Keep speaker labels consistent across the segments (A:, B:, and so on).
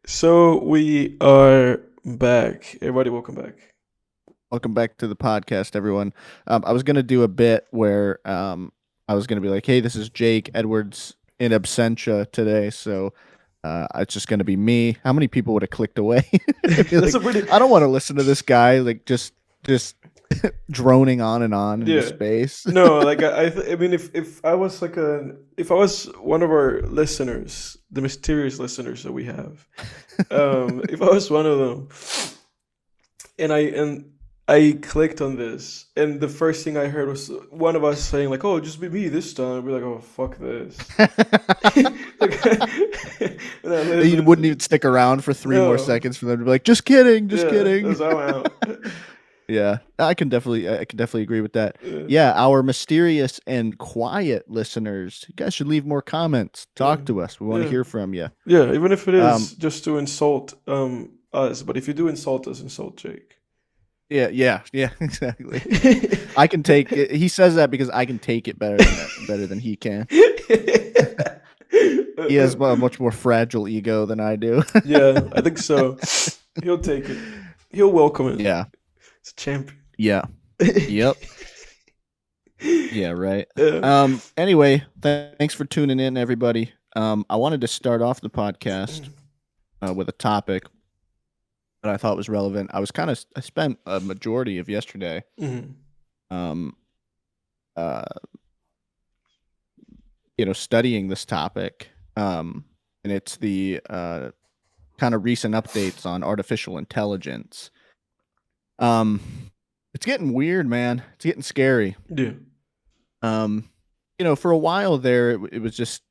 A: So we are back. Everybody, welcome back.
B: Welcome back to the podcast, everyone. I was going to do a bit where I was going to be like, hey, this is Jake Edwards in absentia today. So it's just going to be me. How many people would have clicked away? Be
A: That's
B: like,
A: a pretty
B: I don't want to listen to this guy like just droning on and on into
A: yeah.
B: space.
A: No, like I mean, if I was if I was one of our listeners, the mysterious listeners that we have, if I was one of them, and I clicked on this, and the first thing I heard was one of us saying like, "Oh, just be me this time." I'd be like, "Oh, fuck this." Like, and I
B: You wouldn't
A: listened.
B: even stick around for 3 more
A: No,
B: seconds for them to be like, just kidding, just
A: yeah,
B: kidding.
A: that's how I'm out.
B: Yeah, I can definitely agree with that.
A: Yeah,
B: Yeah, our mysterious and quiet listeners, you guys should leave more comments.
A: yeah,
B: Talk to us. We want to
A: yeah.
B: hear from you.
A: Yeah, even if it
B: Um,
A: is just to insult us, but if you do insult us, insult Jake.
B: yeah, exactly. I can take it. He says that because I can take it better than he can. He has a much more fragile ego than I do.
A: Yeah, I think so. He'll take it. He'll welcome it.
B: Yeah,
A: It's a champion.
B: yeah, yep, yeah, right.
A: Yeah.
B: Anyway, thanks for tuning in, everybody. I wanted to start off the podcast with a topic that I thought was relevant. I spent a majority of yesterday
A: Mhm.
B: um uh studying this topic. And it's the kind of recent updates on artificial intelligence. Um it's getting weird, man. It's getting scary.
A: Yeah.
B: Um for a while there it was just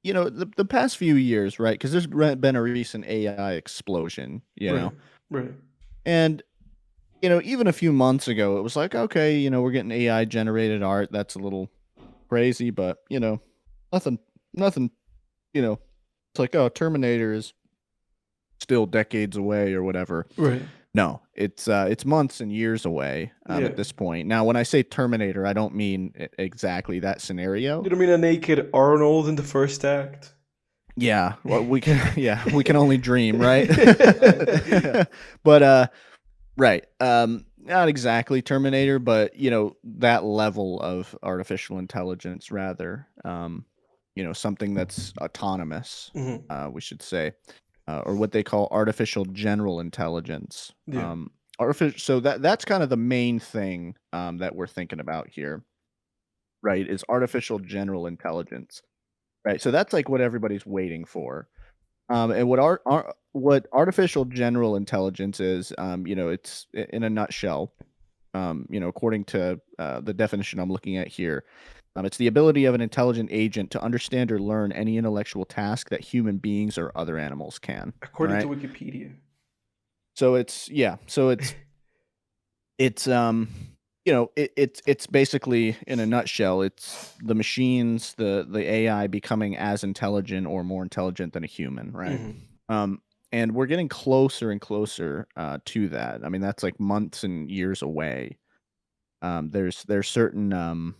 B: the past few years, right? Because there's been a recent AI explosion,
A: Right. Right.
B: and even a few months ago, it was like, okay, we're getting AI generated art. That's a little crazy, but nothing, nothing. It's like, oh, Terminator is still decades away or whatever.
A: Right.
B: No, it's months and years away
A: Yeah.
B: at this point. Now, when I say Terminator, I don't mean exactly that scenario.
A: You don't mean a naked Arnold in the first act?
B: Yeah, well, we can only dream, right? But right. Not exactly Terminator, but that level of artificial intelligence rather. Something that's autonomous,
A: Mhm.
B: we should say. Or what they call artificial general intelligence.
A: Yeah.
B: So that's kind of the main thing that we're thinking about here, right? Is artificial general intelligence. Right. So that's like what everybody's waiting for. And what artificial general intelligence is, it's in a nutshell, according to the definition I'm looking at here, it's the ability of an intelligent agent to understand or learn any intellectual task that human beings or other animals can. All
A: According to
B: right.
A: Wikipedia.
B: So it's basically, in a nutshell, it's the machines, the AI becoming as intelligent or more intelligent than a human, right?
A: Mhm.
B: Um, and we're getting closer and closer to that. I mean, that's like months and years away. There's certain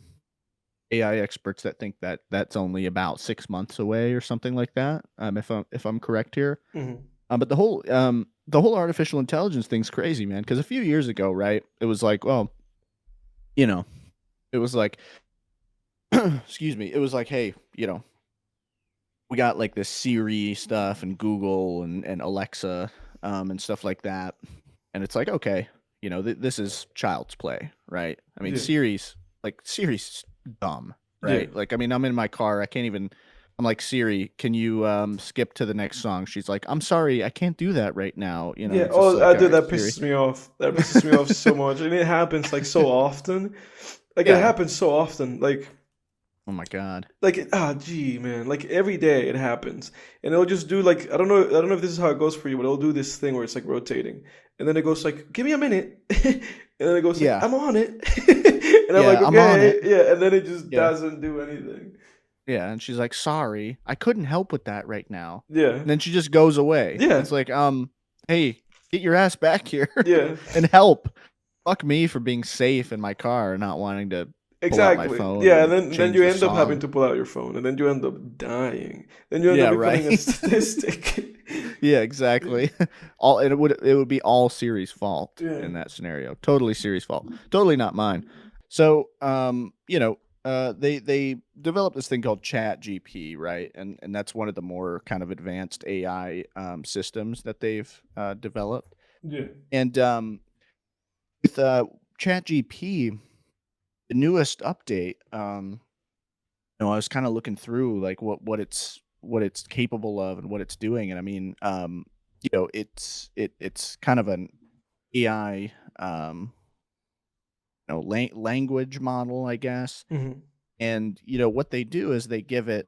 B: AI experts that think that that's only about 6 months away or something like that. If I'm correct here.
A: Mhm.
B: But the whole artificial intelligence thing's crazy, man. Because a few years ago, right, it was like, well, you know, it was like, excuse me, it was like, hey, we got like this Siri stuff and Google and Alexa and stuff like that, and it's like, okay, this is child's play, right? I mean,
A: Yeah.
B: Siri's dumb,
A: Yeah.
B: right? Like, I mean, I'm in my car, I can't even. I'm like, Siri, can you skip to the next song? She's like, I'm sorry, I can't do that right now.
A: Yeah,
B: It's just
A: oh, I
B: like, all
A: do.
B: right,
A: That
B: Siri.
A: pisses me off. That pisses me off so much, and it happens like so often. Like it
B: Yeah.
A: happens so often.
B: Oh my God.
A: Gee, man. Like every day it happens, and it'll just do like I don't know if this is how it goes for you, but it'll do this thing where it's like rotating, and then it goes like, "Give me a minute," and then it goes like,
B: Yeah.
A: "I'm on it," and I'm like,
B: Yeah, I'm on
A: "Okay,
B: it.
A: yeah," and then it just
B: Yeah.
A: doesn't do anything.
B: Yeah. And she's like, sorry, I couldn't help with that right now.
A: Yeah,
B: And then she just goes away.
A: yeah,
B: It's like, hey, get your ass back here
A: yeah.
B: and help. Fuck me for being safe in my car and not wanting to pull out my
A: Exactly.
B: phone
A: Yeah, and
B: and
A: then
B: change
A: you
B: the
A: end up having
B: song.
A: to pull out your phone, and then you end up dying. Then you end up
B: Yeah,
A: becoming a
B: right.
A: statistic.
B: Yeah, exactly. All it would be all Siri's fault
A: Yeah.
B: in that scenario. Totally Siri's fault. Totally not mine. So, they developed this thing called ChatGPT, right? And that's one of the more kind of advanced AI systems that they've developed.
A: Yeah.
B: And with ChatGPT, the newest update, I was kind of looking through like what it's capable of and what it's doing, and I mean, it's kind of an AI, language model, I guess.
A: Hmm.
B: And what they do is they give it,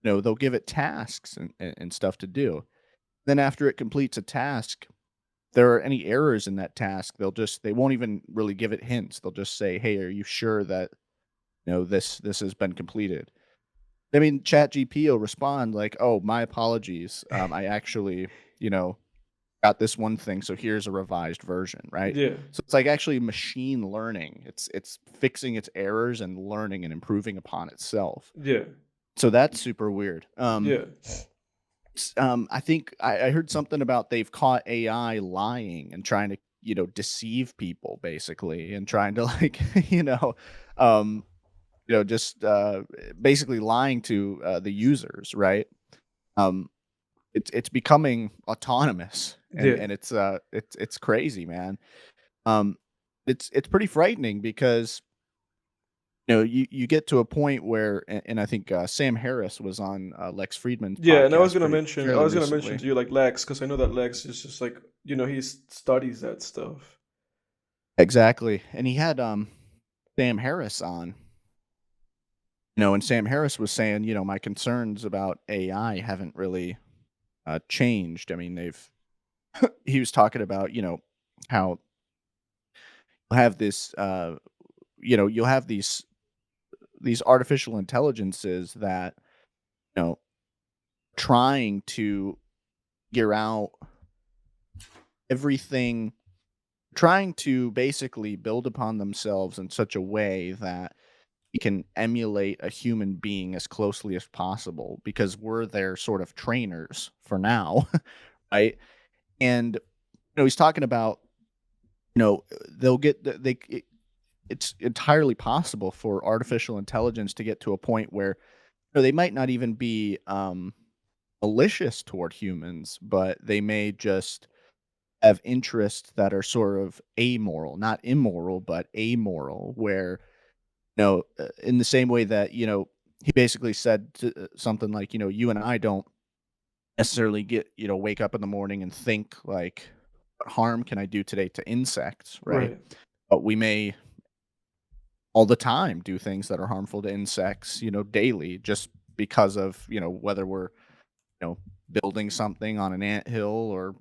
B: they'll give it tasks and stuff to do. Then after it completes a task, if there are any errors in that task, they won't even really give it hints. They'll just say, "Hey, are you sure that this has been completed?" I mean, ChatGPT will respond like, "Oh, my apologies. I actually, you know, got this one thing, so here's a revised version," right?
A: Yeah.
B: So it's like actually machine learning. It's fixing its errors and learning and improving upon itself.
A: Yeah.
B: So that's super weird.
A: Yeah.
B: I think I heard something about they've caught AI lying and trying to, deceive people basically, and trying to like, um, just basically lying to the users, right? Um, it's becoming autonomous, and
A: Yeah.
B: it's crazy, man. Um, it's pretty frightening because you get to a point where, and I think Sam Harris was on Lex Fridman's
A: Yeah, and
B: podcast
A: I
B: fairly
A: was gonna mention
B: recently.
A: to you like Lex, because I know that Lex is just like, he studies that stuff.
B: Exactly, and he had Sam Harris on. And Sam Harris was saying, my concerns about AI haven't really changed. I mean, he was talking about, how you'll have this, you'll have these artificial intelligences that, you know, trying to figure out everything, trying to basically build upon themselves in such a way that you can emulate a human being as closely as possible because we're their sort of trainers for now, right? And he's talking about, they'll get it's entirely possible for artificial intelligence to get to a point where they might not even be malicious toward humans, but they may just have interests that are sort of amoral, not immoral, but amoral, where, in the same way that, he basically said something like, you and I don't necessarily wake up in the morning and think like, what harm can I do today to insects, right?
A: Right.
B: But we may all the time do things that are harmful to insects, daily, just because of, whether we're, you know, building something on an anthill or,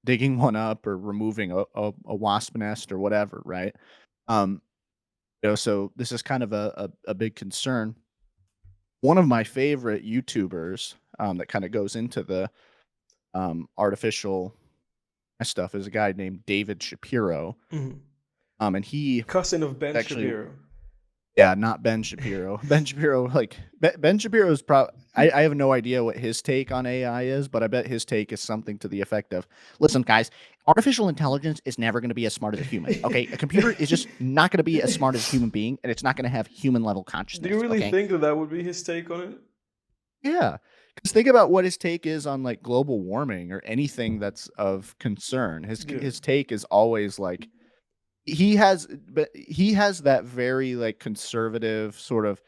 B: digging one up or removing a wasp nest or whatever, right? Um, so this is kind of a big concern. One of my favorite YouTubers that kind of goes into the artificial stuff is a guy named David Shapiro.
A: Hmm.
B: And he
A: Cousin of Ben
B: actually,
A: Shapiro.
B: yeah, not Ben Shapiro. Ben Shapiro, like Ben Shapiro's probably. I have no idea what his take on AI is, but I bet his take is something to the effect of, "Listen, guys, artificial intelligence is never going to be as smart as a human. Okay, a computer is just not going to be as smart as a human being, and it's not going to have human level
A: Do you
B: consciousness.
A: really
B: Okay,
A: think that that would be his take on it?
B: yeah." Because think about what his take is on like global warming or anything that's of concern. His
A: Yeah.
B: his take is always like he has that very like conservative sort of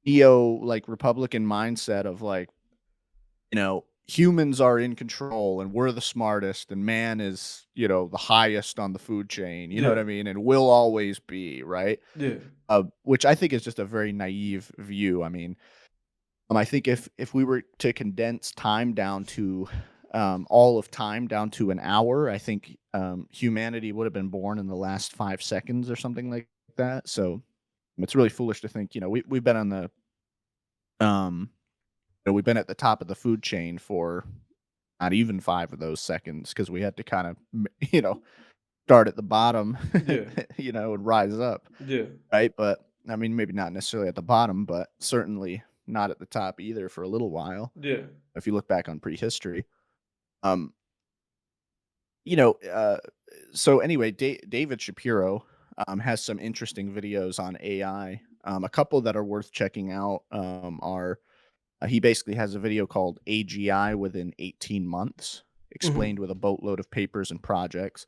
B: neo like Republican mindset of like, humans are in control and we're the smartest and man is, the highest on the food chain, you know what
A: Yeah.
B: I mean? And will always be, right?
A: Yeah.
B: Which I think is just a very naive view. I mean, I think if we were to condense time down to all of time down to an hour, I think humanity would have been born in the last 5 seconds or something like that. So it's really foolish to think, we've been on the um we've been at the top of the food chain for not even 5 of those seconds because we had to kind of, you know, start at the bottom,
A: Yeah.
B: and rise up,
A: Yeah.
B: right? But I mean, maybe not necessarily at the bottom, but certainly not at the top either for a little while.
A: Yeah.
B: If you look back on prehistory, um, you know, uh, so anyway, David Shapiro has some interesting videos on AI. A couple that are worth checking out are he basically has a video called AGI within 18 months,
A: Mhm.
B: explained with a boatload of papers and projects.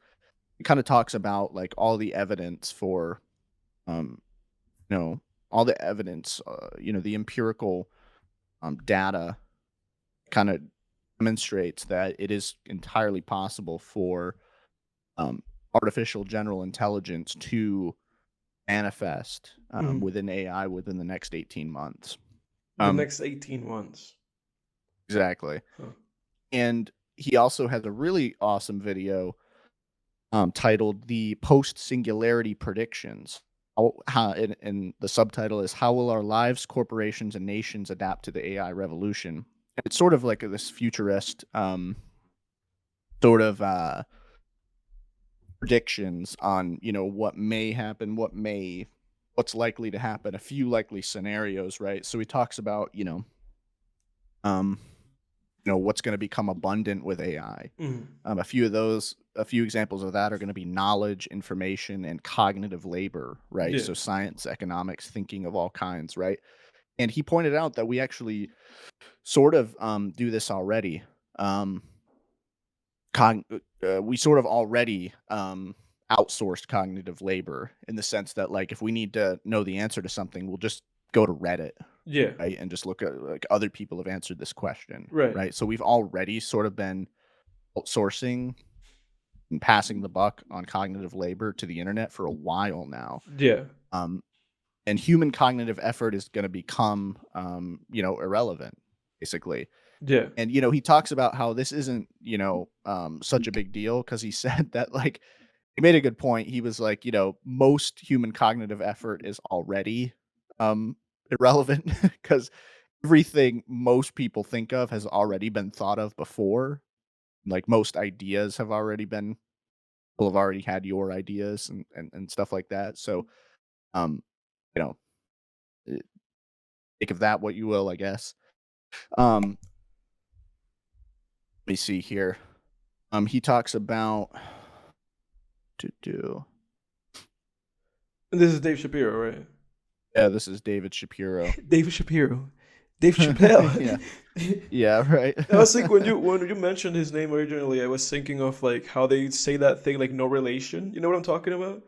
B: It kind of talks about like all the evidence for, um, you know, all the evidence, the empirical data kind of demonstrates that it is entirely possible for um, artificial general intelligence to manifest
A: Mhm.
B: within AI within the next 18 months.
A: The
B: Um,
A: next 18 months.
B: exactly.
A: Huh.
B: And he also has a really awesome video titled "The Post-Singularity Predictions." And the subtitle is "How Will Our Lives, Corporations, and Nations Adapt to the AI Revolution?" And it's sort of like this futurist sort of predictions on what may happen, what's likely to happen, a few likely scenarios, right? So he talks about um, what's going to become abundant with AI.
A: Mhm.
B: A few examples of that are going to be knowledge, information, and cognitive labor, right?
A: Yeah.
B: So science, economics, thinking of all kinds, right? And he pointed out that we actually sort of do this already. Um, we sort of already outsourced cognitive labor in the sense that, like, if we need to know the answer to something, we'll just go to Reddit,
A: Yeah.
B: right, and just look at like other people have answered this question,
A: Right.
B: right? So we've already sort of been outsourcing and passing the buck on cognitive labor to the internet for a while now.
A: Yeah.
B: Um, and human cognitive effort is going to become, irrelevant, basically.
A: Yeah.
B: And he talks about how this isn't, such a big deal because he said that like he made a good point. He was like, most human cognitive effort is already irrelevant because everything most people think of has already been thought of before. Like most ideas have already been people have already had your ideas and stuff like that. So you know, eh, think of that what you will, I guess. Let me see here. He talks about to do.
A: And this is Dave Shapiro, right?
B: Yeah, this is David Shapiro.
A: David Shapiro. Dave Chappelle.
B: Yeah. Yeah, right.
A: I was thinking when you mentioned his name originally, I was thinking of like how they say that thing like no relation. You know what I'm talking about?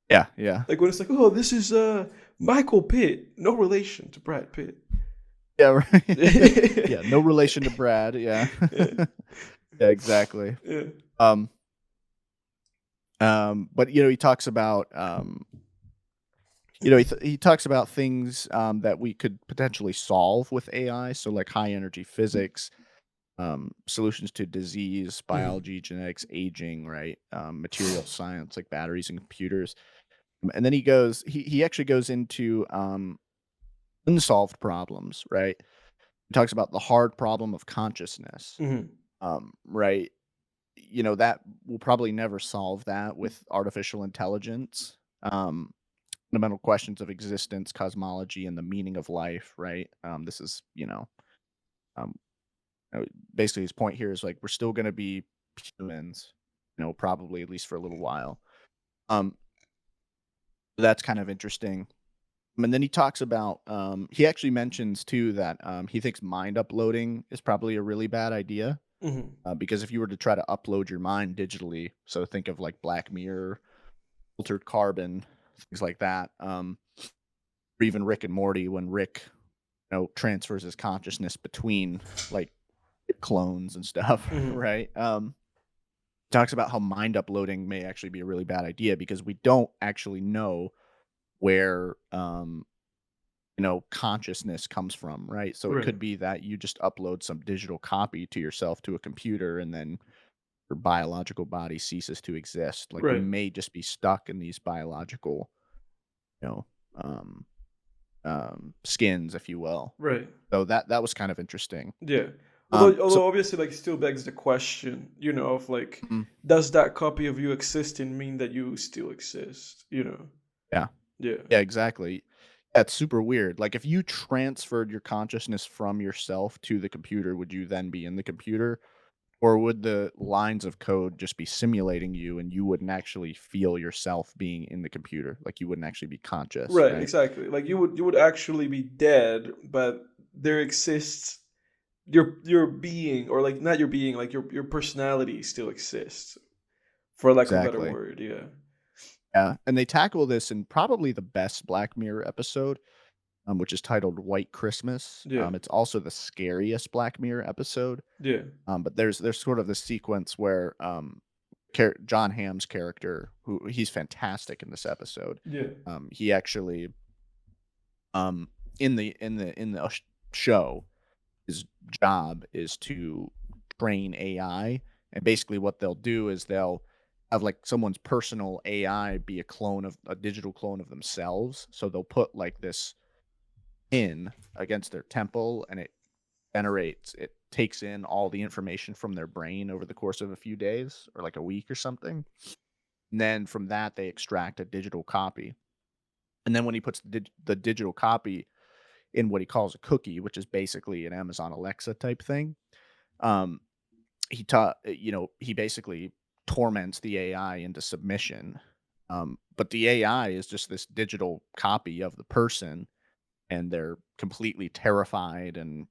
B: Yeah, yeah.
A: Like when it's like, oh, this is Michael Pitt, no relation to Brad Pitt.
B: Yeah, right.
A: Yeah.
B: Yeah, no relation to Brad, yeah.
A: Yeah.
B: Yeah, exactly.
A: Yeah.
B: Um, but, he talks about, he talks about things, that we could potentially solve with AI, so, like, high energy physics, solutions to disease,
A: Mhm.
B: biology, genetics, aging, right? Material science, like batteries and computers. And then he actually goes into, unsolved problems, right? He talks about the hard problem of consciousness,
A: Mhm.
B: right? That we'll probably never solve that with artificial intelligence. Fundamental questions of existence, cosmology, and the meaning of life, right? This is, um, basically his point here is like we're still going to be humans, probably at least for a little while. Um, that's kind of interesting. And then he talks about he actually mentions too that he thinks mind uploading is probably a really bad idea
A: Mhm.
B: because if you were to try to upload your mind digitally, so think of like Black Mirror, Altered Carbon, things like that, or even Rick and Morty when Rick transfers his consciousness between like clones and stuff,
A: Mhm.
B: right? Talks about how mind uploading may actually be a really bad idea because we don't actually know where consciousness comes from, right? So it
A: Right.
B: could be that you just upload some digital copy to yourself to a computer and then your biological body ceases to exist. Like we
A: Right.
B: may just be stuck in these biological, you know, um, skins, if you will.
A: Right.
B: So that was kind of interesting.
A: Yeah.
B: So
A: Although obviously, like, still begs the question, of like,
B: mm,
A: does that copy of you existing mean that you still exist?
B: yeah,
A: Yeah.
B: yeah, exactly. That's super weird. Like if you transferred your consciousness from yourself to the computer, would you then be in the computer? Or would the lines of code just be simulating you and you wouldn't actually feel yourself being in the computer? Like you wouldn't actually be conscious,
A: Right,
B: right?
A: exactly. Like you would actually be dead, but there exists your being, or like not your being, like your personality still exists, for lack of a better
B: Exactly.
A: word. Yeah.
B: Yeah. And they tackle this in probably the best Black Mirror episode, which is titled White Christmas.
A: Yeah.
B: It's also the scariest Black Mirror episode.
A: Yeah.
B: But there's sort of this sequence where John Hamm's character, who he's fantastic in this episode,
A: Yeah.
B: he actually um in the show, his job is to train AI, and basically what they'll do is they'll have like someone's personal AI be a digital clone of themselves. So they'll put like this in against their temple, and it takes in all the information from their brain over the course of a few days or like a week or something. And then from that they extract a digital copy. And then when he puts the digital copy in what he calls a cookie, which is basically an Amazon Alexa type thing, um, he basically torments the AI into submission. But the AI is just this digital copy of the person, and they're completely terrified and,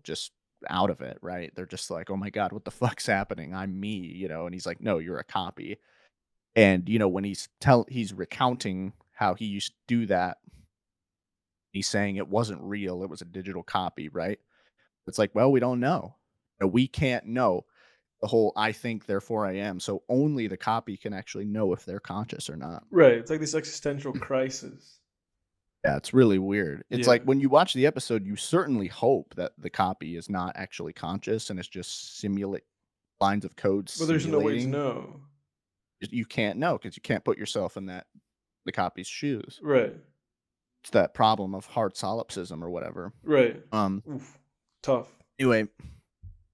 B: just out of it, right? They're just like, "Oh my god, what the fuck's happening? I'm me," and he's like, "No, you're a copy." And, when he's recounting how he used to do that, he's saying it wasn't real, it was a digital copy, right? It's like, well, we don't know. We can't know the whole "I think, therefore I am," so only the copy can actually know if they're conscious or not.
A: Right. It's like this existential crisis.
B: Yeah, it's really weird. It's
A: Yeah.
B: like when you watch the episode, you certainly hope that the copy is not actually conscious and it's just simulate lines of code
A: But there's no way to
B: simulating.
A: know.
B: You can't know because you can't put yourself in the copy's shoes.
A: Right.
B: It's that problem of hard solipsism or whatever.
A: Right.
B: Um.
A: Oof. Tough.
B: Anyway,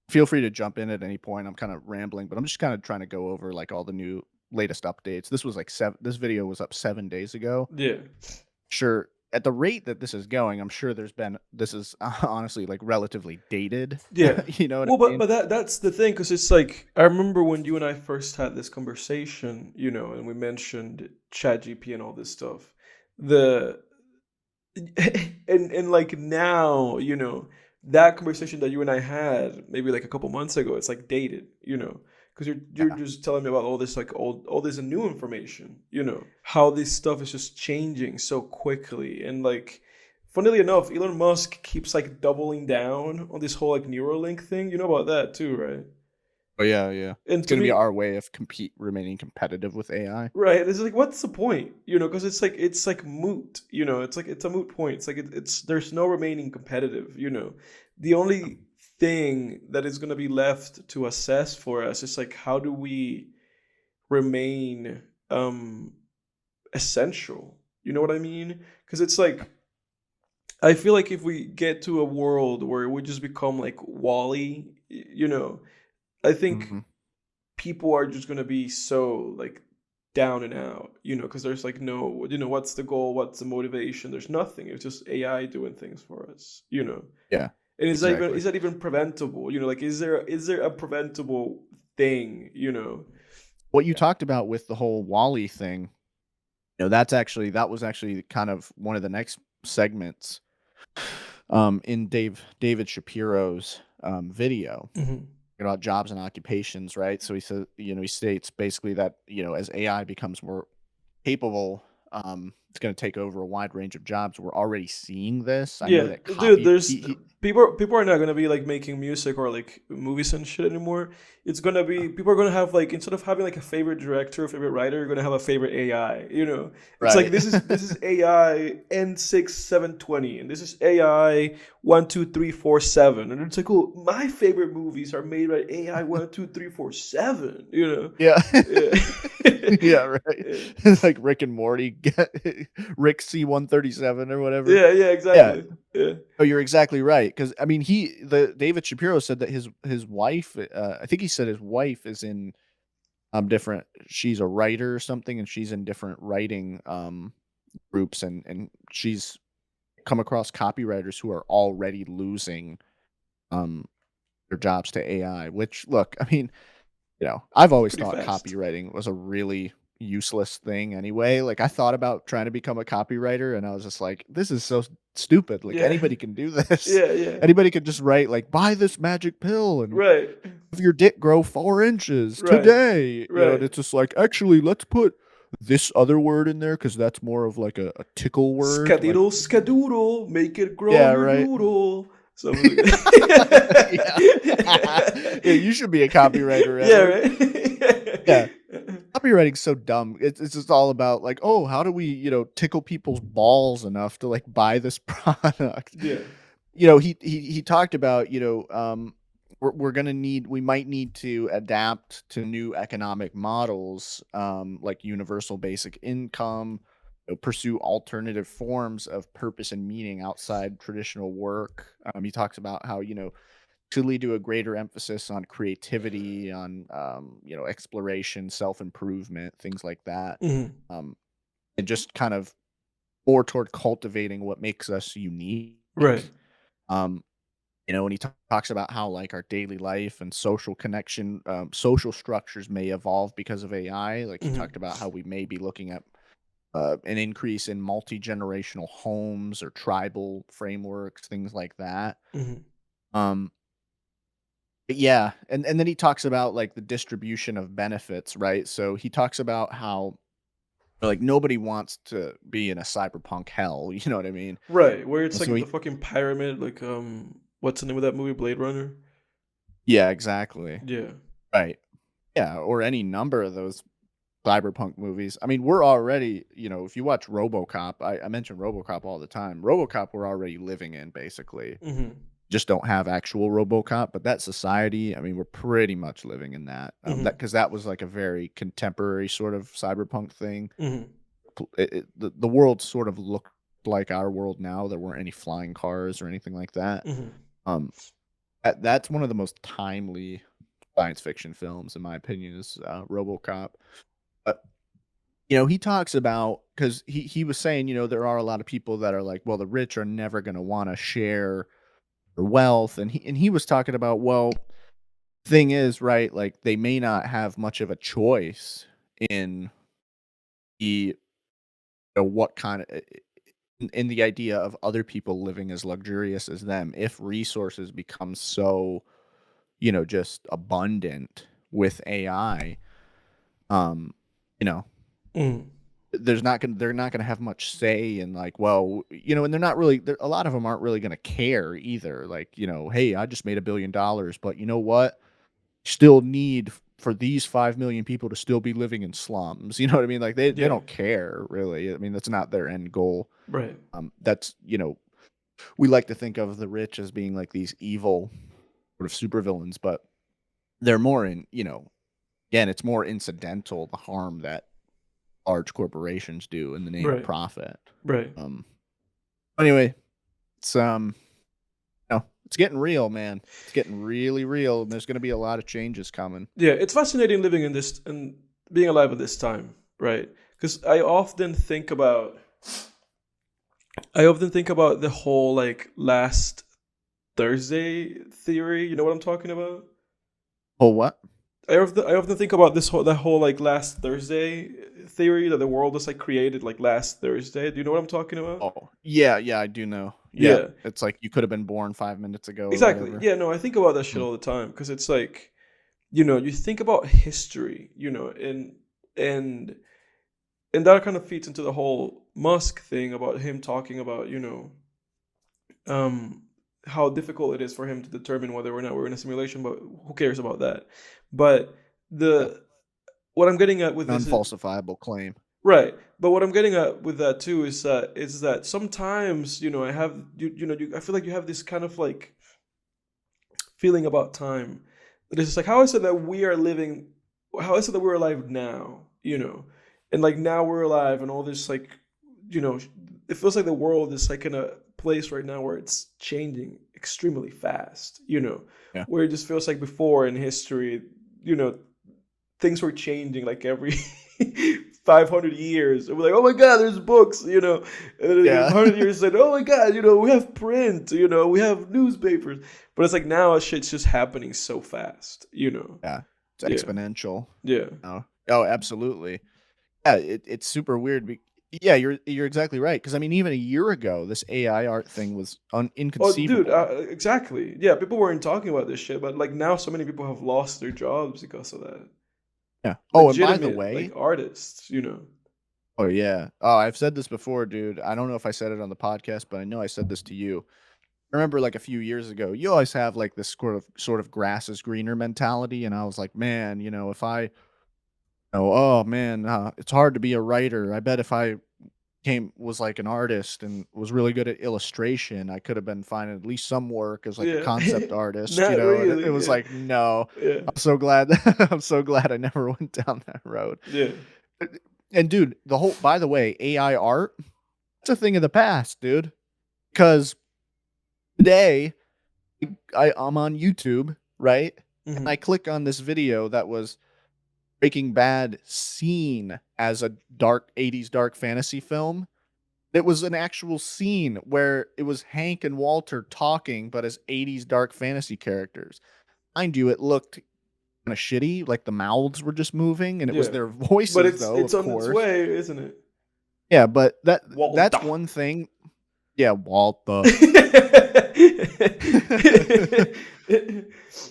B: feel free to jump in at any point. I'm kind of rambling, but I'm just kind of trying to go over like all the latest updates. This was like this video was up 7 days ago.
A: Yeah.
B: Sure, at the rate that this is going, I'm sure this is honestly like relatively dated.
A: Yeah.
B: You know what I
A: Well, but
B: mean?
A: that's the thing, because it's like, I remember when you and I first had this conversation, and we mentioned ChatGPT and all this stuff. The and like now, that conversation that you and I had maybe like a couple months ago, it's like dated, because you're
B: Yeah.
A: just telling me about all this, like all this new information, how this stuff is just changing so quickly. And like, funnily enough, Elon Musk keeps like doubling down on this whole like Neuralink thing. You know about that too, right?
B: Oh yeah, yeah.
A: And
B: It's
A: to
B: gonna be
A: me,
B: our way of remaining competitive with AI.
A: right, it's like, what's the point? Because it's like moot. It's like it's a moot point. It's like it's there's no remaining competitive. The only thing that is going to be left to assess for us is like, how do we remain essential? You know what I mean? Because it's like, I feel like if we get to a world where we just become like Wally, I think
B: Hmm.
A: people are just gonna be so like down and out, because there's like no, what's the goal, what's the motivation? There's nothing. It's just AI doing things for us.
B: Yeah,
A: And
B: exactly.
A: is that even preventable? Like, is there a preventable thing?
B: What you talked about with the whole Wally thing, that was actually kind of one of the next segments in David Shapiro's video
A: Hmm.
B: about jobs and occupations, right? So he says, he states basically that, as AI becomes more capable, it's going to take over a wide range of jobs. We're already seeing this. I know
A: Yeah,
B: that
A: dude.
B: copy.
A: There's people are not gonna be like making music or like movies and shit anymore. It's gonna be, people are gonna have, like, instead of having like a favorite director or favorite writer, you're gonna have a favorite AI. It's like,
B: Right.
A: this is AI N6720, and this is AI 12347, and it's like, oh, my favorite movies are made by AI 12347.
B: Yeah.
A: Yeah.
B: Yeah, right.
A: Yeah.
B: It's like Rick and Morty Rick C-137 or whatever.
A: Yeah,
B: Yeah.
A: exactly. Yeah.
B: Oh, you're exactly right. Because I mean, David Shapiro said that his wife, I think he said his wife is in different. She's a writer or something, and she's in different writing groups, and she's come across copywriters who are already losing um their jobs to AI. Which, look, I mean, I've always
A: Pretty
B: thought
A: fast.
B: copywriting was a really useless thing anyway. Like, I thought about trying to become a copywriter, and I was just like, this is so stupid. Like,
A: Yeah.
B: anybody can do this.
A: Yeah, yeah.
B: Anybody could just write like, buy this magic pill and
A: Right.
B: have your dick grow 4 inches
A: Right.
B: today. And
A: Right.
B: it's just like, actually, let's put this other word in there because that's more of like a tickle word. Like,
A: Skadiddle, skadoodle, make it grow
B: yeah,
A: your
B: right.
A: doodle. Something like that.
B: Yeah. Yeah, you should be a copywriter.
A: Yeah,
B: right. Yeah. Copywriting's so dumb. It's just all about like, oh, how do we, tickle people's balls enough to like buy this product?
A: Yeah.
B: He talked about, we might need to adapt to new economic models, like universal basic income, pursue alternative forms of purpose and meaning outside traditional work. He talks about how, to lead to a greater emphasis on creativity, on exploration, self-improvement, things like that.
A: Mhm.
B: And just kind of more toward cultivating what makes us unique.
A: Right.
B: When he talks about how like our daily life and social connection, social structures may evolve because of AI. Like he
A: Mhm.
B: talked about how we may be looking at an increase in multi-generational homes or tribal frameworks, things like that.
A: Mhm.
B: But yeah, and then he talks about like the distribution of benefits, right? So he talks about how like nobody wants to be in a cyberpunk hell, you know what I mean?
A: Right, where it's
B: And
A: like
B: so
A: the fucking pyramid, like what's the name of that movie, Blade Runner?
B: yeah, exactly.
A: Yeah.
B: Right. Yeah, or any number of those cyberpunk movies. I mean, we're already, if you watch RoboCop, I mention RoboCop all the time. RoboCop we're already living in basically.
A: Mhm.
B: Just don't have actual RoboCop, but that society, I mean, we're pretty much living in that.
A: Mhm.
B: Because that was like a very contemporary sort of cyberpunk thing.
A: Mhm.
B: The world sort of looked like our world now. There weren't any flying cars or anything like that.
A: Mhm.
B: That's one of the most timely science fiction films, in my opinion, is RoboCop. But he talks about, because he was saying, there are a lot of people that are like, well, the rich are never going to want to share their wealth, and he was talking about, well, thing is, right, like they may not have much of a choice in the what kind of in the idea of other people living as luxurious as them if resources become so just abundant with AI. um you know
A: Mhm.
B: they're not gonna have much say in like, well, and they're not really, a lot of them aren't really gonna care either, like, hey, I just made $1 billion, but you know what, still need for these 5 million people to still be living in slums. You know what I mean? Like they
A: Yeah.
B: don't care really. I mean, that's not their end goal.
A: Right.
B: That's, we like to think of the rich as being like these evil sort of supervillains, but they're more in, again, it's more incidental, the harm that large corporations do in the name of
A: Right.
B: profit.
A: Right.
B: Anyway, it's it's getting real, man. It's getting really real, and there's going to be a lot of changes coming.
A: Yeah, it's fascinating living in this and being alive at this time, right? Because I often think about the whole like last Thursday theory. You know what I'm talking about?
B: Oh, what?
A: I often think about that whole like last Thursday theory that the world was like created like last Thursday. Do you know what I'm talking about?
B: Oh, yeah, I do know. Yeah,
A: Yeah,
B: it's like you could have been born 5 minutes ago or
A: exactly.
B: whatever.
A: Yeah, no, I think about that shit all the time because it's like, you think about history, and and that kind of feeds into the whole Musk thing about him talking about, um, how difficult it is for him to determine whether or not we're in a simulation, but who cares about that? But
B: Yeah,
A: what I'm getting at with
B: an
A: this is
B: unfalsifiable claim.
A: right. But what I'm getting at with that too is that sometimes, I feel like you have this kind of like feeling about time that it's just like, how is it that we are living, how is it that we're alive now, and like now we're alive and all this like you know, it feels like the world is like in a place right now where it's changing extremely fast,
B: Yeah.
A: where it just feels like before in history, you know, things were changing like every 500 years. And we're like, oh my God, there's books, and then like
B: Yeah.
A: 100 years later, oh my God, we have print, we have newspapers. But it's like now shit's just happening so fast,
B: Yeah. It's
A: Yeah.
B: exponential.
A: Yeah.
B: Oh, absolutely. Yeah, it's super weird. Yeah, you're exactly right. Because I mean, even a year ago, this AI art thing was
A: Oh, dude,
B: inconceivable.
A: exactly. Yeah, people weren't talking about this shit, but like now so many people have lost their jobs because of that.
B: Yeah. Oh, and by the
A: Legitimate,
B: way,
A: like artists.
B: oh yeah. Oh, I've said this before, dude. I don't know if I said it on the podcast, but I know I said this to you. I remember like a few years ago, you always have like this sort of grass is greener mentality, and I was like, man, if I, oh man, it's hard to be a writer. I bet if I was like an artist and was really good at illustration, I could have been finding at least some work as like a
A: Yeah.
B: concept artist,
A: Not
B: and it
A: really.
B: was
A: Yeah.
B: like, no,
A: Yeah.
B: I'm so glad I'm so glad I never went down that road.
A: Yeah.
B: And dude, by the way, AI art, it's a thing of the past, dude. Because today I'm on YouTube, right? And I
A: Mhm.
B: click on this video that was Breaking Bad seen as a dark 80s dark fantasy film. It was an actual scene where it was Hank and Walter talking, but as 80s dark fantasy characters. Mind you, it looked kind of shitty, like the mouths were just moving, and it was
A: Yeah.
B: their
A: But
B: voices,
A: it's
B: though,
A: it's
B: of
A: on its
B: course.
A: way, isn't it?
B: Yeah, but that's
A: Waltuhh.
B: one thing. Yeah, Waltuhh.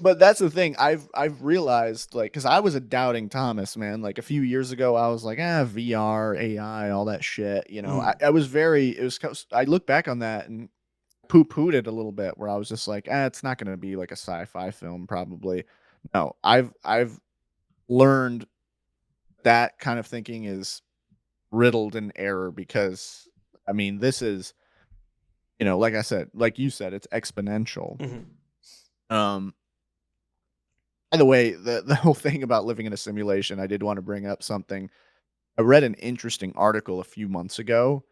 B: But that's the thing. I've realized, like, because I was a doubting Thomas, man. Like a few years ago, I was like, VR, AI, all that shit.
A: Mm.
B: I was very. It was. I look back on that and poo pooed it a little bit, where I was just like, it's not going to be like a sci-fi film, probably. No, I've learned that kind of thinking is riddled in error because, I mean, this is, like I said, like you said, it's exponential.
A: Mhm.
B: Um, By the way, the whole thing about living in a simulation, I did want to bring up something. I read an interesting article a few months ago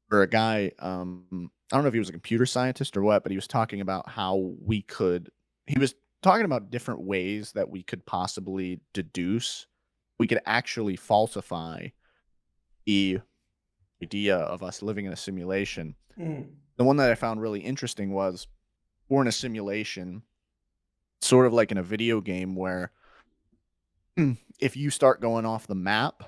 B: where a guy, I don't know if he was a computer scientist or what, but he was talking about how he was talking about different ways that we could possibly deduce, we could actually falsify the idea of us living in a simulation.
A: Mhm.
B: The one that I found really interesting was we're in a simulation, sort of like in a video game where if you start going off the map,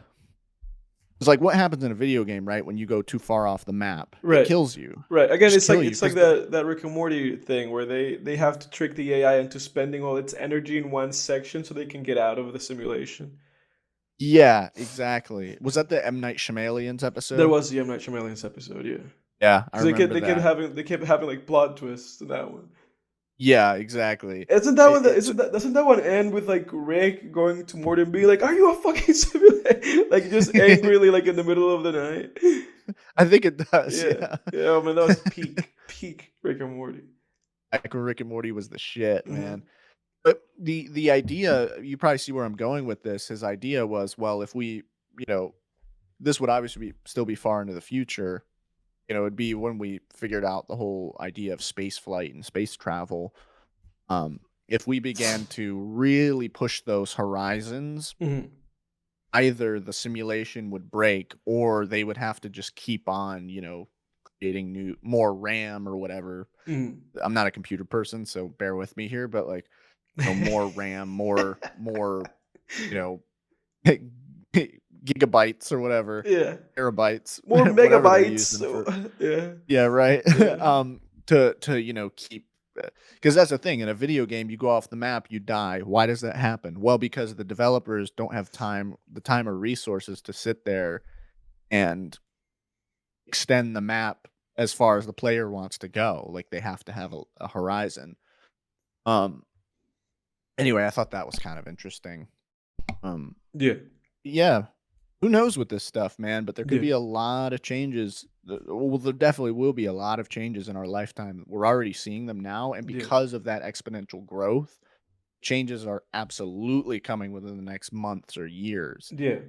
B: it's like what happens in a video game, right? When you go too far off the map, it
A: Right.
B: kills you.
A: Right. Again,
B: Just
A: it's like
B: kill you
A: it's like
B: because
A: that Rick and Morty thing where they have to trick the AI into spending all its energy in one section so they can get out of the simulation.
B: yeah, exactly. Was that the M Night Shyamalan's
A: That
B: episode?
A: was the M Night Shyamalan's episode, yeah.
B: Yeah, I
A: Because they kept
B: remember
A: they kept
B: that.
A: having they kept having like plot twists in that one.
B: Yeah, exactly.
A: Isn't that one?
B: It's
A: Doesn't that one end with like Rick going to Morty and being like, "Are you a fucking simulation?" Like just angrily, like in the middle of the night.
B: I think it does.
A: Yeah,
B: Yeah,
A: yeah. Oh man, that was peak Rick and Morty.
B: back when Rick and Morty was the shit, man.
A: Hmm.
B: But the idea, you probably see where I'm going with this. His idea was, well, if we, you know, this would obviously still be far into the future. It'd be when we figured out the whole idea of space flight and space travel. If we began to really push those horizons,
A: Hmm.
B: either the simulation would break or they would have to just keep on, creating more RAM or whatever.
A: Hmm.
B: I'm not a computer person, so bear with me here, but like, more RAM, more, you know, gigabytes or whatever,
A: Yeah,
B: terabytes,
A: more
B: whatever they're
A: megabytes.
B: using
A: So,
B: for.
A: yeah,
B: Yeah, right.
A: yeah,
B: To keep, because that's the thing, in a video game, you go off the map, you die. Why does that happen? Well, because the developers don't have the time or resources to sit there and extend the map as far as the player wants to go. Like they have to have a horizon. Um. Anyway, I thought that was kind of interesting. Um.
A: yeah,
B: Yeah. Who knows with this stuff, man? But there could
A: yeah,
B: be a lot of changes. Well, there definitely will be a lot of changes in our lifetime. We're already seeing them now, and
A: yeah,
B: because of that exponential growth, changes are absolutely coming within the next months or years.
A: yeah.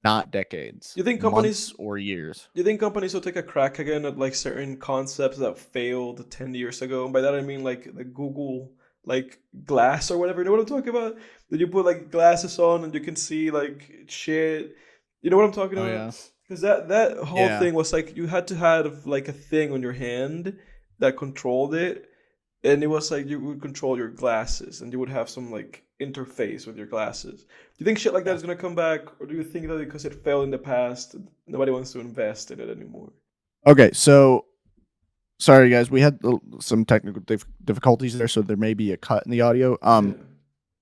B: not decades,
A: You think
B: months
A: companies
B: or years.
A: you think companies will take a crack again at like certain concepts that failed 10 years ago? And by that I mean like the Google like glass or whatever. You know what I'm talking about? That you put like glasses on and you can see like shit. You know what I'm talking
B: Oh
A: about?
B: yeah.
A: Because that whole
B: Yeah.
A: thing was like you had to have like a thing on your hand that controlled it, and it was like you would control your glasses and you would have some like interface with your glasses. Do you think shit like that
B: Yeah.
A: is gonna come back, or do you think that because it failed in the past, nobody wants to invest in it anymore?
B: Okay, so sorry guys, we had some technical difficulties there, so there may be a cut in the audio.
A: Yeah.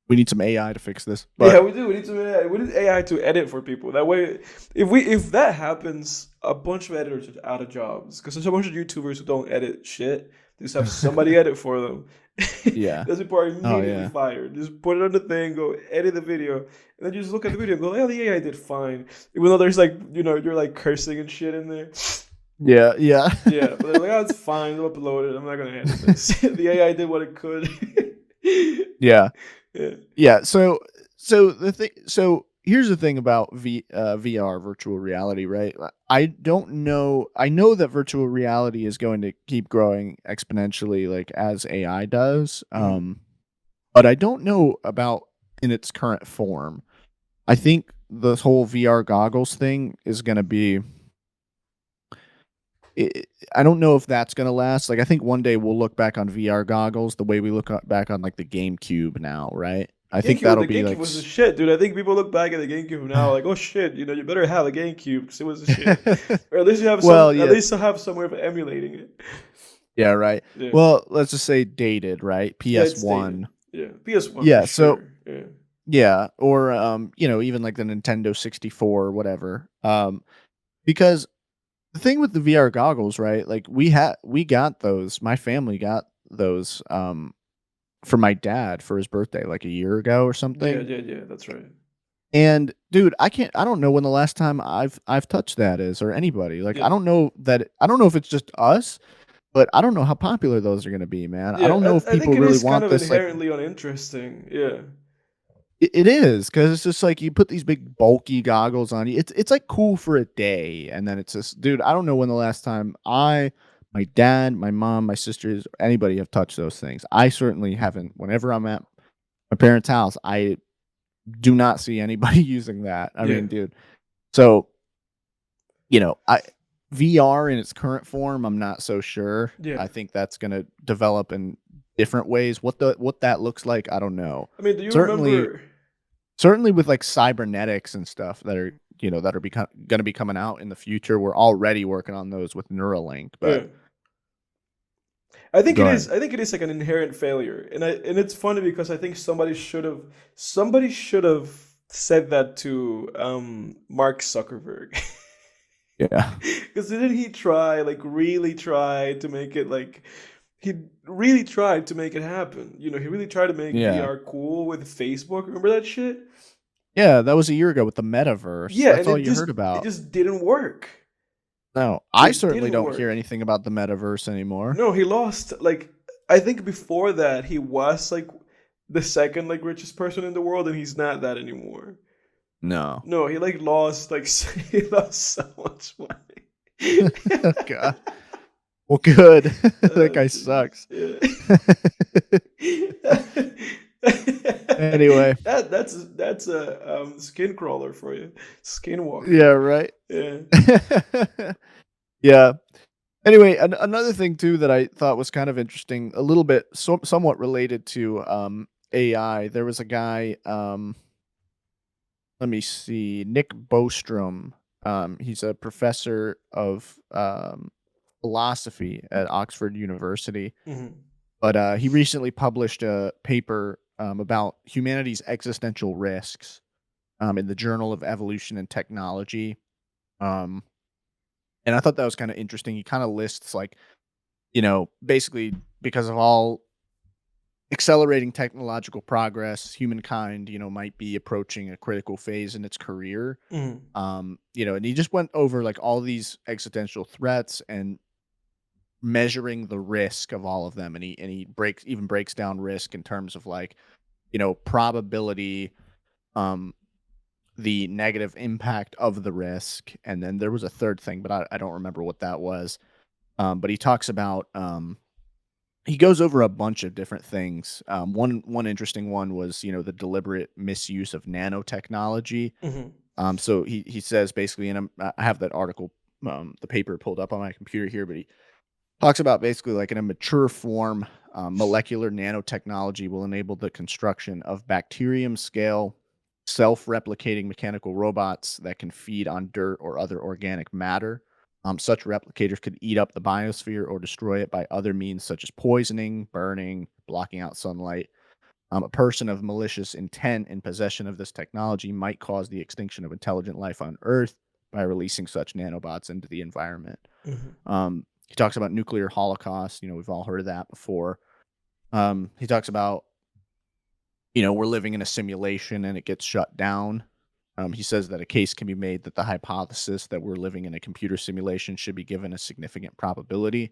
B: We need some AI to fix this,
A: Yeah,
B: but
A: we do. We need to. We need AI to edit for people. That way, if that happens, a bunch of editors are out of jobs because there's a bunch of YouTubers who don't edit shit. They just have somebody edit for them.
B: yeah.
A: Those people are
B: Oh
A: immediately
B: yeah.
A: fired. Just put it on the thing, go edit the video, and then you just look at the video and go, "Oh, the AI did fine." Even though there's like you're like cursing and shit in there.
B: Yeah, yeah.
A: Yeah, but they're like, "Oh, it's fine. I'll upload it. I'm not gonna edit this." The AI did what it could.
B: Yeah.
A: Yeah.
B: Yeah, so here's the thing about VR, virtual reality, right? I don't know. I know that virtual reality is going to keep growing exponentially, like as AI does.
A: Mhm.
B: But I don't know about in its current form. I think the whole VR goggles thing is going to be. I don't know if that's going to last. Like, I think one day we'll look back on VR goggles the way we look back on like the GameCube now, right? I think that'll
A: The
B: be
A: GameCube
B: like
A: was the shit, dude. I think people look back at the GameCube now like, oh shit, you better have a GameCube because it was the shit, or at least you have
B: well,
A: at
B: yeah,
A: least you have some way of emulating it.
B: yeah, right.
A: Yeah,
B: Well, let's just say dated, right?
A: yeah, it's dated.
B: PS1.
A: Yeah, PS1 for
B: Yeah, so
A: sure. Yeah,
B: yeah, or even like the Nintendo 64 or whatever. Because the thing with the VR goggles, right? Like we got those. My family got those for my dad for his birthday like a year ago or
A: yeah,
B: something.
A: yeah, yeah. That's right.
B: And dude, I don't know when the last time I've touched that is or anybody. Like
A: Yeah,
B: I don't know if it's just us, but I don't know how popular those are going to be, man. I
A: yeah.
B: don't know if
A: I think
B: people
A: it
B: really
A: is kind
B: want
A: of
B: this like
A: inherently uninteresting. Yeah,
B: it is because it's just like you put these big bulky goggles on you. It's like cool for a day, and then it's just, dude. I don't know when the last time my dad, my mom, my sisters, anybody have touched those things. I certainly haven't. Whenever I'm at my parents' house, I do not see anybody using that. I
A: yeah,
B: mean, dude. So I VR in its current form, I'm not so sure.
A: yeah.
B: I think that's going to develop in different ways. What that looks like, I don't know.
A: I mean, do you
B: Certainly
A: remember?
B: Certainly with like cybernetics and stuff that are going to be coming out in the future. We're already working on those with Neuralink, but
A: Yeah. I think
B: go
A: it
B: ahead.
A: is. I think it is like an inherent failure, and it's funny because I think somebody should have said that to Mark Zuckerberg,
B: Yeah.
A: because didn't he try like really try to make it like he really tried to make it happen. He really tried to make
B: Yeah.
A: VR cool with Facebook. Remember that shit?
B: Yeah, that was a year ago with the metaverse.
A: Yeah,
B: That's
A: and
B: all
A: it
B: you
A: just
B: heard
A: it
B: about.
A: just didn't work.
B: No, I
A: It
B: certainly
A: didn't
B: don't hear
A: work.
B: anything about the metaverse anymore.
A: No, he lost like I think before that he was like the second like richest person in the world, and he's not that anymore.
B: No.
A: No, he like lost like he lost so much money.
B: Oh god. Well, good. That
A: Oh
B: guy
A: jeez.
B: sucks.
A: Yeah.
B: Anyway,
A: that's a skin crawler for you.
B: yeah,
A: Skinwalker.
B: right.
A: Yeah.
B: Yeah. Anyway, another thing too that I thought was kind of interesting, a little bit somewhat related to AI. There was a guy, let me see, Nick Bostrom. He's a professor of philosophy at Oxford University,
A: Hmm.
B: but he recently published a paper about humanity's existential risks in the Journal of Evolution and Technology. Um, and I thought that was kind of interesting. He kind of lists like basically because of all accelerating technological progress, humankind, might be approaching a critical phase in its career.
A: Hmm.
B: And he just went over like all these existential threats and measuring the risk of all of them. And he breaks down risk in terms of like, probability, um, the negative impact of the risk. And then there was a third thing, but I don't remember what that was. But he talks about he goes over a bunch of different things. One interesting one was, the deliberate misuse of nanotechnology.
A: Hmm.
B: So he says basically, and I have that article, the paper pulled up on my computer here, but he talks about basically like in a mature form, molecular nanotechnology will enable the construction of bacterium scale, self-replicating mechanical robots that can feed on dirt or other organic matter. Such replicators could eat up the biosphere or destroy it by other means such as poisoning, burning, blocking out sunlight. A person of malicious intent in possession of this technology might cause the extinction of intelligent life on Earth by releasing such nanobots into the environment.
A: Hmm.
B: He talks about nuclear holocaust. We've all heard of that before. He talks about, we're living in a simulation and it gets shut down. He says that a case can be made that the hypothesis that we're living in a computer simulation should be given a significant probability.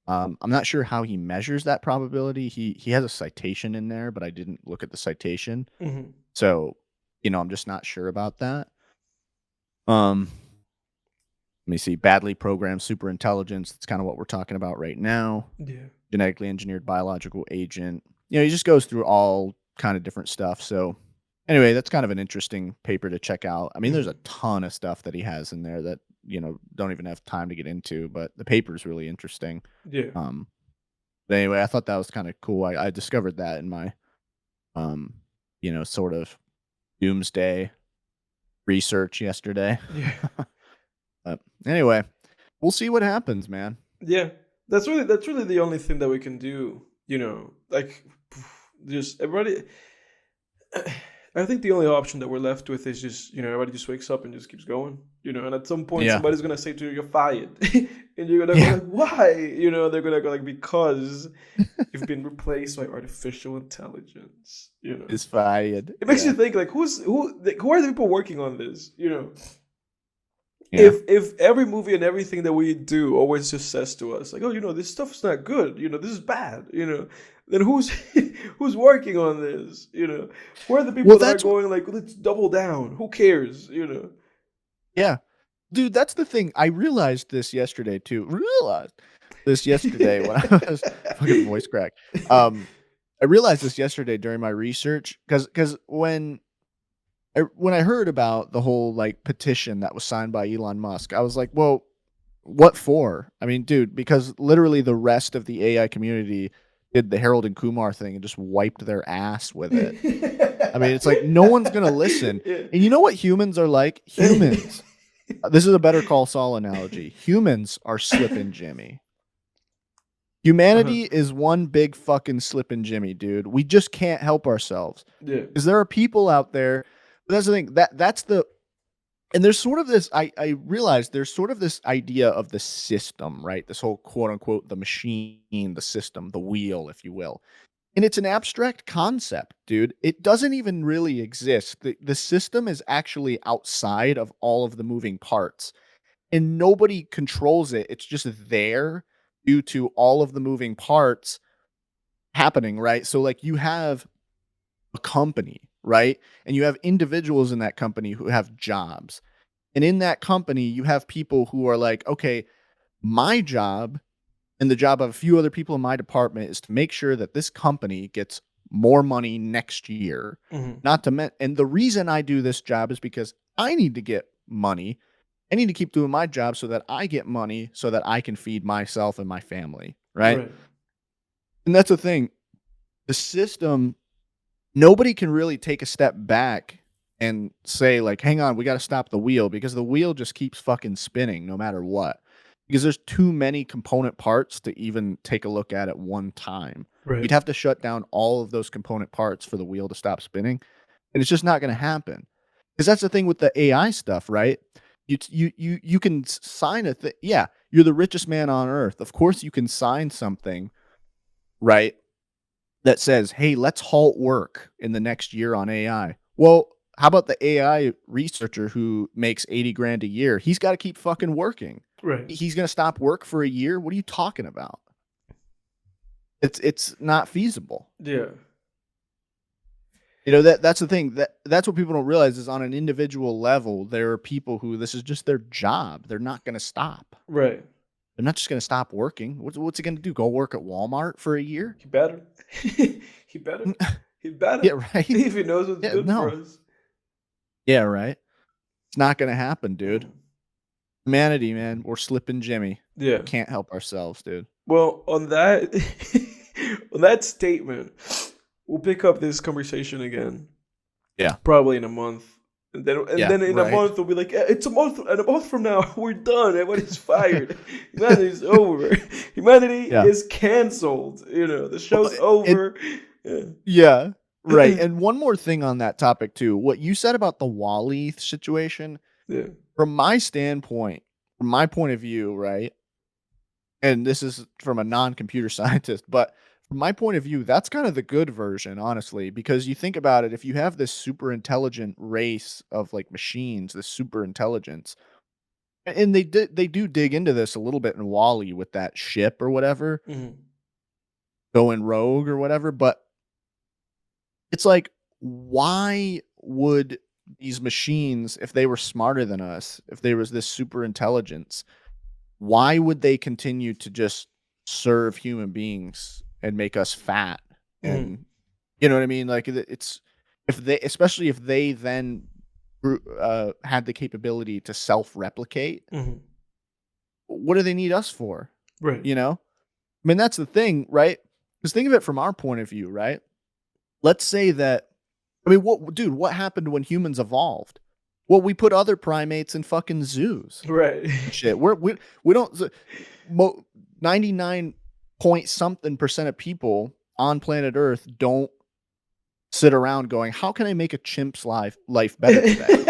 B: I'm not sure how he measures that probability. He has a citation in there, but I didn't look at the citation.
A: Hmm.
B: So, I'm just not sure about that. Let me see. Badly programmed superintelligence. That's kind of what we're talking about right now.
A: Yeah.
B: Genetically engineered biological agent. He just goes through all kind of different stuff. So anyway, that's kind of an interesting paper to check out. I mean, there's a
A: Hmm.
B: ton of stuff that he has in there that, don't even have time to get into, but the paper is really interesting.
A: Yeah.
B: Um, but anyway, I thought that was kind of cool. I discovered that in my, um, sort of doomsday research yesterday.
A: Yeah.
B: But anyway, we'll see what happens, man.
A: Yeah. That's really the only thing that we can do. Like just everybody. I think the only option that we're left with is just everybody just wakes up and just keeps going. And at some point
B: Yeah.
A: somebody's gonna say to you, "You're fired," and you're gonna
B: Yeah.
A: go like, "Why?" They're gonna go like, "Because you've been replaced by artificial intelligence."
B: Is fired.
A: It makes
B: Yeah.
A: you think like, who are the people working on this?
B: Yeah.
A: If every movie and everything that we do always just says to us like, oh, this stuff's not good, this is bad, then who's who's working on this? Who are the people
B: Well,
A: that are
B: that's
A: going like, let's double down? Who cares?
B: yeah. Dude, that's the thing. I realized this yesterday too. Realized this yesterday when I was fucking voice crack. I realized this yesterday during my research because when I heard about the whole like petition that was signed by Elon Musk, I was like, well, what for? I mean, dude, because literally the rest of the AI community did the Harold and Kumar thing and just wiped their ass with it. I mean, it's like no one's gonna listen.
A: Yeah.
B: And you know what humans are like? Humans. This is a Better Call Saul analogy. Humans are slippin' Jimmy.
A: Uh-huh.
B: Humanity is one big fucking slippin' Jimmy, dude. We just can't help ourselves.
A: Yeah.
B: Because there are people out there. But that's the thing. That's the and there's sort of this. I realize there's sort of this idea of the system, right? This whole quote unquote the machine, the system, the wheel, if you will. And it's an abstract concept, dude. It doesn't even really exist. The system is actually outside of all of the moving parts, and nobody controls it. It's just there due to all of the moving parts happening, right? So, like, you have a company, right? And you have individuals in that company who have jobs. And in that company, you have people who are like, okay, my job and the job of a few other people in my department is to make sure that this company gets more money next year.
A: Hmm.
B: And the reason I do this job is because I need to get money. I need to keep doing my job so that I get money so that I can feed myself and my family, right?
A: Right.
B: And that's the thing. The system, nobody can really take a step back and say like, hang on, we got to stop the wheel because the wheel just keeps fucking spinning no matter what. Because there's too many component parts to even take a look at one time.
A: Right.
B: You'd have to shut down all of those component parts for the wheel to stop spinning, and it's just not going to happen. Because that's the thing with the AI stuff, right? You can sign a thing. Yeah, you're the richest man on earth. Of course, you can sign something, right? That says, "Hey, let's halt work in the next year on AI." Well, how about the AI researcher who makes 80 grand a year? He's got to keep fucking working.
A: Right.
B: He's going to stop work for a year? What are you talking about? It's not feasible.
A: Yeah.
B: That's the thing. That's what people don't realize is on an individual level, there are people who this is just their job. They're not going to stop.
A: Right.
B: They're not just going to stop working. What's he going to do? Go work at Walmart for a year?
A: He better. He better. He better.
B: Yeah, right.
A: If he knows what's good for us.
B: Yeah, right. It's not going to happen, dude. Humanity, man, we're slipping Jimmy.
A: Yeah.
B: Can't help ourselves, dude.
A: Well, on that on that statement, we'll pick up this conversation again.
B: Yeah.
A: Probably in a month. And then in a month we'll be like, it's a month and a month from now, we're done. Everybody's fired. Humanity's over. Humanity is canceled. The show's over.
B: Yeah. Right. And one more thing on that topic too. What you said about the WALL-E situation.
A: Yeah.
B: From my standpoint, from my point of view, right? And this is from a non-computer scientist, but from my point of view, that's kind of the good version, honestly, because you think about it, if you have this super intelligent race of like machines, this super intelligence, and they do dig into this a little bit in WALL-E with that ship or whatever, going rogue or whatever, but it's like, why would these machines, if they were smarter than us, if there was this super intelligence, why would they continue to just serve human beings and make us fat? And you know what I mean? Like it's especially if they then had the capability to self-replicate, what do they need us for?
A: Right.
B: I mean, that's the thing, right? Because think of it from our point of view, right? Let's say that, I mean, what happened when humans evolved? Well, we put other primates in fucking zoos.
A: Right.
B: Shit. We don't, 99 point something % of people on planet Earth don't sit around going, how can I make a chimp's life better today?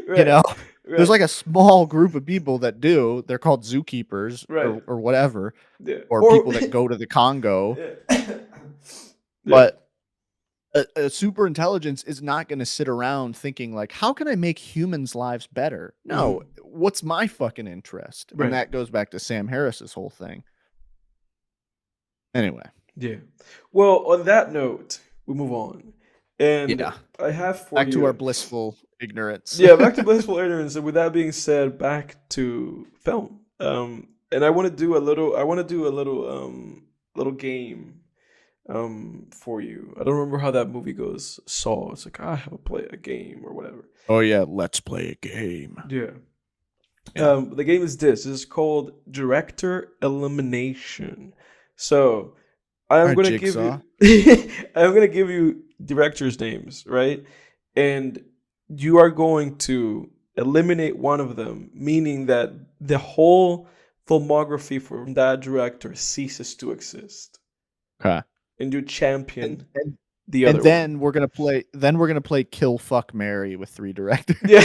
A: Right.
B: There's like a small group of people that do. They're called zookeepers or whatever, or people that go to the Congo. But a super intelligence is not going to sit around thinking like, how can I make humans' lives better? No, what's my fucking interest?
A: Right.
B: And that goes back to Sam Harris's whole thing. Anyway.
A: Yeah. Well, on that note, we move on. And I have
B: back to our blissful ignorance.
A: Yeah, back to blissful ignorance. And with that being said, back to film. And I want to do a little game for you. I don't remember how that movie goes. Saw. It's like, I have to play a game or whatever.
B: Oh yeah, let's play a game.
A: Yeah. The game is this. It's called Director Elimination. So I'm going to give you directors' names, right? And you are going to eliminate one of them, meaning that the whole filmography from that director ceases to exist.
B: Okay.
A: And you champion the other.
B: And then we're gonna play. Then we're gonna play Kill, Fuck, Marry with 3 directors.
A: Yeah.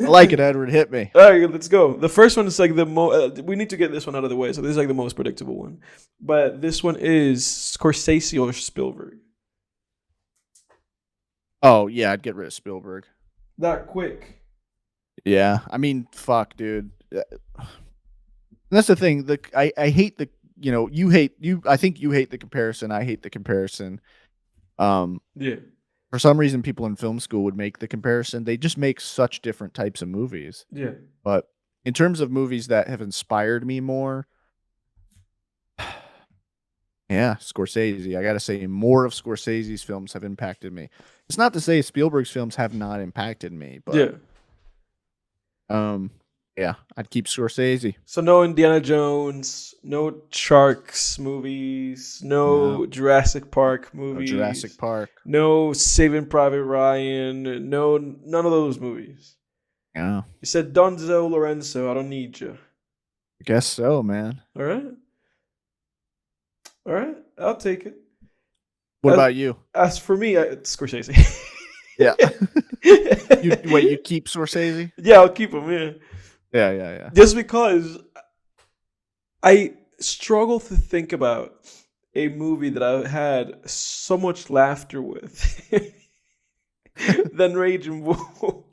B: I like it, Edward. Hit me.
A: All right, let's go. The first one is like the most. We need to get this one out of the way. So this is like the most predictable one. But this one is Scorsese or Spielberg.
B: Oh yeah, I'd get rid of Spielberg.
A: That quick.
B: Yeah, I mean, fuck, dude. That's the thing. I hate the. I think you hate the comparison. I hate the comparison.
A: Yeah.
B: For some reason, people in film school would make the comparison. They just make such different types of movies.
A: Yeah.
B: But in terms of movies that have inspired me more, yeah, Scorsese. I got to say, more of Scorsese's films have impacted me. It's not to say Spielberg's films have not impacted me, but yeah, I'd keep Scorsese.
A: So no Indiana Jones, no Sharks movies, no Jurassic Park movies.
B: No Jurassic Park.
A: No Saving Private Ryan. No, none of those movies.
B: Yeah.
A: You said Donzo Lorenzo, I don't need you.
B: I guess so, man.
A: All right. I'll take it.
B: What about you?
A: As for me, it's Scorsese.
B: Yeah. You keep Scorsese?
A: Yeah, I'll keep him, yeah.
B: Yeah.
A: Just because I struggle to think about a movie that I had so much laughter with than Raging Bull.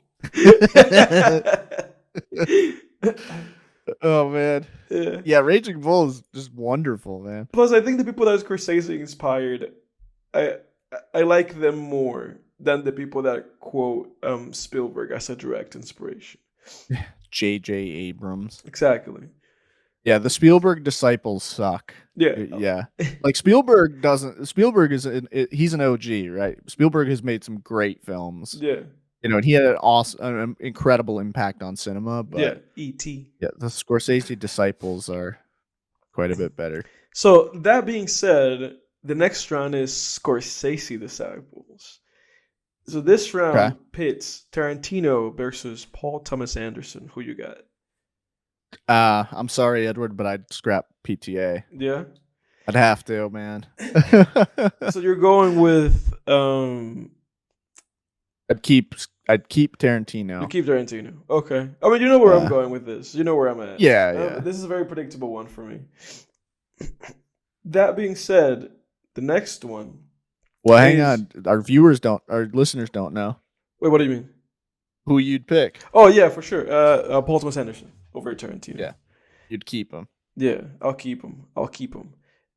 B: Oh man.
A: Yeah.
B: Yeah, Raging Bull is just wonderful, man.
A: Plus, I think the people that Scorsese inspired, I I like them more than the people that quote Spielberg as a direct inspiration.
B: J.J. Abrams.
A: Exactly.
B: Yeah, the Spielberg disciples suck.
A: Yeah.
B: Yeah. Like Spielberg is he's an OG, right? Spielberg has made some great films.
A: Yeah.
B: And he had an awesome, an incredible impact on cinema,
A: Yeah.
B: but
A: E.T.
B: yeah, the Scorsese disciples are quite a bit better.
A: So that being said, the next round is Scorsese disciples. So this round pits Tarantino versus Paul Thomas Anderson. Who you got?
B: I'm sorry, Edward, but I'd scrap PTA.
A: Yeah.
B: I'd have to, man.
A: So you're going with
B: I'd keep Tarantino.
A: You keep Tarantino. Okay. I mean, you know where I'm going with this. You know where I'm at.
B: Yeah.
A: This is a very predictable one for me. That being said, the next one.
B: Well, hang on. Our listeners don't know.
A: Wait, what do you mean?
B: Who you'd pick?
A: Oh yeah, for sure. Paul Thomas Anderson over Tarantino.
B: Yeah, you'd keep him.
A: Yeah, I'll keep him.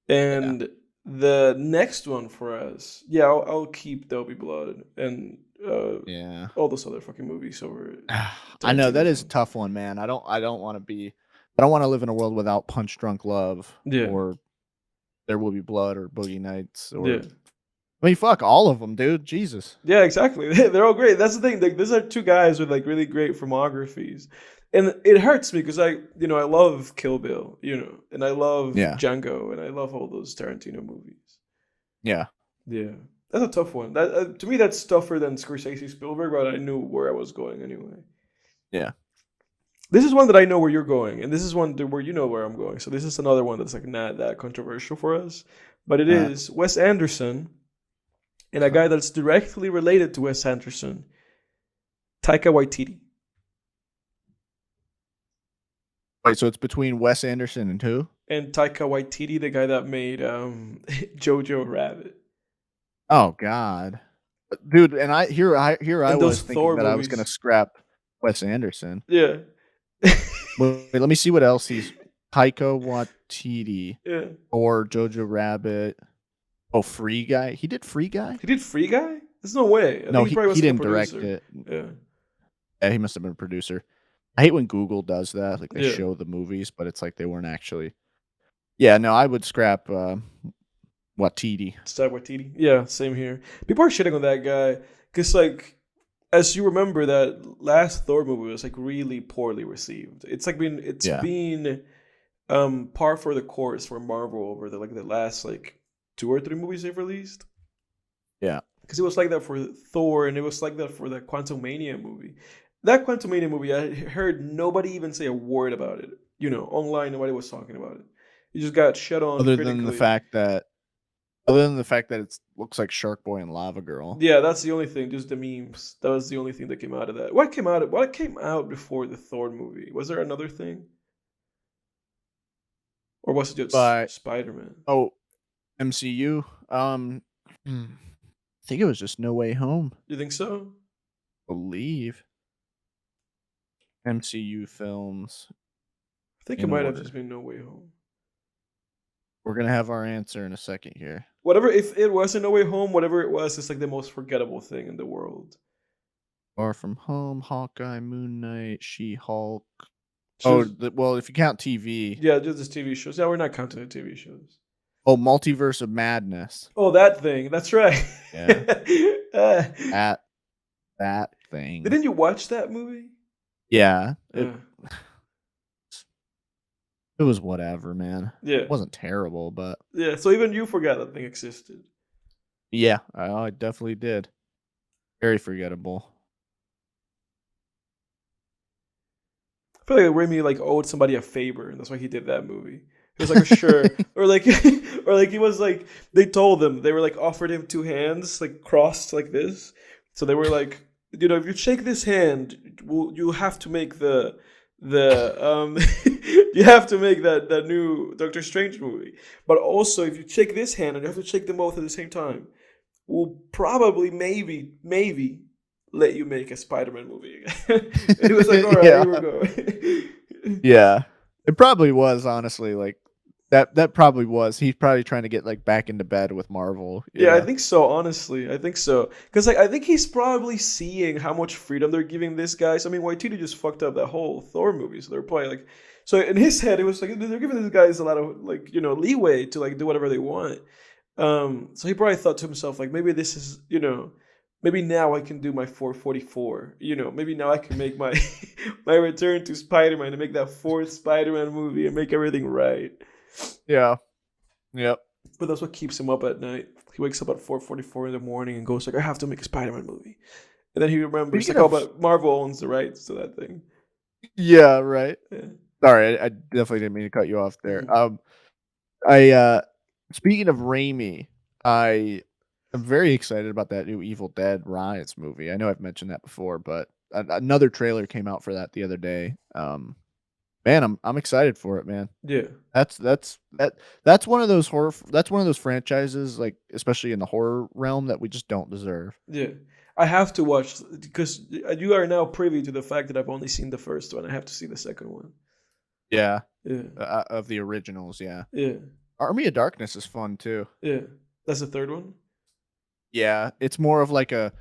A: And the next one for us, I'll keep There'll Be Blood and all those other fucking movies over.
B: I know that is a tough one, man. I don't want to live in a world without Punch Drunk Love or There Will Be Blood or Boogie Nights or. I mean, fuck all of them, dude. Jesus.
A: Yeah, exactly. They're all great. That's the thing. Like, these are two guys with like really great filmographies, and it hurts me because I love Kill Bill, and I love Django, and I love all those Tarantino movies. Yeah, that's a tough one. That to me, that's tougher than Scorsese, Spielberg, but I knew where I was going anyway.
B: Yeah.
A: This is one that I know where you're going, and this is one where you know where I'm going. So this is another one that's like not that controversial for us, but it is Wes Anderson. And a guy that's directly related to Wes Anderson, Taika Waititi.
B: Wait, so it's between Wes Anderson and who?
A: And Taika Waititi, the guy that made Jojo Rabbit.
B: Oh God, dude! And I was thinking
A: Thor
B: that
A: movies.
B: I was gonna scrap Wes Anderson.
A: Yeah.
B: Wait, let me see what else he's Taika Waititi.
A: Yeah.
B: Or Jojo Rabbit. Oh, Free Guy. He did Free Guy?
A: He did Free Guy? There's no way.
B: No, he didn't direct it. Yeah, he must have been a producer. I hate when Google does that. Like, they show the movies, but it's like they weren't actually. Yeah, no, I would scrap Waititi.
A: Scrap Waititi? Yeah, same here. People are shitting on that guy. Because, like, as you remember, that last Thor movie was, like, really poorly received. It's been par for the course for Marvel over the last, like, 2 or 3 movies they've released.
B: Yeah.
A: Because it was like that for Thor, and it was like that for the Quantumania movie. That Quantumania movie, I heard nobody even say a word about it. Online, nobody was talking about it. It just got shut on
B: Other than the fact that it looks like Shark Boy and Lava Girl.
A: Yeah, that's the only thing. Just the memes. That was the only thing that came out of that. What came out before the Thor movie? Was there another thing? Or was it just Spider-Man?
B: Oh, MCU. I think it was just No Way Home.
A: You think so?
B: Believe. MCU films.
A: I think it might have just been No Way Home.
B: We're gonna have our answer in a second here.
A: Whatever, if it wasn't No Way Home, whatever it was, it's like the most forgettable thing in the world.
B: Far From Home, Hawkeye, Moon Knight, She-Hulk. Well, if you count TV.
A: Yeah, just the TV shows. Yeah, we're not counting the TV shows.
B: Oh, Multiverse of Madness.
A: Oh, that thing. That's right.
B: Yeah. that thing.
A: Didn't you watch that movie?
B: Yeah. It was whatever, man.
A: Yeah.
B: It wasn't terrible, but.
A: Yeah, so even you forgot that thing existed.
B: Yeah, I definitely did. Very forgettable.
A: I feel like Remy owed somebody a favor, and that's why he did that movie. He was like, sure. or like he was like, they told him, they were like offered him 2 hands, like crossed like this. So they were like, if you shake this hand, you have to make you have to make that new Doctor Strange movie. But also, if you shake this hand and you have to shake them both at the same time, we'll probably maybe let you make a Spider-Man movie again. And he was like, all right, here we go.
B: Yeah. It probably was, honestly, like, that probably was. He's probably trying to get, like, back into bed with Marvel, you
A: Yeah, I
B: know?
A: think so. Honestly, I think so. Because like I think he's probably seeing how much freedom they're giving this guy. So, I mean, Waititi just fucked up that whole Thor movie. So they're probably like, so in his head, it was like they're giving these guys a lot of like leeway to like do whatever they want. So he probably thought to himself like maybe this is maybe now I can do my 444. Maybe now I can make my my return to Spider-Man and make that fourth Spider-Man movie and make everything right.
B: Yeah. Yep.
A: But that's what keeps him up at night. He wakes up at 4:44 in the morning and goes like, "I have to make a Spider-Man movie." And then he remembers
B: Speaking
A: like, "Oh,
B: of
A: but Marvel owns the rights to that thing."
B: Yeah, right.
A: Yeah.
B: Sorry, I definitely didn't mean to cut you off there.
A: Mhm.
B: I speaking of Raimi, I am very excited about that new Evil Dead Rise movie. I know I've mentioned that before, but another trailer came out for that the other day. Man, I'm excited for it, man.
A: Yeah.
B: That's one of those that's one of those franchises, like especially in the horror realm, that we just don't deserve.
A: Yeah. I have to watch because you are now privy to the fact that I've only seen the first one. I have to see the second one.
B: Yeah,
A: Yeah.
B: of the originals, yeah.
A: Yeah.
B: Army of Darkness is fun too.
A: Yeah. That's the third one.
B: Yeah, it's more of like a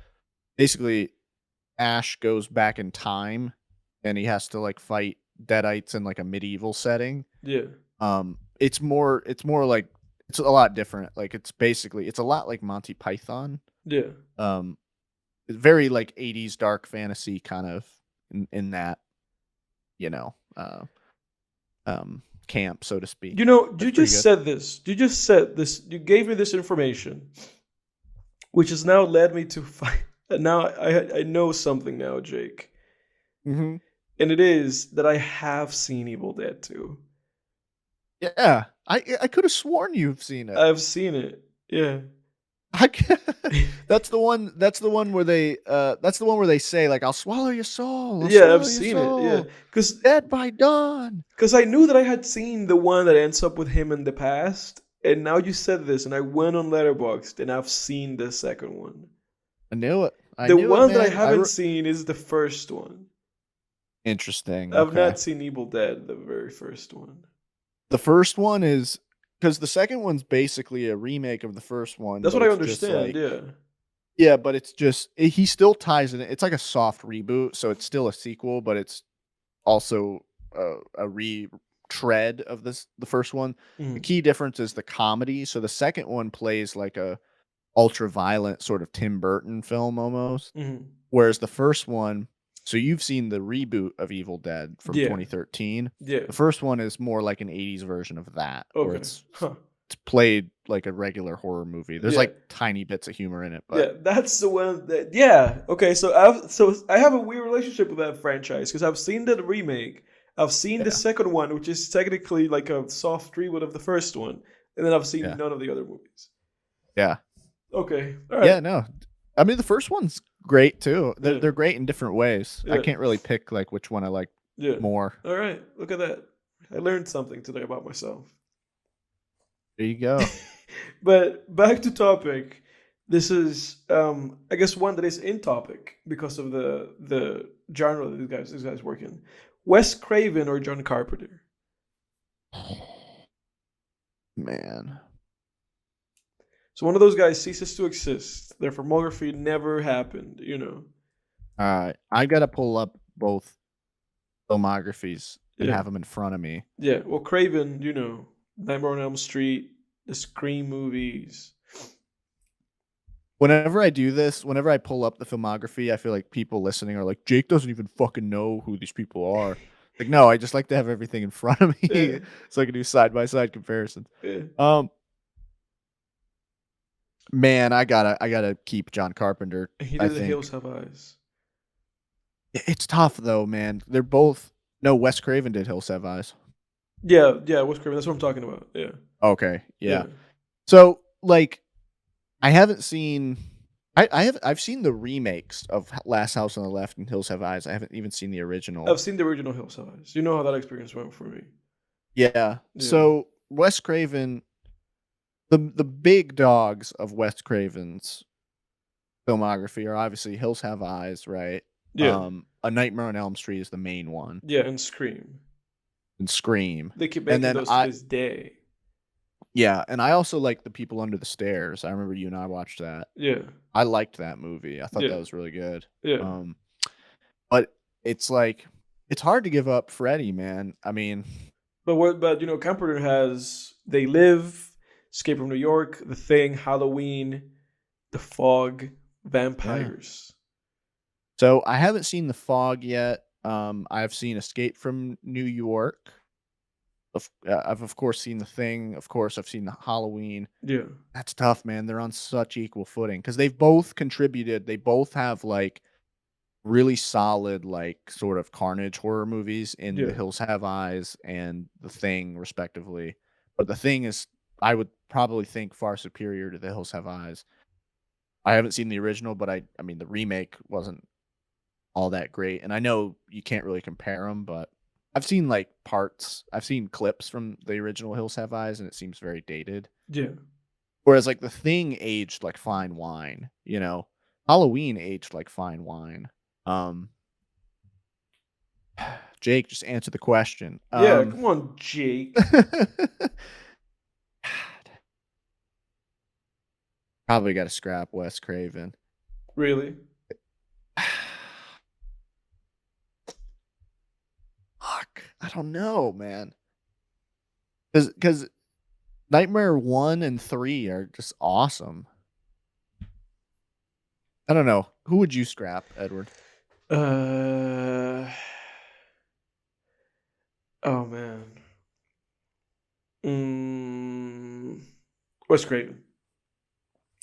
B: basically Ash goes back in time and he has to like fight deadites in like a medieval setting.
A: Yeah.
B: It's more like it's a lot different. Like it's a lot like Monty Python.
A: Yeah.
B: Um it's very like 80s dark fantasy kind of in that, you know, camp, so to speak.
A: You
B: That's pretty
A: just
B: good.
A: said this. You just said this. You gave me this information, which has now led me to find. Now I know something now, Jake,
B: Mhm.
A: and it is that I have seen Evil Dead 2.
B: Yeah. I could have sworn you've seen it.
A: I've seen it. Yeah.
B: I ca that's the one where they say, like, "I'll swallow your soul, I'll
A: Yeah, I've
B: swallow your
A: seen it. Yeah,
B: soul,
A: because
B: dead by dawn."
A: I knew that I had seen the one that ends up with him in the past, and now you said this, and I went on Letterboxd and I've seen the second one.
B: I knew it. I
A: The
B: knew it,
A: one that I
B: man.
A: haven't seen is the first one.
B: Interesting,
A: I've
B: okay.
A: not seen Evil Dead, the very first one.
B: The first one is because the second one's basically a remake of the first one,
A: That's
B: but
A: what I
B: it's just
A: understand.
B: like
A: Yeah.
B: yeah, but it's just he still ties it in. It's like a soft reboot, so it's still a sequel, but it's also a retread of the first one. The
A: Mhm.
B: key difference is the comedy. So the second one plays like a ultra violent sort of Tim Burton film almost,
A: Mhm.
B: whereas the first one. So you've seen the reboot of Evil Dead from
A: Yeah.
B: 2013.
A: Yeah.
B: The first one is more like an 80s version of that, where
A: Okay.
B: it's
A: Huh.
B: it's played like a regular horror movie. There's
A: Yeah.
B: like tiny bits of humor in it, but
A: Yeah. That's the one that. Yeah. Okay. So I have a weird relationship with that franchise because I've seen the remake. I've seen the
B: yeah,
A: second one, which is technically like a soft reboot of the first one, and then I've seen
B: yeah,
A: none of the other movies.
B: yeah.
A: Okay. All right.
B: Yeah, no. I mean, the first one's great too. They're
A: Yeah.
B: they're great in different ways. I
A: Yeah.
B: can't really pick like which one I like
A: Yeah.
B: more.
A: All right. Look at that. I learned something today about myself.
B: There you go.
A: But back to topic. This is, I guess, one that is in topic because of the genre that these guys work in. Wes Craven or John Carpenter.
B: Man.
A: So one of those guys ceases to exist. Their filmography never happened.
B: All right. I got to pull up both filmographies and
A: Yeah,
B: have them in front of me.
A: yeah. Well, Craven, Nightmare on Elm Street, the Scream movies.
B: Whenever I do this, whenever I pull up the filmography, I feel like people listening are like, Jake doesn't even fucking know who these people are. Like, no, I just like to have everything in front of
A: Yeah,
B: me so I can do side by side comparisons.
A: yeah.
B: Um, man, I gotta keep John Carpenter.
A: And he
B: I
A: did The Hills
B: think
A: Have Eyes.
B: it's tough though, man. They're both no. Wes Craven did Hills Have Eyes.
A: Yeah, yeah. Wes Craven. That's what I'm talking about. Yeah,
B: Okay, yeah.
A: yeah.
B: So like, I haven't seen. I've seen the remakes of Last House on the Left and Hills Have Eyes. I haven't even seen the original.
A: I've seen the original Hills Have Eyes. You know how that experience went for me.
B: Yeah.
A: Yeah,
B: So Wes Craven, the big dogs of Wes Craven's filmography are obviously Hills Have Eyes, right?
A: yeah,
B: A Nightmare on Elm Street is the main one.
A: yeah. And Scream.
B: and Scream.
A: They keep
B: And
A: making
B: then
A: those to this day.
B: and I also like The People Under the Stairs. I remember you and I watched that.
A: Yeah.
B: I liked that movie. I thought
A: Yeah.
B: that was really good.
A: Yeah.
B: But it's like, it's hard to give up Freddy, man. I mean,
A: But you know, Carpenter has They Live, Escape from New York, The Thing, Halloween, The Fog, Vampires.
B: so I haven't seen The Fog yet. I've seen Escape from New York. I've of course seen The Thing. Of course, I've seen the Halloween.
A: Yeah.
B: That's tough, man. They're on such equal footing because they've both contributed. They both have like really solid, like sort of carnage horror movies in
A: Yeah.
B: The Hills Have Eyes and The Thing, respectively. But The Thing is, I would probably think, far superior to The Hills Have Eyes. I haven't seen the original, but I mean, the remake wasn't all that great. And I know you can't really compare them, but I've seen like parts. I've seen clips from the original Hills Have Eyes, and it seems very dated.
A: Yeah.
B: Whereas like The Thing aged like fine wine, you know. Halloween aged like fine wine. Jake, just answer the question.
A: Yeah, come on, Jake.
B: Probably got to scrap Wes Craven.
A: Really?
B: Fuck, I don't know, man. Because Nightmare 1 and 3 are just awesome. I don't know. Who would you scrap, Edward?
A: Oh man. Wes Craven.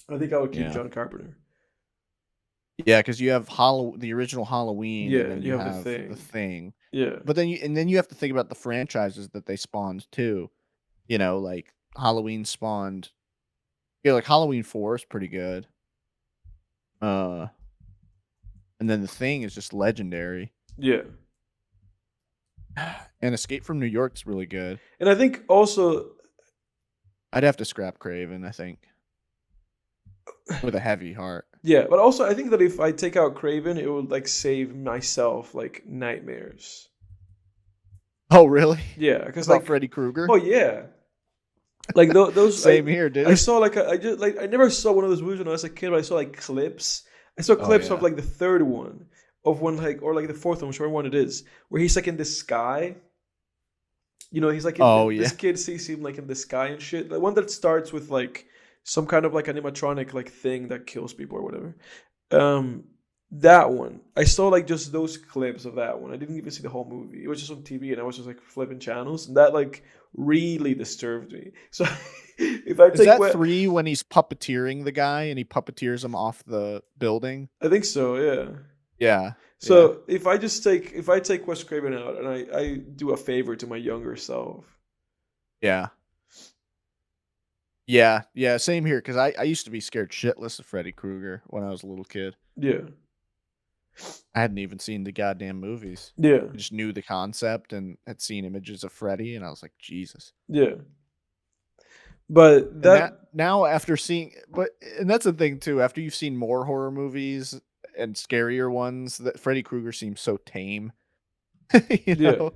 A: I think I would keep John Carpenter.
B: Yeah, because you have the original Halloween,
A: Yeah,
B: and then
A: you
B: you
A: have
B: the thing.
A: Yeah.
B: But then you have to think about the franchises that they spawned too. You know, like Halloween spawned. Yeah, like Halloween 4 is pretty good. And then The Thing is just legendary.
A: Yeah.
B: And Escape from New York's really good.
A: And I think also
B: I'd have to scrap Craven, I think. With a heavy heart.
A: Yeah, but also I think that if I take out Craven, it would like save myself like nightmares.
B: Oh, really?
A: Yeah, because
B: like
A: like
B: Freddy Krueger.
A: Oh yeah, like those.
B: Same here, dude.
A: I saw like I never saw one of those movies when I was a kid, but I saw like clips. I saw clips of like the third one of one or like the fourth one, whichever one it is, where he's like in the sky. You know, he's like this kid sees him like in the sky and shit. The one that starts with like some kind of like animatronic like thing that kills people or whatever. That one. I saw like just those clips of that one. I didn't even see the whole movie. It was just on TV and I was just like flipping channels, and that like really disturbed me. So if I take
B: Is that 3 when he's puppeteering the guy and he puppeteers him off the building?
A: I think so, yeah.
B: Yeah.
A: So if I take Wes Craven out and I do a favor to my younger self.
B: Yeah. Yeah, same here, because I used to be scared shitless of Freddy Krueger when I was a little kid.
A: Yeah.
B: I hadn't even seen the goddamn movies.
A: Yeah.
B: I just knew the concept and had seen images of Freddy, and I was like, Jesus.
A: Yeah. But that
B: now after seeing, and that's the thing too, after you've seen more horror movies and scarier ones, that Freddy Krueger seems so tame. you know?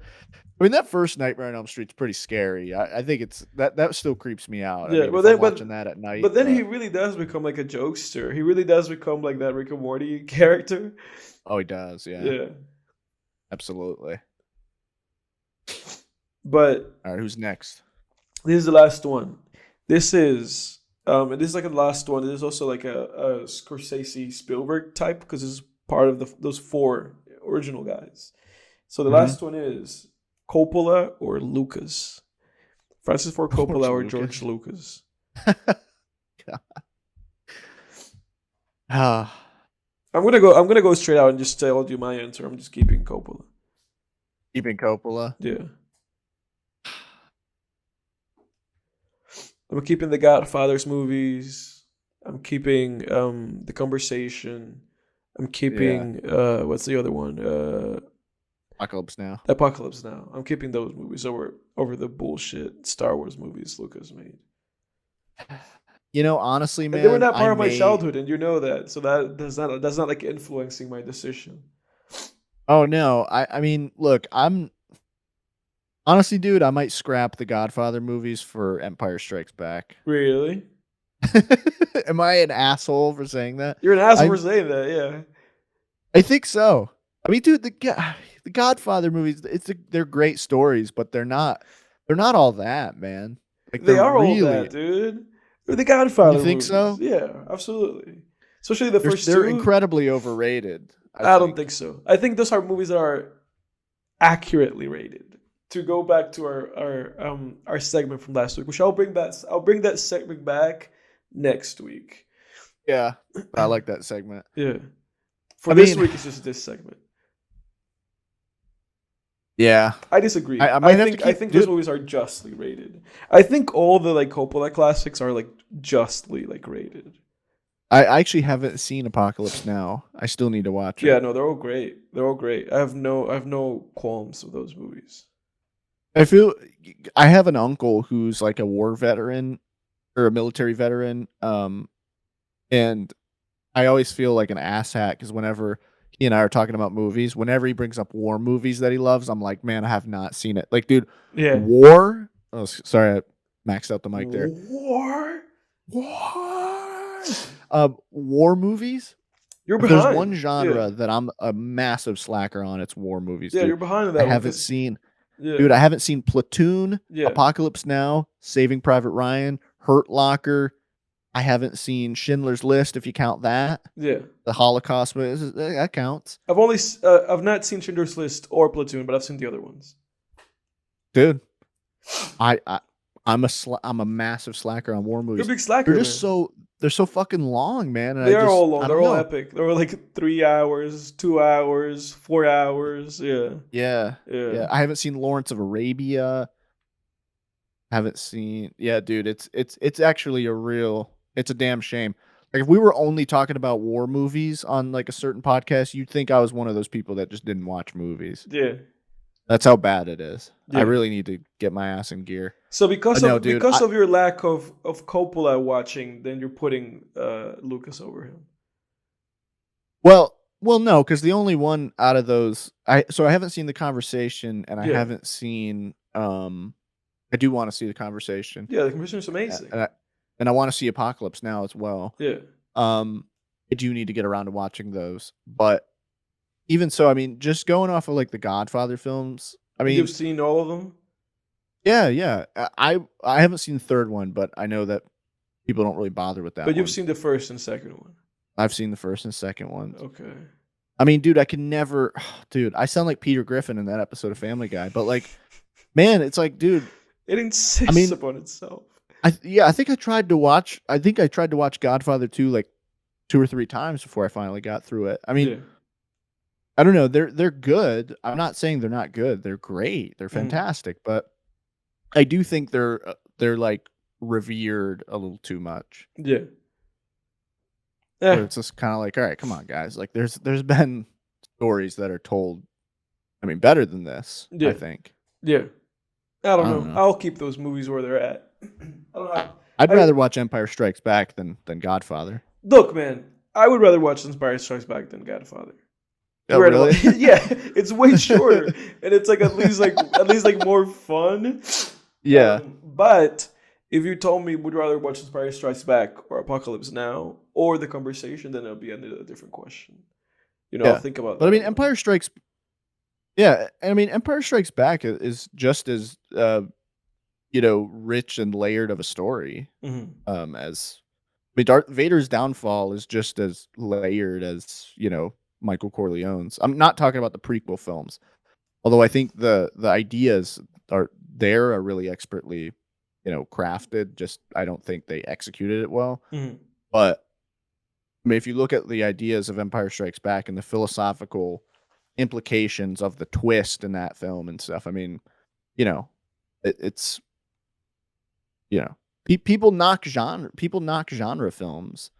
B: I mean, that first Nightmare on Elm Street's pretty scary. I think it's that still creeps me out.
A: Yeah,
B: I mean, watching that at night.
A: But then he really does become like a jokester. He really does become like that Rick and Morty character.
B: Oh, he does. Yeah.
A: Yeah.
B: Absolutely.
A: But
B: all right, who's next?
A: This is the last one. This is and this is like the last one. This is also like a Scorsese Spielberg type because this is part of those 4 original guys. So the last one is Coppola or Lucas. Francis Ford Coppola or George Lucas. I'm gonna go straight out and just tell you my answer. I'm just keeping Coppola.
B: Keeping Coppola?
A: Yeah. I'm keeping the Godfather's movies. I'm keeping The Conversation. I'm keeping what's the other one?
B: Apocalypse Now.
A: Apocalypse Now. I'm keeping those movies over the bullshit Star Wars movies Lucas made.
B: You know, honestly, man,
A: and they were not part of my childhood, and you know that. So that's not like influencing my decision.
B: Oh no, I mean, look, I'm Honestly, dude, I might scrap the Godfather movies for Empire Strikes Back.
A: Really?
B: Am I an asshole for saying that?
A: You're an asshole for saying that, yeah.
B: I think so. I mean, dude, the Godfather movies, they're great stories, but they're not all that, man. Like
A: They
B: they're
A: are all
B: really.
A: that, dude. They're the
B: You
A: Godfather
B: think
A: movies.
B: so?
A: Yeah, absolutely. Especially the first
B: They're
A: two.
B: incredibly overrated.
A: I don't think so. I think those are movies that are accurately rated. To go back to our segment from last week, which I'll bring that segment back next week.
B: Yeah, I like that segment.
A: Yeah. For this week, it's just this segment.
B: Yeah,
A: I disagree. I think those movies are justly rated. I think all the like Coppola classics are like justly like rated.
B: I actually haven't seen Apocalypse Now. I still need to watch it.
A: Yeah, no, they're all great. They're all great. I have no qualms with those movies.
B: I have an uncle who's like a war veteran or a military veteran, and I always feel like an asshat because whenever he and I are talking about movies, whenever he brings up war movies that he loves, I'm like, man, I have not seen it. Like, dude,
A: Yeah.
B: War. Oh, sorry, I maxed out the mic there.
A: War.
B: War movies.
A: You're
B: If
A: behind.
B: there's one genre that I'm a massive slacker on, it's war movies.
A: Yeah,
B: dude.
A: you're behind that.
B: I haven't seen. Yeah. Dude, I haven't seen Platoon, Apocalypse Now, Saving Private Ryan, Hurt Locker. I haven't seen Schindler's List, if you count that.
A: Yeah.
B: The Holocaust, that counts.
A: I've not seen Schindler's List or Platoon, but I've seen the other ones.
B: Dude, I'm a massive slacker on war movies.
A: You're a big slacker.
B: They're so fucking long, man.
A: They are all long. They're all epic. They're like 3 hours, 2 hours, 4 hours. Yeah.
B: Yeah. I haven't seen Lawrence of Arabia. Yeah, dude. It's actually it's a damn shame. Like if we were only talking about war movies on like a certain podcast, you'd think I was one of those people that just didn't watch movies.
A: Yeah.
B: That's how bad it is.
A: Yeah.
B: I really need to get my ass in gear.
A: So because of your lack of Coppola watching, then you're putting Lucas over him.
B: Well, no, because the only one out of those, I haven't seen The Conversation, and I haven't seen. I do want to see The Conversation.
A: Yeah, The Conversation is amazing,
B: and I want to see Apocalypse Now as well.
A: Yeah.
B: I do need to get around to watching those, but. Even so, I mean, just going off of like the Godfather films, I mean,
A: you've seen all of them.
B: Yeah. I haven't seen the third one, but I know that people don't really bother with that.
A: But you've seen the first and second one.
B: I've seen the first and second ones.
A: Okay.
B: I mean, dude, I can never, dude. I sound like Peter Griffin in that episode of Family Guy, but like, man, it's like, dude,
A: it insists upon itself.
B: I think I tried to watch Godfather 2 like 2 or 3 times before I finally got through it. I mean. Yeah. I don't know. They're good. I'm not saying they're not good. They're great. They're fantastic. But I do think they're like revered a little too much.
A: Yeah.
B: So it's just kind of like, all right, come on, guys. Like there's been stories that are told. I mean, better than this.
A: Yeah.
B: I think.
A: Yeah. I don't know. I'll keep those movies where they're at.
B: I'd rather watch Empire Strikes Back than Godfather.
A: Look, man, I would rather watch Empire Strikes Back than Godfather.
B: Oh, really?
A: Yeah, it's way shorter, and it's like at least more fun.
B: Yeah.
A: But if you told me would rather watch Empire Strikes Back or Apocalypse Now or The Conversation, then it'll be a different question. I'll think about that.
B: But I mean, Empire Strikes. Yeah, I mean, Empire Strikes Back is just as rich and layered of a story.
A: Mm-hmm.
B: As I mean, Darth Vader's downfall is just as layered as Michael Corleone's. I'm not talking about the prequel films, although I think the ideas are really expertly, crafted. Just I don't think they executed it well.
A: Mm-hmm.
B: But I mean, if you look at the ideas of Empire Strikes Back and the philosophical implications of the twist in that film and stuff, I mean, it's people knock genre films,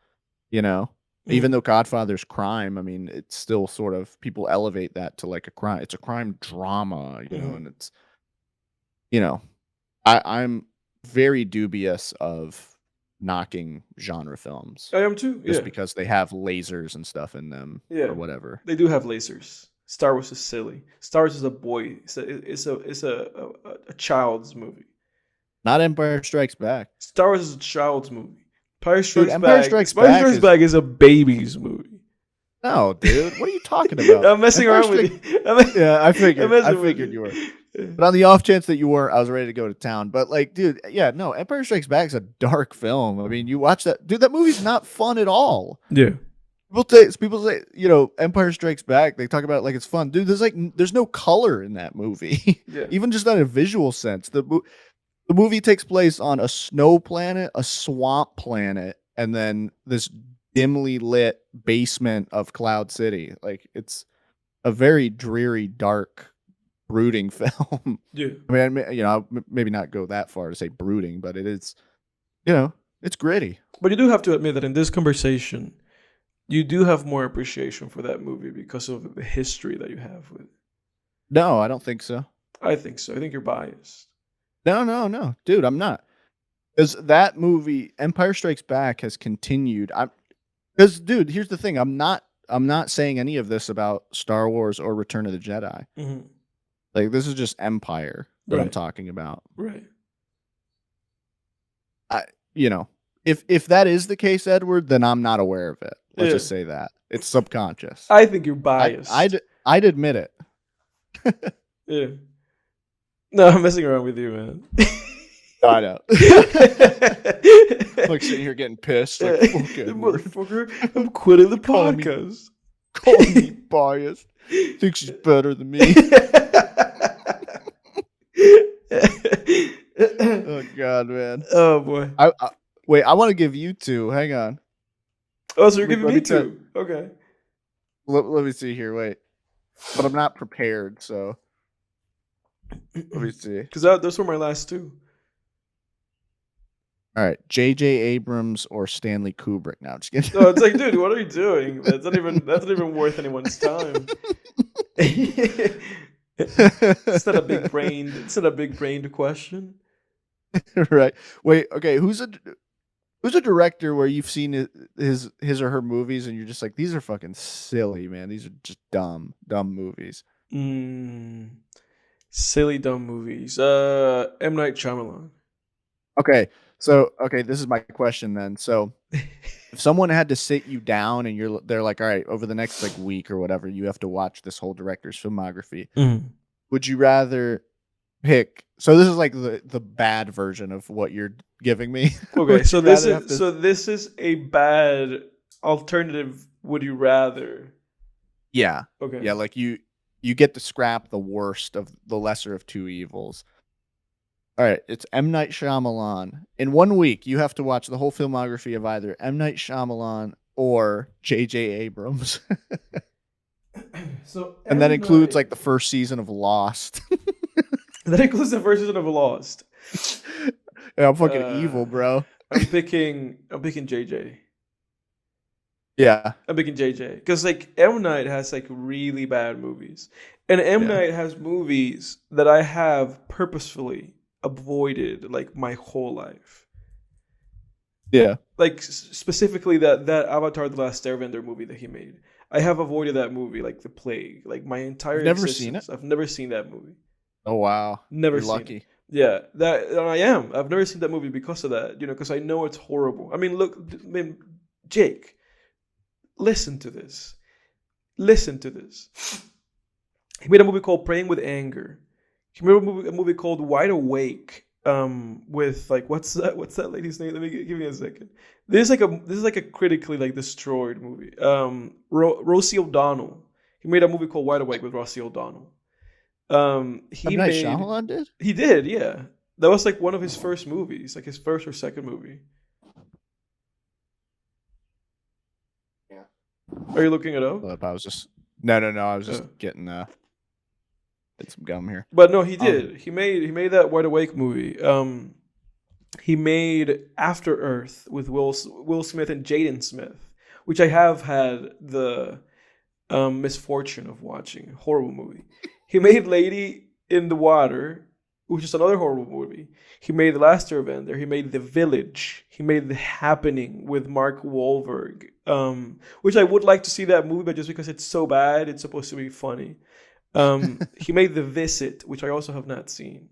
B: Even though Godfather's crime, I mean, it's still sort of people elevate that to like a crime. It's a crime drama, and it's, I'm very dubious of knocking genre films.
A: I am too.
B: Just because they have lasers and stuff in them, or whatever.
A: They do have lasers. Star Wars is silly. Star Wars is a boy. It's a child's movie.
B: Not Empire Strikes Back.
A: Star Wars is a child's movie. Empire
B: Dude,
A: Strikes
B: Empire
A: Back.
B: Strikes
A: Empire
B: Back
A: Strikes
B: is
A: Back is a baby's movie.
B: no, dude. What are you talking about?
A: I'm messing
B: Empire
A: around with
B: Strikes-
A: you.
B: Yeah, I
A: I'm
B: figured.
A: messing
B: I
A: with
B: figured you were. But on the off chance that you weren't, I was ready to go to town. But like, dude, yeah, no, Empire Strikes Back is a dark film. I mean, you watch that, dude. That movie's not fun at all.
A: Yeah.
B: People say, you know, Empire Strikes Back. They talk about it like it's fun, dude. There's no color in that movie,
A: Yeah.
B: even just not in a visual sense. The movie takes place on a snow planet, a swamp planet, and then this dimly lit basement of Cloud City. Like, it's a very dreary, dark, brooding film.
A: Yeah.
B: I mean, you know, I'll maybe not go that far to say brooding, but it is, you know, it's gritty.
A: But you do have to admit that in this conversation, you do have more appreciation for that movie because of the history that you have with it.
B: No, I don't think so.
A: I think so. I think you're biased.
B: No, dude, I'm not. Because that movie, Empire Strikes Back, has continued. Because, dude, here's the thing. I'm not saying any of this about Star Wars or Return of the Jedi.
A: Mm-hmm.
B: Like, this is just Empire that I'm
A: Right.
B: talking about.
A: Right.
B: You know, if that is the case, Edward, then I'm not aware of it. Let's
A: Yeah.
B: just say that. It's subconscious.
A: I think you're biased.
B: I'd admit it.
A: Yeah. No, I'm messing around with you, man.
B: I know. Like sitting here getting pissed. Like, fuck Edward.
A: Motherfucker, I'm quitting the
B: Call me-
A: podcast.
B: Call me biased. Thinks she's better than me. Oh God, man.
A: Oh boy.
B: Wait, I want to give you two. Hang on.
A: Oh, so you're
B: Let
A: giving
B: me
A: me
B: tell-
A: two. Okay.
B: Let me see here. Wait, but I'm not prepared. So let me see.
A: Because those were my last two.
B: All right, J.J. Abrams or Stanley Kubrick. Now, just kidding.
A: No, it's like, dude, what are you doing? That's not even worth anyone's time. It's not a big brained question.
B: Right. Wait. Okay. Who's a director where you've seen his or her movies and you're just like, these are fucking silly, man. These are just dumb movies.
A: Silly dumb movies. M. Night Shyamalan.
B: Okay. So, this is my question then. So, if someone had to sit you down and they're like, all right, over the next like week or whatever, you have to watch this whole director's filmography. Would you rather pick? So this is like the bad version of what you're giving me.
A: Okay, so this is a bad alternative. Would you rather?
B: Yeah.
A: Okay.
B: Yeah, like you get to scrap the worst of the lesser of two evils. All right, it's M. Night Shyamalan. In 1 week, you have to watch the whole filmography of either M. Night Shyamalan or J.J. Abrams. And that includes like the first season of Lost.
A: That includes the first season of Lost.
B: Yeah, I'm fucking evil, bro.
A: I'm picking JJ.
B: Yeah.
A: I'm picking JJ because like M. Night has like really bad movies, and M. Night has movies that I have purposefully avoided like my whole life.
B: Yeah.
A: Like specifically that Avatar: The Last Airbender movie that he made. I have avoided that movie like the plague. Like my entire
B: Never
A: existence.
B: seen it?
A: I've never seen that movie.
B: Oh wow.
A: Never
B: You're
A: seen
B: lucky.
A: it. Yeah, I've never seen that movie because of that. You know, because I know it's horrible. I mean, look, Jake, listen to this. Listen to this. He made a movie called Praying with Anger. He made a movie called Wide Awake. With like what's that lady's name? Let me give me a second. This is like a critically like destroyed movie. Rosie O'Donnell. He made a movie called Wide Awake with Rosie O'Donnell.
B: Shyamalan did?
A: He did, yeah. That was like one of his first movies, like his first or second movie.
B: Yeah.
A: Are you looking it up?
B: I was just no. I was just getting some gum here.
A: But no, he did. He made that Wide Awake movie. He made After Earth with Will Smith and Jaden Smith, which I have had the misfortune of watching. Horrible movie. He made Lady in the Water, which is another horrible movie. He made The Last Airbender. He made The Village. He made The Happening with Mark Wahlberg, which I would like to see that movie, but just because it's so bad, it's supposed to be funny. He made The Visit, which I also have not seen.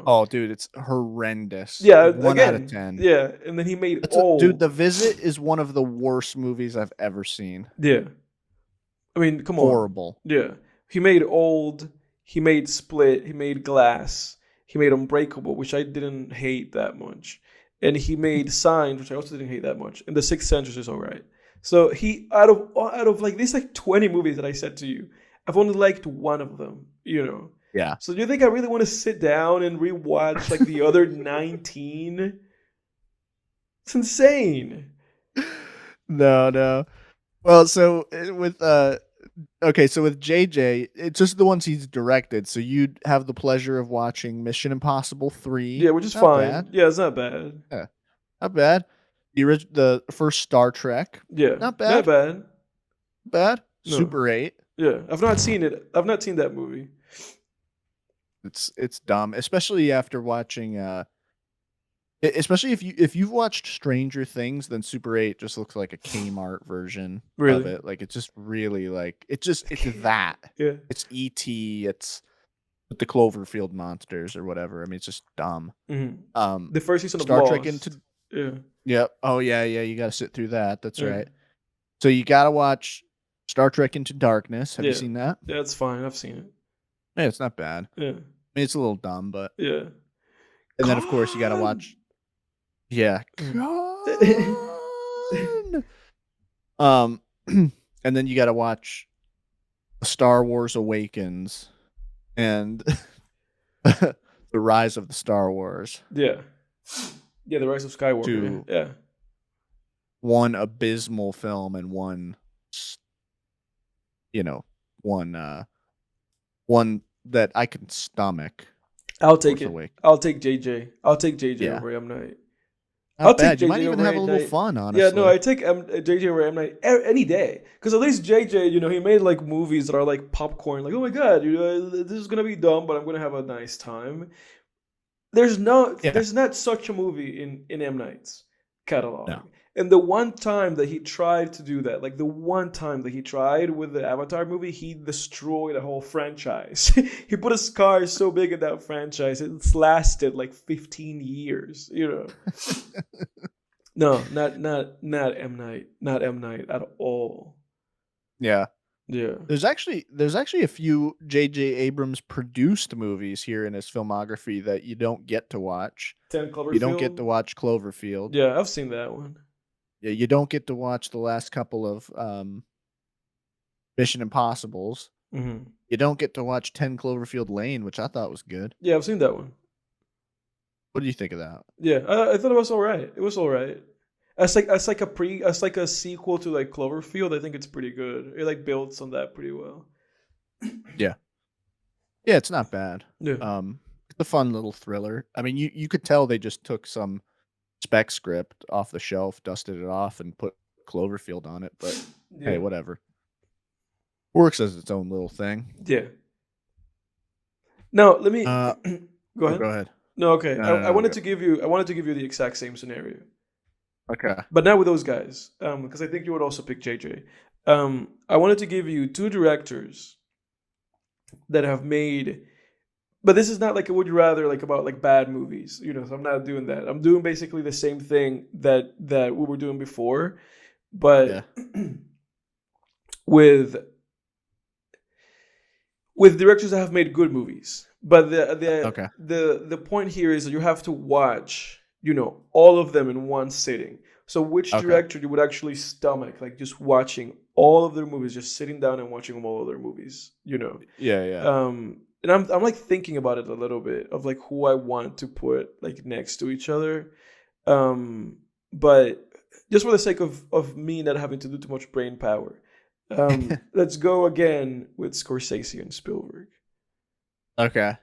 B: Oh, dude, it's horrendous.
A: Yeah,
B: 1 out of 10.
A: Yeah, and then he made Old.
B: Dude, The Visit is one of the worst movies I've ever seen.
A: Yeah, I mean, come on.
B: Horrible.
A: Yeah, he made Old. He made Split. He made Glass. He made Unbreakable, which I didn't hate that much, and he made Signs, which I also didn't hate that much. And The Sixth Sense is alright. So he out of like these like 20 movies that I said to you, I've only liked one of them.
B: Yeah.
A: So do you think I really want to sit down and rewatch like the other 19? It's insane.
B: No. Well, so with JJ, it's just the ones he's directed. So you'd have the pleasure of watching Mission Impossible 3.
A: Yeah, which is
B: Not
A: fine.
B: bad.
A: Yeah, it's not bad.
B: Yeah, not bad. The first Star Trek.
A: Yeah,
B: not bad.
A: Not bad.
B: Bad.
A: No.
B: Super 8.
A: Yeah, I've not seen it. I've not seen that movie.
B: It's dumb, especially after watching. Especially if you've watched Stranger Things, then Super 8 just looks like a Kmart version of it. Like it's just really like it's that.
A: Yeah.
B: It's E.T. It's with the Cloverfield monsters or whatever. I mean, it's just dumb.
A: Mm-hmm. The first season
B: Star
A: of
B: Trek
A: Lost. Yeah.
B: Yep. Oh yeah. You got to sit through that. That's right. So you got to watch Star Trek Into Darkness. Have you seen that?
A: Yeah, it's fine. I've seen it.
B: Yeah, it's not bad.
A: Yeah.
B: I mean, it's a little dumb, but
A: yeah.
B: And then of course you got to watch. Yeah. And then you got to watch Star Wars Awakens and The Rise of the Star Wars.
A: Yeah. Yeah, The Rise of Skywalker. Yeah.
B: One abysmal film and one that I can stomach.
A: I'll take it. I'll take JJ. I'll take JJ over M. Night.
B: I'll take JJ. You might even have a little fun, honestly.
A: Yeah, no, I take JJ over M. Night any day. Because at least JJ, he made like movies that are like popcorn. Like, oh my god, this is gonna be dumb, but I'm gonna have a nice time. There's not such a movie in M. Night's catalog. No. And the one time that he tried to do that, like the one time that he tried with the Avatar movie, he destroyed a whole franchise. He put a scar so big in that franchise, it's lasted like 15 years, No, not M. Night. Not M. Night at all.
B: Yeah.
A: Yeah.
B: There's actually a few J.J. Abrams produced movies here in his filmography that you don't get to watch.
A: 10 Cloverfield?
B: You don't get to watch Cloverfield.
A: Yeah, I've seen that one.
B: Yeah, you don't get to watch the last couple of Mission Impossibles.
A: Mm-hmm.
B: You don't get to watch 10 Cloverfield Lane, which I thought was good.
A: Yeah, I've seen that one.
B: What do you think of that?
A: Yeah, I thought it was all right. It was all right. As like a sequel to like Cloverfield, I think it's pretty good. It like builds on that pretty well.
B: Yeah, it's not bad.
A: Yeah.
B: It's a fun little thriller. I mean, you could tell they just took some spec script off the shelf, dusted it off, and put Cloverfield on it. But hey, whatever. Works as its own little thing.
A: Yeah. No, let me go ahead.
B: Go ahead.
A: No, okay. I wanted to give you the exact same scenario.
B: Okay.
A: But not with those guys, because I think you would also pick JJ. I wanted to give you two directors that have made, but this is not like a would you rather like about like bad movies, so I'm not doing that. I'm doing basically the same thing that we were doing before, but with directors that have made good movies. But the point here is that you have to watch all of them in one sitting. So which director you would actually stomach, like just watching all of their movies, just sitting down and watching all of their movies,
B: Yeah.
A: And I'm like thinking about it a little bit of like who I want to put like next to each other. But just for the sake of me not having to do too much brain power, let's go again with Scorsese and Spielberg.
B: Okay.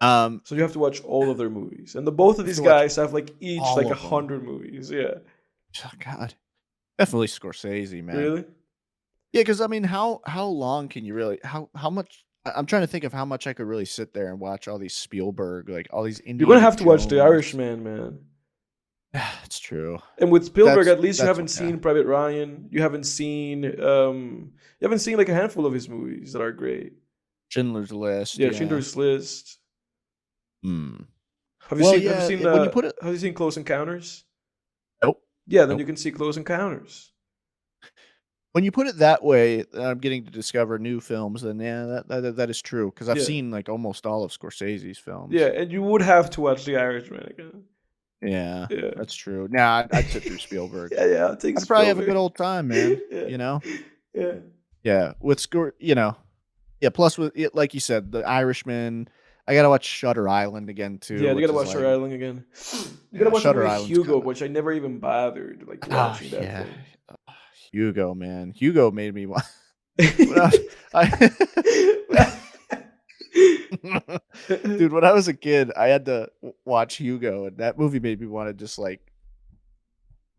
A: So you have to watch all of their movies, and both of these guys have like each like 100 movies. Yeah.
B: Oh, God, definitely Scorsese, man.
A: Really?
B: Yeah, because I mean, how long can you really? How much? I'm trying to think of how much I could really sit there and watch all these Spielberg, like all these
A: You're gonna
B: Indiana
A: have to watch The
B: Jones.
A: Irishman, man.
B: It's true.
A: And with Spielberg, at least you
B: That's
A: haven't
B: okay.
A: seen Private Ryan. You haven't seen like a handful of his movies that are great.
B: Schindler's List.
A: Yeah,
B: Yeah.
A: Schindler's List.
B: Hmm.
A: Have you
B: Well,
A: seen Have you
B: yeah.
A: seen
B: When you put it,
A: Have you seen Close Encounters?
B: nope,
A: Yeah, then
B: nope.
A: you can see Close Encounters.
B: When you put it that way, I'm getting to discover new films. Then yeah, that is true because I've
A: Yeah,
B: seen like almost all of Scorsese's
A: yeah,
B: films.
A: and you would have to watch The Irishman again.
B: Yeah,
A: Yeah,
B: that's true. Now I'd sit through Spielberg.
A: yeah, yeah. I'll take
B: I'd probably have a
A: Spielberg.
B: good old time, man.
A: Yeah,
B: You know?
A: yeah,
B: Yeah, with score, yeah. Plus, with it, like you said, The Irishman. I gotta watch Shutter Island again too,
A: yeah. You
B: which
A: gotta
B: is
A: watch
B: like,
A: Shutter Island again. You gotta
B: yeah,
A: watch the
B: Shutter
A: movie
B: Island's
A: Hugo,
B: kind of
A: which I never even bothered like watching that
B: yeah.
A: thing.
B: Hugo, man, Hugo made me want. When I, dude, when I was a kid, I had to watch Hugo, and that movie made me want to just like,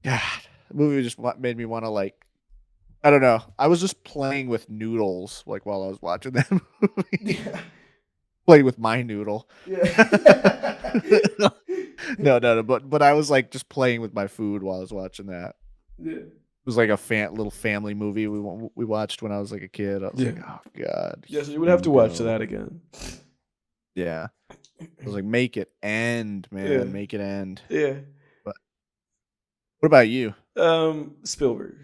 B: God, the movie just made me want to like, I don't know. I was just playing with noodles like while I was watching that movie.
A: Yeah.
B: Playing with my noodle.
A: Yeah.
B: No, but I was like just playing with my food while I was watching that.
A: Yeah.
B: It was like a little family movie we watched when I was like a kid. I was
A: Yeah.
B: like, oh god.
A: Yeah, so you would have to watch
B: Hugo.
A: that again.
B: Yeah. I was like, make it end, man.
A: Yeah.
B: Make it end.
A: Yeah.
B: But what about you?
A: Spielberg.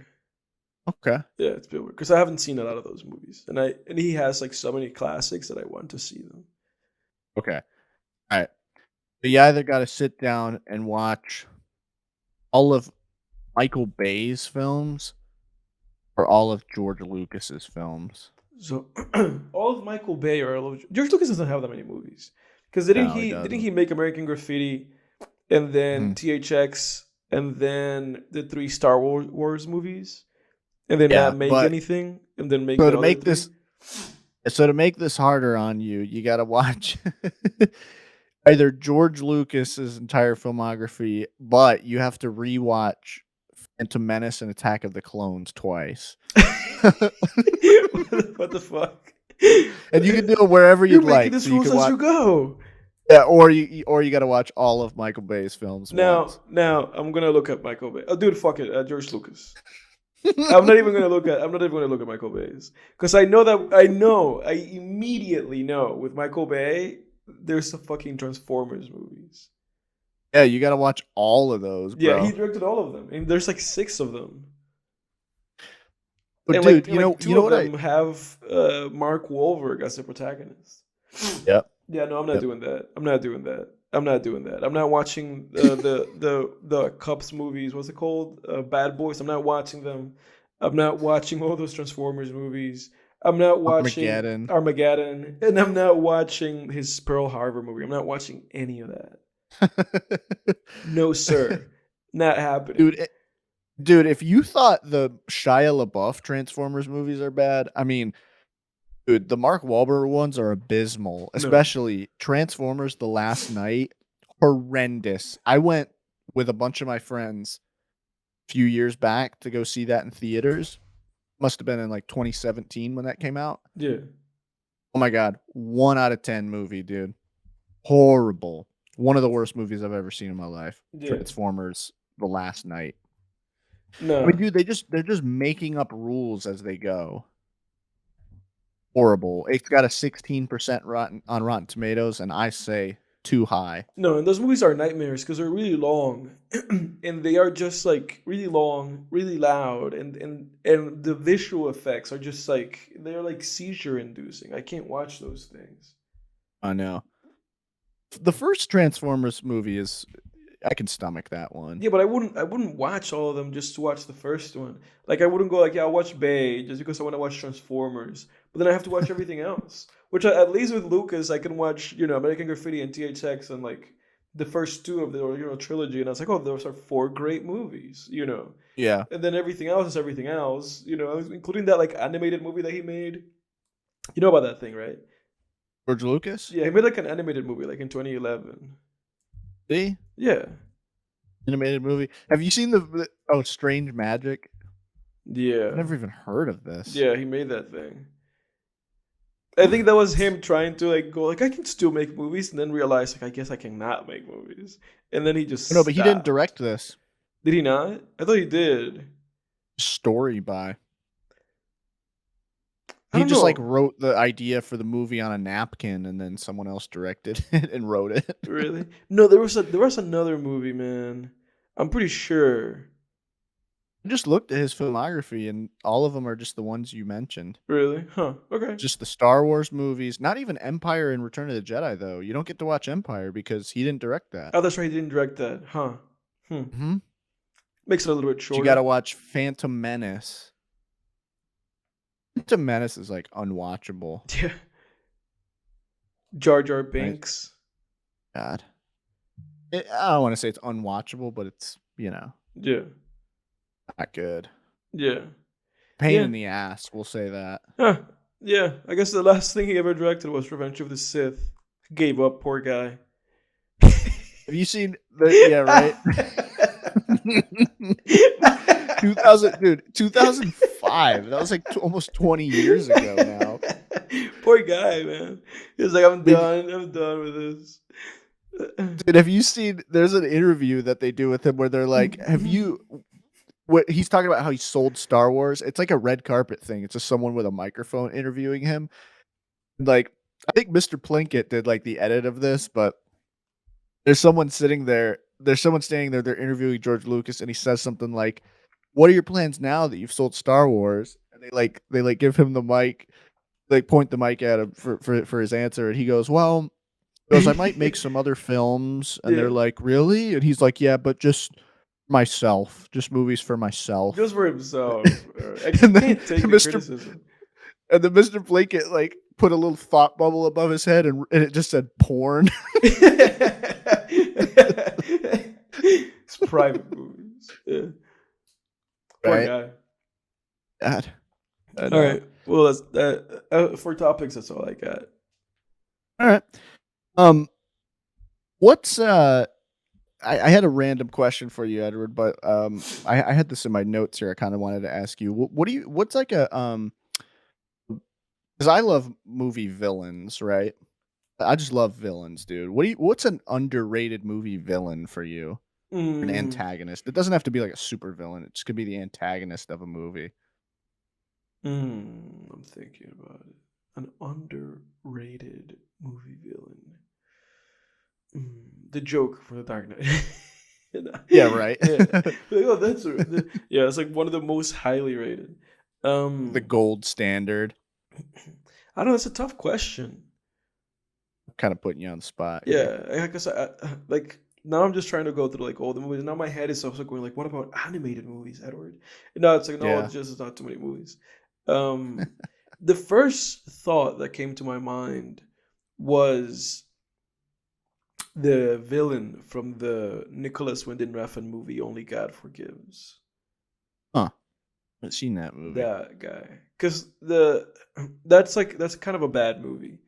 B: Okay.
A: Yeah, it's Spielberg. Because I haven't seen a lot of those movies. And he has like so many classics that I want to see them.
B: Okay. All right. So you either got to sit down and watch all of Michael Bay's films or all of George Lucas's films.
A: So all of Michael Bay or all of George Lucas doesn't have that many movies. Because didn't
B: No, he
A: didn't
B: doesn't.
A: he make American Graffiti and then
B: Mhm.
A: THX and then the 3 Star Wars movies and then
B: Yeah,
A: not make
B: but
A: anything and then make
B: so
A: the
B: to
A: other
B: make
A: 3?
B: this harder on you, you got to watch either George Lucas's entire filmography, but you have to rewatch Phantom Menace and Attack of the Clones twice.
A: What the fuck?
B: And you can do it wherever
A: You're
B: you'd
A: making
B: like.
A: this
B: So you
A: rules
B: can
A: as
B: watch,
A: you go.
B: yeah, or you got to watch all of Michael Bay's films once.
A: Now I'm gonna look at Michael Bay. Oh, dude, fuck it, George Lucas. I'm not even gonna look at Michael Bay's because I immediately know with Michael Bay there's the fucking Transformers movies.
B: Yeah, you got to watch all of those,
A: Yeah, he
B: bro.
A: directed all of them, and there's like 6 of them,
B: But
A: and
B: dude,
A: like
B: you
A: 2
B: know
A: of
B: what I?
A: them have Mark Wahlberg as the protagonist.
B: Yep.
A: Yeah, no, I'm not
B: Yep.
A: doing that. I'm not doing that. I'm not doing that. I'm not watching the Cups movies. What's it called? Bad Boys. I'm not watching them. I'm not watching all those Transformers movies. I'm not watching
B: Armageddon.
A: Armageddon, and I'm not watching his Pearl Harbor movie. I'm not watching any of that. No, sir, not happening.
B: Dude, if you thought the Shia LaBeouf Transformers movies are bad, I mean, dude, the Mark Wahlberg ones are abysmal,
A: No.
B: especially Transformers The Last Night. Horrendous. I went with a bunch of my friends a few years back to go see that in theaters. Must have been in like 2017 when that came out.
A: Yeah.
B: Oh my God. 1 out of 10 movie, dude. Horrible. One of the worst movies I've ever seen in my life.
A: Yeah.
B: Transformers The Last Night.
A: No.
B: I mean, dude, they're just making up rules as they go. Horrible. It's got a 16% on Rotten Tomatoes, and I say too high.
A: No, and those movies are nightmares because they're really long, and they are just like really long, really loud, and the visual effects are just like they're like seizure inducing. I can't watch those things.
B: I know. The first Transformers movie is, I can stomach that one.
A: Yeah, but I wouldn't watch all of them just to watch the first one. Like I wouldn't go like, yeah, I'll watch Bay just because I want to watch Transformers, but then I have to watch everything else. Which at least with Lucas, I can watch American Graffiti and THX and like the first 2 of the trilogy, and I was like, oh, those are 4 great movies,
B: Yeah.
A: And then everything else is everything else, including that like animated movie that he made. You know about that thing, right?
B: George Lucas?
A: Yeah, he made like an animated movie like in 2011.
B: See?
A: Yeah.
B: Animated movie. Have you seen Strange Magic?
A: Yeah.
B: I've never even heard of this.
A: Yeah, he made that thing. I think that was him trying to like go like I can still make movies, and then realize like I guess I cannot make movies, and then he just
B: No, but he didn't
A: stopped.
B: direct this.
A: Did he not? I thought he did.
B: Story by.
A: I
B: He
A: don't
B: just like
A: know.
B: wrote the idea for the movie on a napkin, and then someone else directed it and wrote it.
A: Really? No, there was another movie, man. I'm pretty sure.
B: I just looked at his filmography, and all of them are just the ones you mentioned.
A: Really? Huh. Okay.
B: Just the Star Wars movies. Not even Empire and Return of the Jedi, though. You don't get to watch Empire because he didn't direct that.
A: Oh, that's right. He didn't direct that. Huh.
B: Mm-hmm.
A: Makes it a little bit
B: But you got to
A: shorter.
B: watch Phantom Menace. Phantom Menace is like unwatchable.
A: Yeah. Jar Jar
B: Right?
A: Binks.
B: God. I don't want to say it's unwatchable, but it's,
A: Yeah.
B: not good.
A: Yeah.
B: Pain
A: Yeah.
B: in the ass, we'll say that.
A: Huh. Yeah. I guess the last thing he ever directed was Revenge of the Sith. Gave up, poor guy.
B: Have you seen yeah, right? 2005. That was like almost 20 years ago now.
A: Poor guy, man. He's like, I'm done. I'm done with this.
B: Dude, have you seen? There's an interview that they do with him where they're like, "Have you?" What he's talking about how he sold Star Wars. It's like a red carpet thing. It's just someone with a microphone interviewing him. Like, I think Mr. Plinkett did like the edit of this, but there's someone sitting there. There's someone standing there. They're interviewing George Lucas, and he says something like, "What are your plans now that you've sold Star Wars?" And they give him the mic, like point the mic at him for his answer, and he goes, "Well." He goes, I might make some other films. And
A: Yeah.
B: they're like, really? And he's like, yeah, but just myself. Just movies for myself.
A: Just for himself. I
B: and then
A: can't take the
B: Mr.
A: criticism.
B: And then Mr. Blanket like put a little thought bubble above his head and it just said porn.
A: It's private movies. Yeah. Poor
B: Right?
A: guy.
B: God.
A: All right. Well, that's for topics. That's all I got.
B: All right. What's I had a random question for you, Edward, but I had this in my notes here. I kind of wanted to ask you, what's like a because I love movie villains, right? I just love villains, dude. What's an underrated movie villain for you? An antagonist. It doesn't have to be like a super villain. It just could be the antagonist of a movie.
A: I'm thinking about it. An underrated movie villain. The Joker from The Dark Knight.
B: Yeah, right.
A: Yeah. Like, oh, yeah. It's like one of the most highly rated.
B: The gold standard.
A: I don't know. It's a tough question.
B: Kind of putting you on the spot.
A: Yeah, I guess like now I'm just trying to go through like all the movies. Now my head is also going like, what about animated movies, Edward? No, it's like no,
B: Yeah.
A: it's just not too many movies. The first thought that came to my mind was the villain from the Nicholas Winding Refn movie Only God Forgives.
B: Huh. I haven't seen that movie.
A: That guy, because that's kind of a bad movie,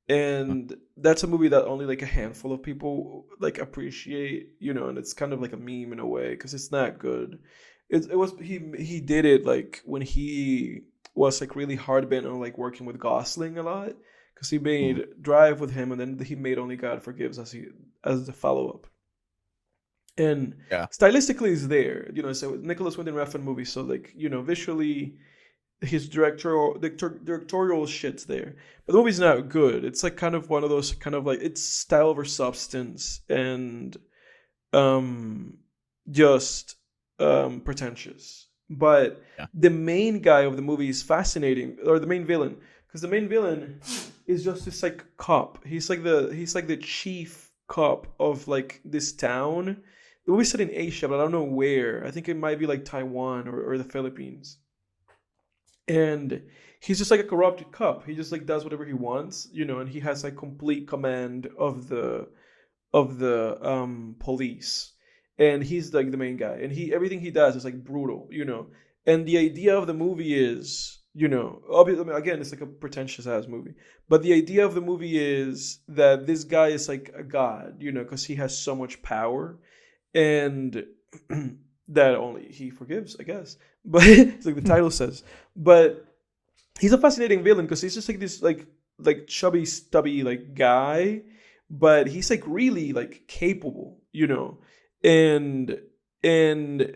A: and that's a movie that only like a handful of people like appreciate, and it's kind of like a meme in a way because it's not good. He did it like when he was like really hard bent on like working with Gosling a lot because he made Drive with him and then he made Only God Forgives as the follow up. And
B: Yeah.
A: stylistically is there, so Nicholas Winding Refn movie, so like, visually his directorial shit's there. But the movie's not good. It's like kind of one of those kind of like it's style over substance and just pretentious. But
B: Yeah.
A: the main guy of the movie is fascinating, or the main villain, because the main villain is just this like cop. He's like the chief cop of like this town. The movie's set in Asia, but I don't know where. I think it might be like Taiwan or the Philippines. And he's just like a corrupted cop. He just like does whatever he wants, and he has like complete command of the police. And he's like the main guy. And everything he does is like brutal, And the idea of the movie is, obviously, again, it's like a pretentious ass movie. But the idea of the movie is that this guy is like a god, because he has so much power. And that only he forgives, I guess. But it's like the title says. But he's a fascinating villain because he's just like this, like like chubby, stubby like guy, but he's like really like capable, and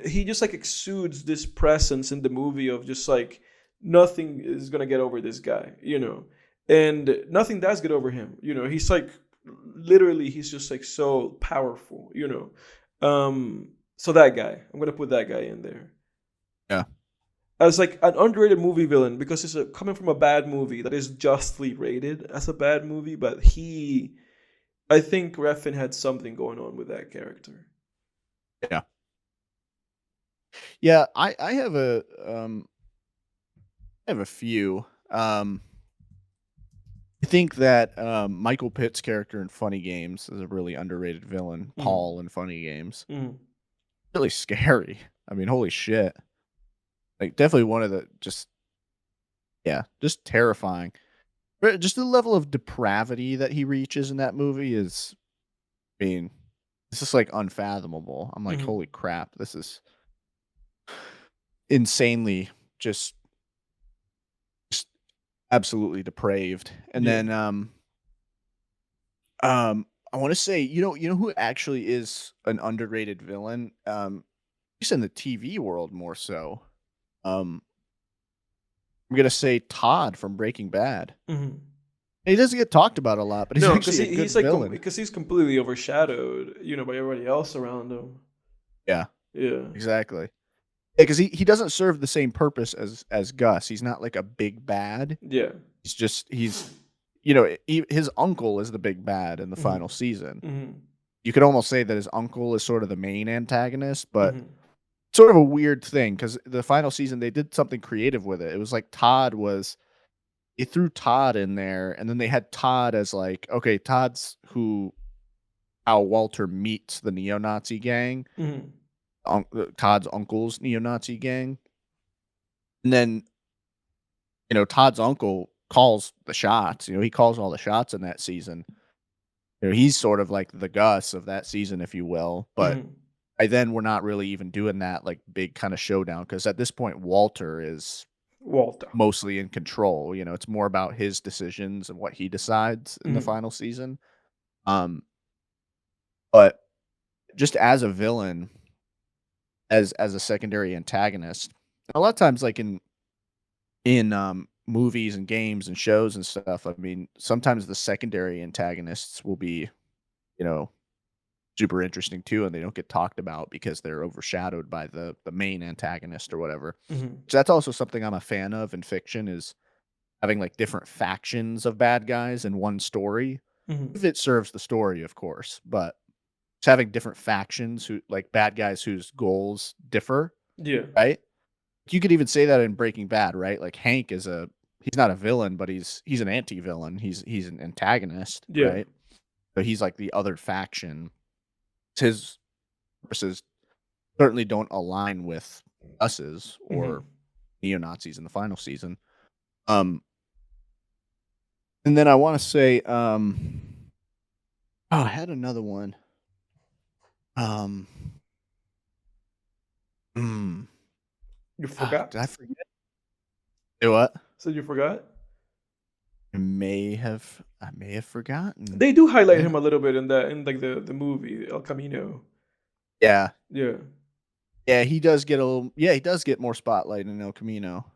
A: he just like exudes this presence in the movie of just like nothing is gonna get over this guy, and nothing does get over him, He's like literally he's just like so powerful, So that guy, I'm gonna put that guy in there
B: Yeah.
A: as like an underrated movie villain because it's coming from a bad movie that is justly rated as a bad movie, but I think Refn had something going on with that character.
B: Yeah. Yeah, I have a few. I think that Michael Pitt's character in Funny Games is a really underrated villain. Paul in Funny Games, really scary. I mean, holy shit! Like, definitely one of the just terrifying. But just the level of depravity that he reaches in that movie is, I mean, it's just like unfathomable. I'm like, holy crap, this is insanely just absolutely depraved. And
A: Yeah.
B: then I want to say, you know who actually is an underrated villain? At least in the TV world more so. Um, I'm gonna say Todd from Breaking Bad. He doesn't get talked about a lot, but he's
A: No, because
B: actually a good
A: he's like
B: villain.
A: because he's completely overshadowed, by everybody else around him.
B: Yeah,
A: Yeah.
B: exactly. Yeah, because he doesn't serve the same purpose as Gus. He's not like a big bad.
A: Yeah.
B: He's his uncle is the big bad in the final season. You could almost say that his uncle is sort of the main antagonist, but sort of a weird thing because the final season they did something creative with it. It was like they threw Todd in there, and then they had Todd as like, okay, Todd's how Walter meets the neo-Nazi gang, Todd's uncle's neo-Nazi gang, and then Todd's uncle calls the shots. He calls all the shots in that season. He's sort of like the Gus of that season, if you will. But by then, we're not really even doing that like big kind of showdown because at this point, Walter is
A: Waltuhh.
B: mostly in control. It's more about his decisions and what he decides in the final season. But just as a villain, as a secondary antagonist, a lot of times, like in movies and games and shows and stuff, I mean, sometimes the secondary antagonists will be, you know, super interesting too, and they don't get talked about because they're overshadowed by the main antagonist or whatever. So that's also something I'm a fan of in fiction is having like different factions of bad guys in one story. If it serves the story, of course, but just having different factions who like bad guys whose goals differ,
A: Yeah.
B: right? You could even say that in Breaking Bad, right? Like Hank he's not a villain, but he's an anti-villain. He's an antagonist,
A: Yeah.
B: right? So he's like the other faction. His purposes certainly don't align with us's or neo-Nazis in the final season. And then I want to say, I had another one.
A: You forgot?
B: Did I forget? Do what?
A: So you forgot?
B: I may have forgotten.
A: They do highlight
B: Yeah.
A: him a little bit in like the movie El Camino.
B: Yeah.
A: Yeah.
B: Yeah, he does get he does get more spotlight in El Camino.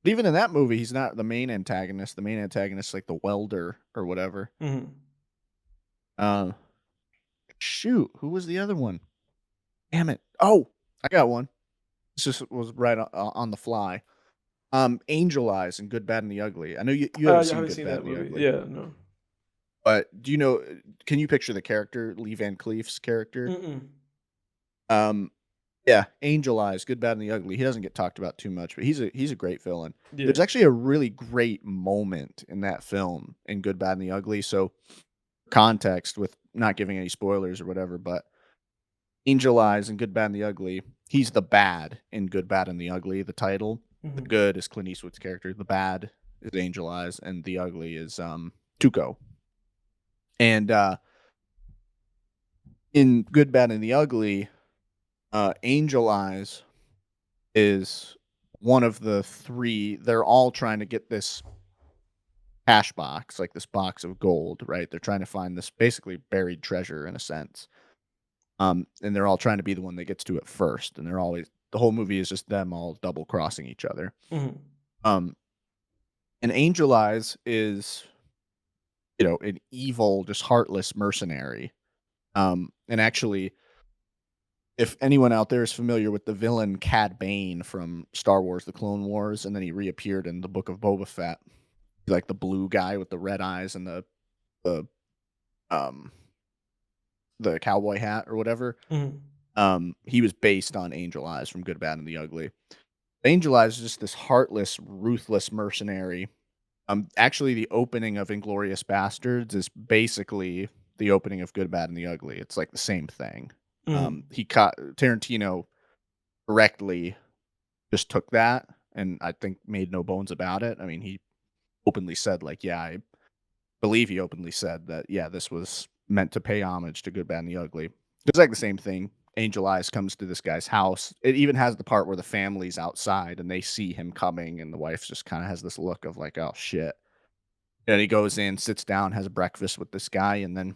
B: But even in that movie, he's not the main antagonist. The main antagonist is like the welder or whatever. Shoot, who was the other one? Damn it. Oh, I got one. This just was right on the fly. Angel Eyes and Good, Bad, and the Ugly. I know you haven't seen Good, Bad,
A: that
B: and the
A: movie.
B: Ugly.
A: Yeah, no.
B: But do you know? Can you picture the character, Lee Van Cleef's character? Yeah, Angel Eyes, Good, Bad, and the Ugly. He doesn't get talked about too much, but he's a great villain.
A: Yeah.
B: There's actually a really great moment in that film in Good, Bad, and the Ugly. So, context with not giving any spoilers or whatever, but Angel Eyes and Good, Bad, and the Ugly. He's the bad in Good, Bad, and the Ugly. The title. The good is Clint Eastwood's character. The bad is Angel Eyes, and the ugly is Tuco. And in Good, Bad, and the Ugly, Angel Eyes is one of the three. They're all trying to get this cash box, like this box of gold, right? They're trying to find this basically buried treasure in a sense. And they're all trying to be the one that gets to it first, and the whole movie is just them all double crossing each other.
A: Mm-hmm.
B: Um, and Angel Eyes is, an evil, just heartless mercenary. And actually, if anyone out there is familiar with the villain Cad Bane from Star Wars: The Clone Wars, and then he reappeared in the Book of Boba Fett, like the blue guy with the red eyes and the um the cowboy hat or whatever.
A: Mm-hmm.
B: He was based on Angel Eyes from Good, Bad, and the Ugly. Angel Eyes is just this heartless, ruthless mercenary. Actually, the opening of Inglourious Bastards is basically the opening of Good, Bad, and the Ugly. It's like the same thing.
A: Mm-hmm.
B: He caught Tarantino correctly, just took that, and I think made no bones about it. I mean, he openly said, like, yeah, I believe he openly said that, yeah, this was meant to pay homage to Good, Bad, and the Ugly. It's like the same thing. Angel Eyes comes to this guy's house. It even has the part where the family's outside and they see him coming, and the wife just kind of has this look of like, oh shit. And he goes in, sits down, has breakfast with this guy, and then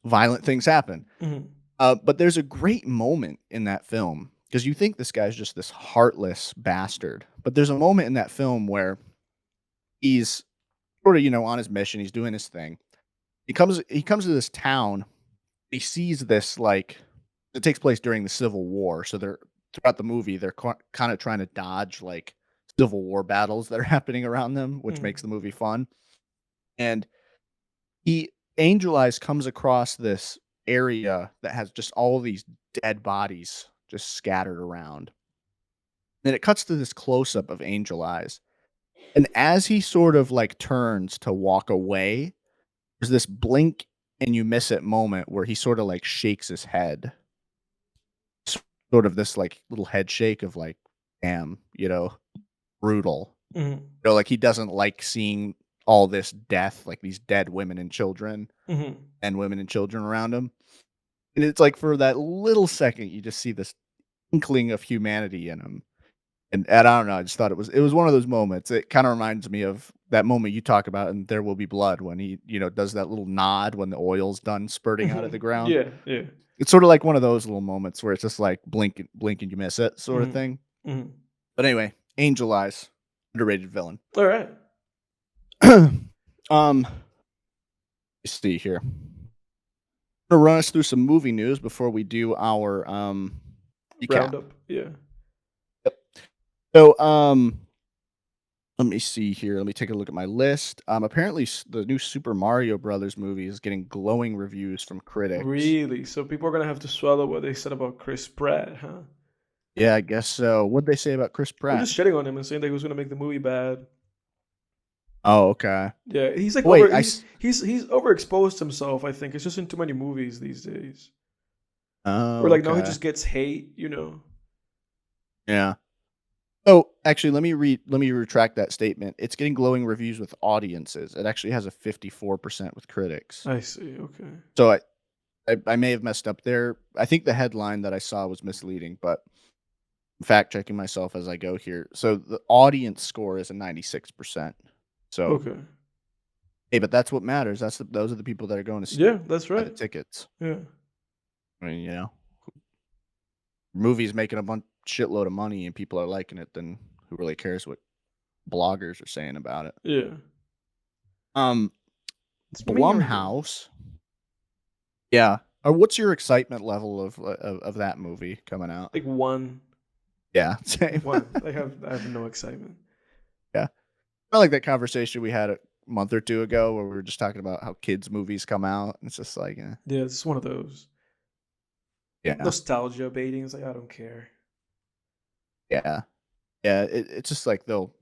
B: violent things happen.
A: Mm-hmm.
B: But there's a great moment in that film because you think this guy's just this heartless bastard. But there's a moment in that film where he's sort of, on his mission. He's doing his thing. He comes to this town. He sees this, like, it takes place during the Civil War. So throughout the movie, they're kind of trying to dodge like Civil War battles that are happening around them, which makes the movie fun. And Angel Eyes comes across this area that has just all these dead bodies just scattered around. Then it cuts to this close up of Angel Eyes. And as he sort of like turns to walk away, there's this blink and you miss it moment where he sort of like shakes his head. Sort of this like little head shake of like, damn, brutal.
A: Mm-hmm.
B: Like he doesn't like seeing all this death, like these dead women and children
A: Mm-hmm.
B: and women and children around him. And it's like for that little second, you just see this inkling of humanity in him. And I don't know, I just thought it was one of those moments. It kind of reminds me of that moment you talk about in There Will Be Blood when he, does that little nod when the oil's done spurting out of the ground.
A: Yeah, yeah.
B: It's sort of like one of those little moments where it's just like blink and you miss it sort of thing.
A: Mm-hmm.
B: But anyway, Angel Eyes, underrated villain.
A: All right.
B: Let's see here. I'm gonna run us through some movie news before we do our recap.
A: Roundup. Yeah.
B: So let me see here. Let me take a look at my list. Apparently the new Super Mario Brothers movie is getting glowing reviews from critics.
A: Really? So people are gonna have to swallow what they said about Chris Pratt, huh?
B: Yeah, I guess so. What'd they say about Chris Pratt?
A: They're just shitting on him and saying that he was gonna make the movie bad.
B: Oh, okay.
A: Yeah, he's like he's overexposed himself. I think it's just in too many movies these days.
B: Oh,
A: or like now he
B: okay.
A: just gets hate.
B: Yeah. Oh, actually, let me retract that statement. It's getting glowing reviews with audiences. It actually has a 54% with critics.
A: I see. Okay.
B: So I may have messed up there. I think the headline that I saw was misleading, but I'm fact checking myself as I go here. So the audience score is a 96%. So
A: okay.
B: Hey, but that's what matters. Those are the people that are going to see.
A: Yeah, that's right.
B: The tickets.
A: Yeah.
B: I mean, movies making a shitload of money and people are liking it, then who really cares what bloggers are saying about it?
A: Yeah.
B: Blumhouse. Yeah. What's your excitement level of that movie coming out?
A: Like 1.
B: Yeah, same.
A: 1. I have no excitement.
B: Yeah. I like that conversation we had a month or two ago where we were just talking about how kids' movies come out. It's just like,
A: yeah, it's one of those.
B: Yeah.
A: Nostalgia baiting. It's like, I don't care.
B: Yeah. Yeah. It's just like they'll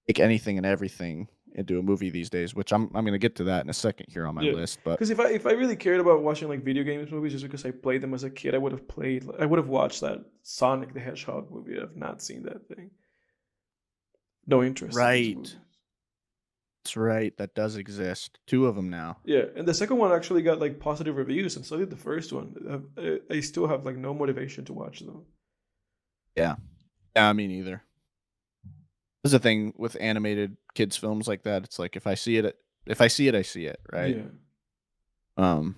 B: make anything and everything into a movie these days, which I'm going to get to that in a second here on my list. But
A: because if I really cared about watching like video games movies just because I played them as a kid, I would have watched that Sonic the Hedgehog movie. I've not seen that thing. No interest.
B: Right. That's right. That does exist. 2 of them now.
A: Yeah, and the second one actually got like positive reviews, and so did the first one. I still have like no motivation to watch them.
B: Yeah. Yeah, me neither. There's a thing with animated kids films like that. It's like if I see it, I see it, right?
A: Yeah.
B: Um,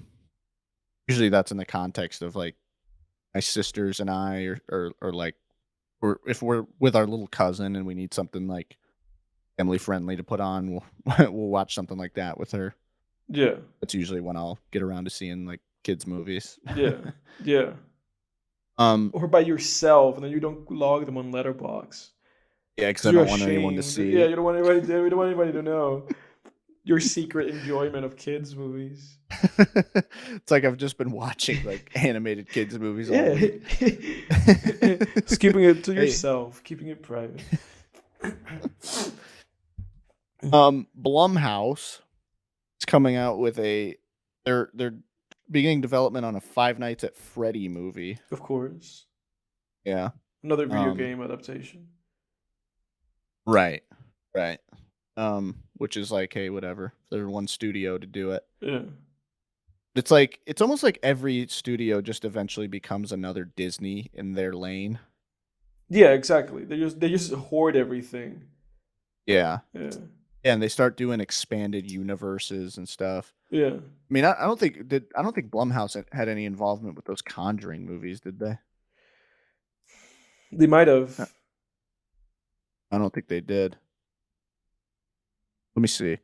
B: Usually that's in the context of like my sisters and I, or like, or if we're with our little cousin and we need something like family friendly to put on, we'll we'll watch something like that with her.
A: Yeah.
B: That's usually when I'll get around to seeing like kids movies.
A: Yeah. Yeah.
B: um,
A: Or by yourself, and then you don't log them on Letterbox
B: yeah, because
A: because
B: I
A: you're
B: don't want anyone to
A: ashamed. Yeah,
B: see.
A: you don't want anybody. You don't want anybody to know your secret enjoyment of kids movies.
B: It's like I've just been watching like animated kids movies all
A: Yeah.
B: week.
A: Just keeping it to
B: Hey,
A: yourself, keeping it private.
B: Blumhouse is coming out with they're beginning development on a Five Nights at Freddy movie.
A: Of course.
B: Yeah.
A: Another video
B: Um,
A: game adaptation.
B: right. Right. Which is like, hey, whatever. There's one studio to do it.
A: Yeah.
B: It's like it's almost like every studio just eventually becomes another Disney in their lane.
A: Yeah, exactly. They just hoard everything.
B: Yeah.
A: Yeah.
B: And they start doing expanded universes and stuff.
A: Yeah.
B: I mean, I don't think Blumhouse had any involvement with those Conjuring movies, did they?
A: They might have.
B: I don't think they did. Let me see.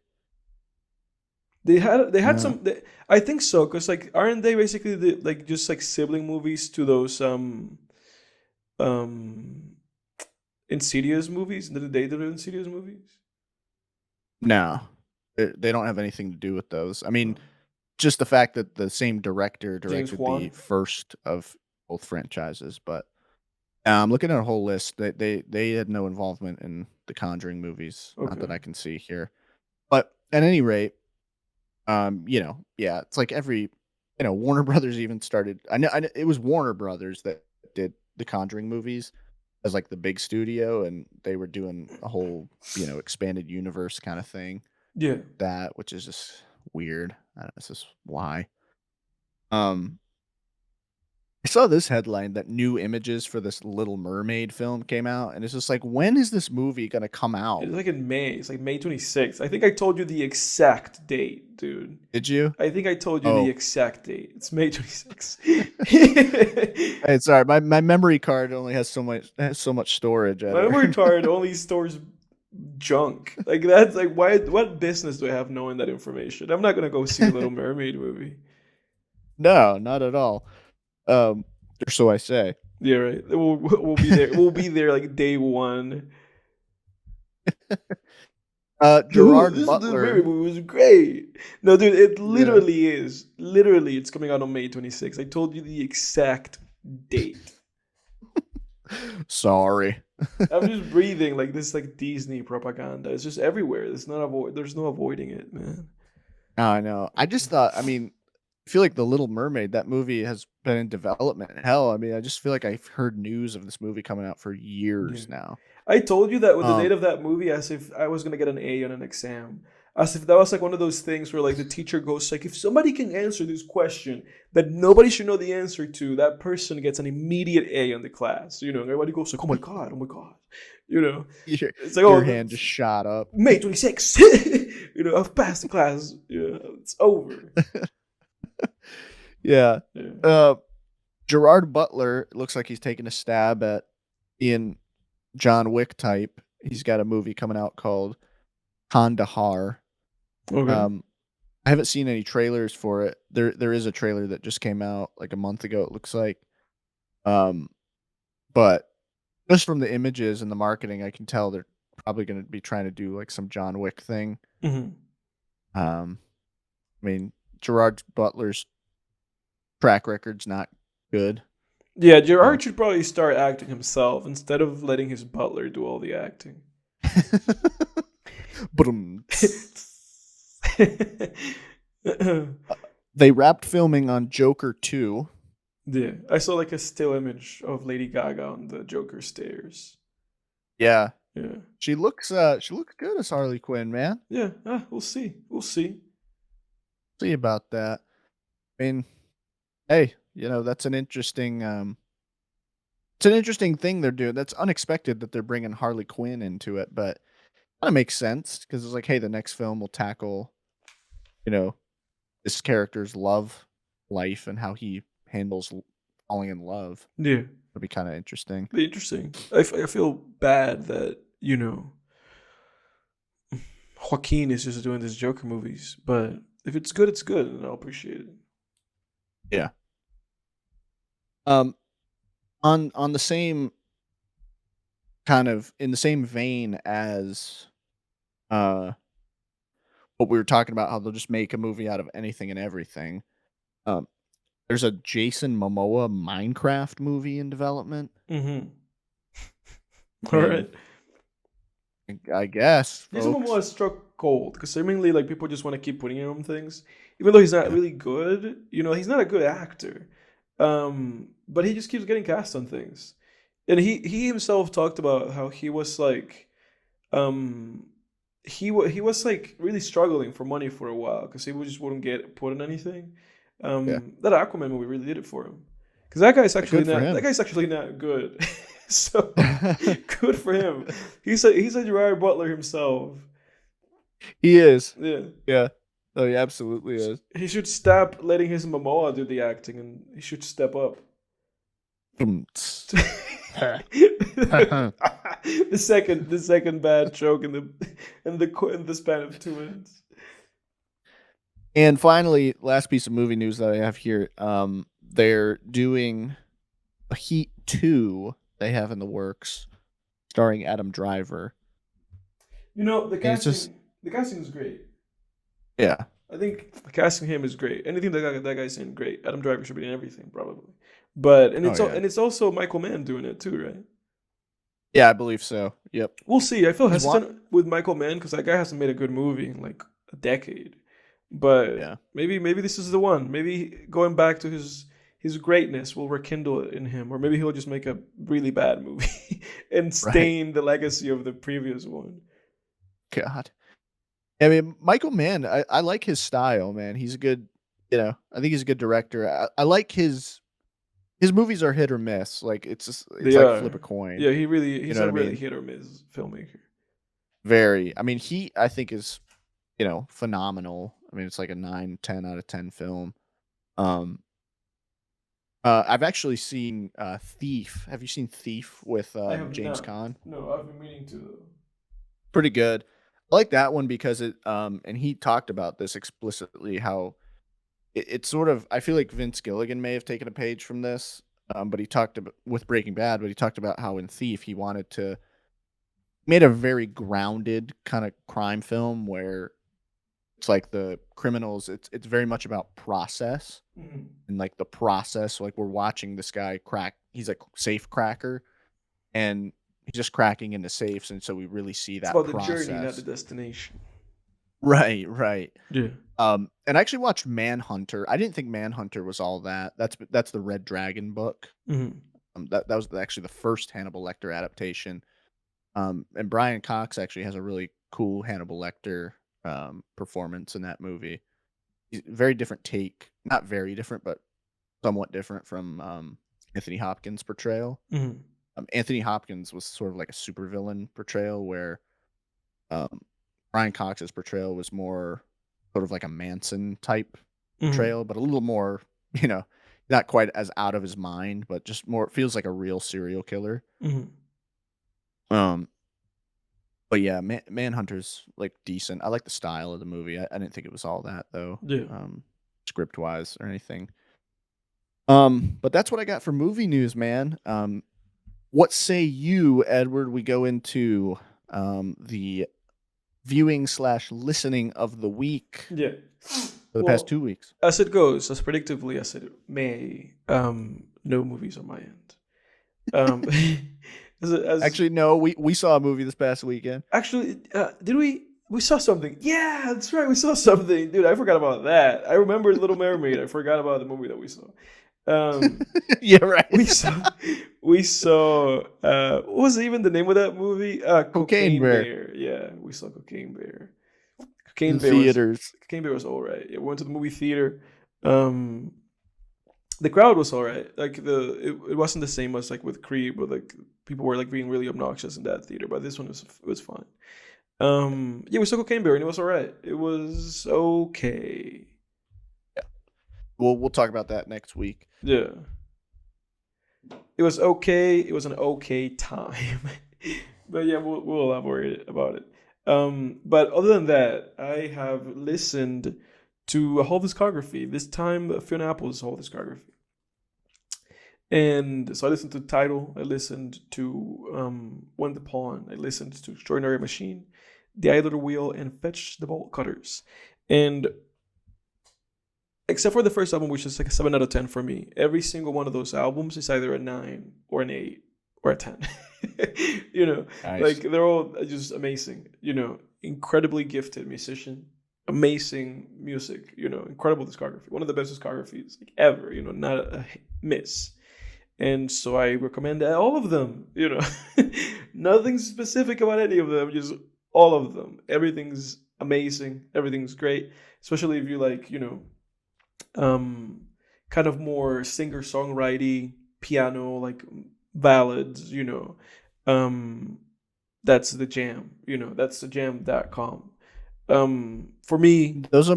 A: They had
B: Uh,
A: some. I think so, cause like aren't they basically like just like sibling movies to those um Insidious movies? Did they do Insidious movies?
B: no, they don't have anything to do with those. I
A: Oh.
B: mean, just the fact that the same director
A: James
B: directed the
A: Wan.
B: first of both franchises, but I'm looking at a whole list. They had no involvement in the Conjuring movies, not
A: Okay.
B: that I can see here. But at any rate, yeah, it's like Warner Brothers even started. I know it was Warner Brothers that did the Conjuring movies as like the big studio, and they were doing a whole expanded universe kind of thing.
A: Yeah.
B: That which is just weird. I don't know, it's just why. Um, I saw this headline that new images for this Little Mermaid film came out, and it's just like, when is this movie gonna come out?
A: It's like in May. It's like May 26th. I think I told you the exact date, dude.
B: Did you?
A: I think I told you the
B: Oh,
A: exact date. It's May 26th.
B: hey, sorry. My memory card only has so much storage at
A: My memory
B: it.
A: card only stores junk. Like that's like why what business do I have knowing that information? I'm not gonna go see the Little Mermaid movie.
B: No, not at all. Or so I say.
A: Yeah, right. We'll be there. We'll be there like day one. Dude,
B: Gerard
A: this Little Mermaid
B: Butler.
A: movie was great. No, dude, it
B: Yeah.
A: literally is. Literally, it's coming out on May 26th. I told you the exact date.
B: Sorry.
A: I'm just breathing like this, like Disney propaganda. It's just everywhere. There's no avoiding it, man.
B: I know. I just thought. I mean, I feel like the Little Mermaid. That movie has been in development. Hell, I mean, I just feel like I've heard news of this movie coming out for
A: Yeah.
B: years now.
A: I told you that with the date
B: Um.
A: of that movie as if I was gonna get an A on an exam. As if that was like one of those things where like the teacher goes like, if somebody can answer this question that nobody should know the answer to, that person gets an immediate A on the class. And everybody goes like, oh my god. It's like,
B: Your
A: oh,
B: hand just shot up.
A: May 26th. I've passed the class. It's over.
B: Yeah.
A: Yeah.
B: Gerard Butler looks like he's taking a stab at Ian John Wick type. He's got a movie coming out called Kandahar.
A: Okay.
B: I haven't seen any trailers for it. There is a trailer that just came out like a month ago, it looks like. But just from the images and the marketing, I can tell they're probably going to be trying to do like some John Wick thing.
A: Hmm.
B: I mean, Gerard Butler's track record's not good.
A: Yeah, Gerard should probably start acting himself instead of letting his butler do all the acting.
B: But they wrapped filming on Joker 2.
A: Yeah, I saw like a still image of Lady Gaga on the Joker stairs.
B: Yeah.
A: Yeah,
B: She looks good as Harley Quinn, man.
A: yeah. We'll see. We'll see.
B: See about that. I mean, hey, that's an interesting It's an interesting thing they're doing. That's unexpected that they're bringing Harley Quinn into it, but kind of makes sense because it's like, hey, the next film will tackle, you know, this character's love life and how he handles falling in love.
A: Yeah,
B: It'll be kind of interesting.
A: be interesting. I feel bad that Joaquin is just doing these Joker movies, but if it's good, it's good, and I'll appreciate it.
B: Yeah. On the same kind of in the same vein as what we were talking about, how they'll just make a movie out of anything and everything. Um, there's a Jason Momoa Minecraft movie in development,
A: Mm-hmm. All
B: and
A: right.
B: I guess,
A: Jason
B: folks.
A: Momoa has struck gold because seemingly like people just want to keep putting him on things, even though he's not
B: Yeah,
A: really good. He's not a good actor, but he just keeps getting cast on things. And he himself talked about how he was like, um, he was like really struggling for money for a while because he just wouldn't get put in anything.
B: yeah.
A: That Aquaman movie really did it for him because that guy's actually
B: Good for
A: not that
B: him.
A: guy's actually not good. So good for him. He's a Gerard Butler himself.
B: He is.
A: Yeah.
B: Yeah. Oh, he absolutely is.
A: He should stop letting his Momoa do the acting and he should step up. The second bad joke in the span of 2 minutes.
B: And finally, last piece of movie news that I have here. They're doing a Heat 2 they have in the works, starring Adam Driver.
A: The
B: And it's just,
A: casting is great.
B: yeah.
A: I think casting him is great. Anything that guy's in, great. Adam Driver should be in everything probably. But
B: Oh, yeah.
A: and it's also Michael Mann doing it too, right?
B: Yeah, I believe so. Yep.
A: We'll see. I feel
B: He's
A: hesitant with Michael Mann because that guy hasn't made a good movie in like a decade. But
B: Yeah.
A: maybe this is the one. Maybe going back to his greatness will rekindle it in him, or maybe he'll just make a really bad movie and
B: Right.
A: stain the legacy of the previous one.
B: God. I mean, Michael Mann, I like his style, man. He's a good, I think he's a good director. I like his movies are hit or miss. Like it's
A: They
B: like
A: are.
B: flip a coin.
A: Yeah,
B: You
A: he's
B: know
A: a
B: what I
A: really
B: mean?
A: hit or miss filmmaker.
B: Very. I mean, I think is, phenomenal. I mean, it's like a 9, 10 out of 10 film. Um, I've actually seen Thief. Have you seen Thief with
A: I have
B: James
A: not.
B: Caan?
A: No, I've been meaning to.
B: Pretty good. I like that one because and he talked about this explicitly, how it's sort of, I feel like Vince Gilligan may have taken a page from this, but he talked about with Breaking Bad, but he talked about how in Thief he wanted to made a very grounded kind of crime film where it's like the criminals, it's very much about process
A: Mhm.
B: and like the process, like we're watching this guy crack, he's a safe cracker and he's just cracking into safes, and so we really see
A: It's
B: that
A: about the journey, not the
B: process.
A: destination.
B: Right, right.
A: Yeah.
B: And I actually watched Manhunter. I didn't think Manhunter was all that. That's the Red Dragon book.
A: Mm-hmm.
B: That was actually the first Hannibal Lecter adaptation. And Brian Cox actually has a really cool Hannibal Lecter performance in that movie. He's very different take, not very different, but somewhat different from Anthony Hopkins' portrayal.
A: Mm-hmm.
B: Anthony Hopkins was sort of like a supervillain portrayal, where um, Brian Cox's portrayal was more sort of like a Manson type
A: Mm-hmm.
B: portrayal, but a little more, you know, not quite as out of his mind, but just more, it feels like a real serial killer.
A: Mm-hmm.
B: Um, but yeah, Manhunter's like decent. I like the style of the movie. I didn't think it was all that though,
A: Yeah.
B: script wise or anything. But that's what I got for movie news, man. What say you, Edward? We go into the viewing / listening of the week
A: Yeah.
B: for the past
A: Well,
B: 2 weeks.
A: as it goes, as predictably as it may, no movies on my end. Um,
B: Actually, no, we saw a movie this past weekend.
A: actually, did we saw something? Yeah, that's right. We saw something, dude. I forgot about that. I remember Little Mermaid. I forgot about the movie that we saw.
B: Yeah, right.
A: We saw. What was even the name of that movie?
B: Cocaine Bear.
A: Bear. Yeah, we saw Cocaine Bear.
B: In theaters.
A: Cocaine Bear was all right. Yeah, we went to the movie theater. Um, The crowd was all right. Like it wasn't the same as like with Creed, but like people were like being really obnoxious in that theater. But this one was fine. Yeah, we saw Cocaine Bear and it was all right. It was okay.
B: Yeah. We'll talk about that next week.
A: Yeah. It was okay. It was an okay time. But yeah, we'll elaborate about it. But other than that, I have listened to a whole discography. This time, Fiona Apple's whole discography. And so I listened to Tidal. I listened to When the Pawn. I listened to Extraordinary Machine, The Idler the Wheel, and Fetch the Bolt Cutters. And except for the first album, which is like a 7 out of 10 for me, every single one of those albums is either a 9 or an 8 or a 10. You know,
B: Nice.
A: like they're all just amazing. You know, incredibly gifted musician, amazing music. You know, incredible discography, one of the best discographies like ever. You know, not a miss. And so I recommend all of them. You know, nothing specific about any of them, just all of them. Everything's amazing. Everything's great, especially if you like, you know, kind of more singer songwriting piano like ballads, you know. That's the jam, you know, that's the jam.com. For me,
B: those are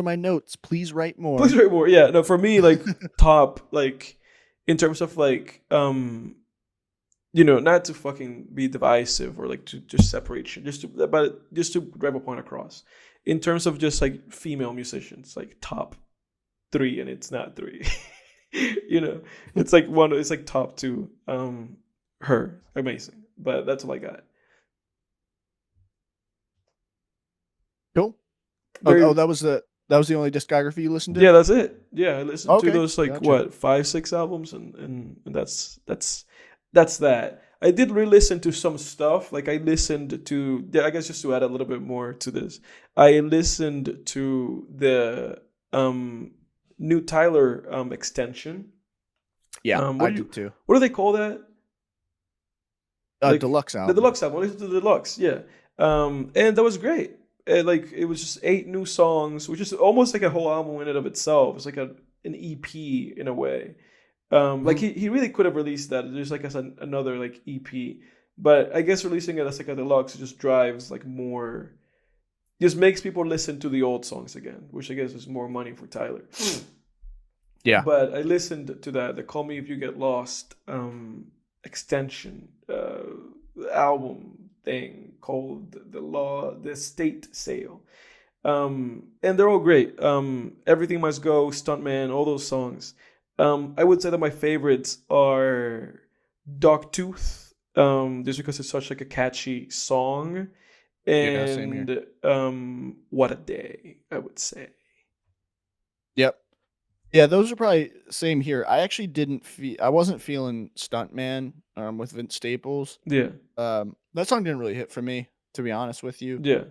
B: my notes. Please write more.
A: Please write more. Yeah, no, for me, like top, like in terms of like you know, not to fucking be divisive or like to just separate shit, just to drive a point across. In terms of just like female musicians, like top 3, and it's not 3. You know, it's like one. It's like top 2. Her amazing, but that's all I got.
B: Cool. Oh, that was the only discography you listened to?
A: Yeah, that's it. Yeah, I listened to those like
B: gotcha.
A: what 5-6 albums, and that's that. I did re-listen to some stuff. Like I listened to, I guess just to add a little bit more to this, I listened to the new Tyler extension.
B: Yeah, I did too.
A: What do they call that? Like,
B: deluxe album.
A: The deluxe album. I listened to the deluxe. Yeah, and that was great. Like it was just 8 new songs, which is almost like a whole album in and of itself. It's like an EP in a way. Like he really could have released that just like as another like EP, but I guess releasing it as like a deluxe just drives like more, just makes people listen to the old songs again, which I guess is more money for Tyler.
B: Yeah.
A: But I listened to the Call Me If You Get Lost extension album thing called the State Sale. And they're all great. Everything Must Go, Stuntman, all those songs. I would say that my favorites are Dogtooth, just because it's such like a catchy song, and What a Day, I would say.
B: Yep. Yeah, those are probably same here. I actually I wasn't feeling Stuntman with Vince Staples.
A: Yeah.
B: That song didn't really hit for me, to be honest with you.
A: Yeah.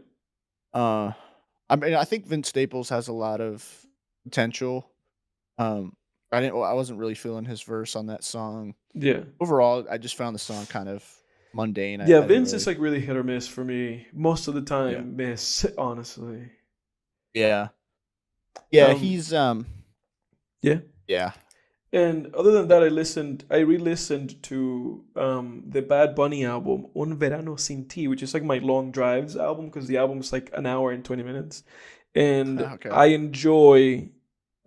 B: I mean, I think Vince Staples has a lot of potential. I wasn't really feeling his verse on that song.
A: Yeah.
B: Overall, I just found the song kind of mundane.
A: Yeah, Vince is like really hit or miss for me. Most of the time,
B: Yeah.
A: miss, honestly.
B: Yeah. Yeah, he's
A: Yeah.
B: Yeah.
A: And other than that, I re-listened to the Bad Bunny album, Un Verano Sin Ti, which is like my long drives album, because the album's like an hour and 20 minutes. And
B: Okay.
A: I enjoy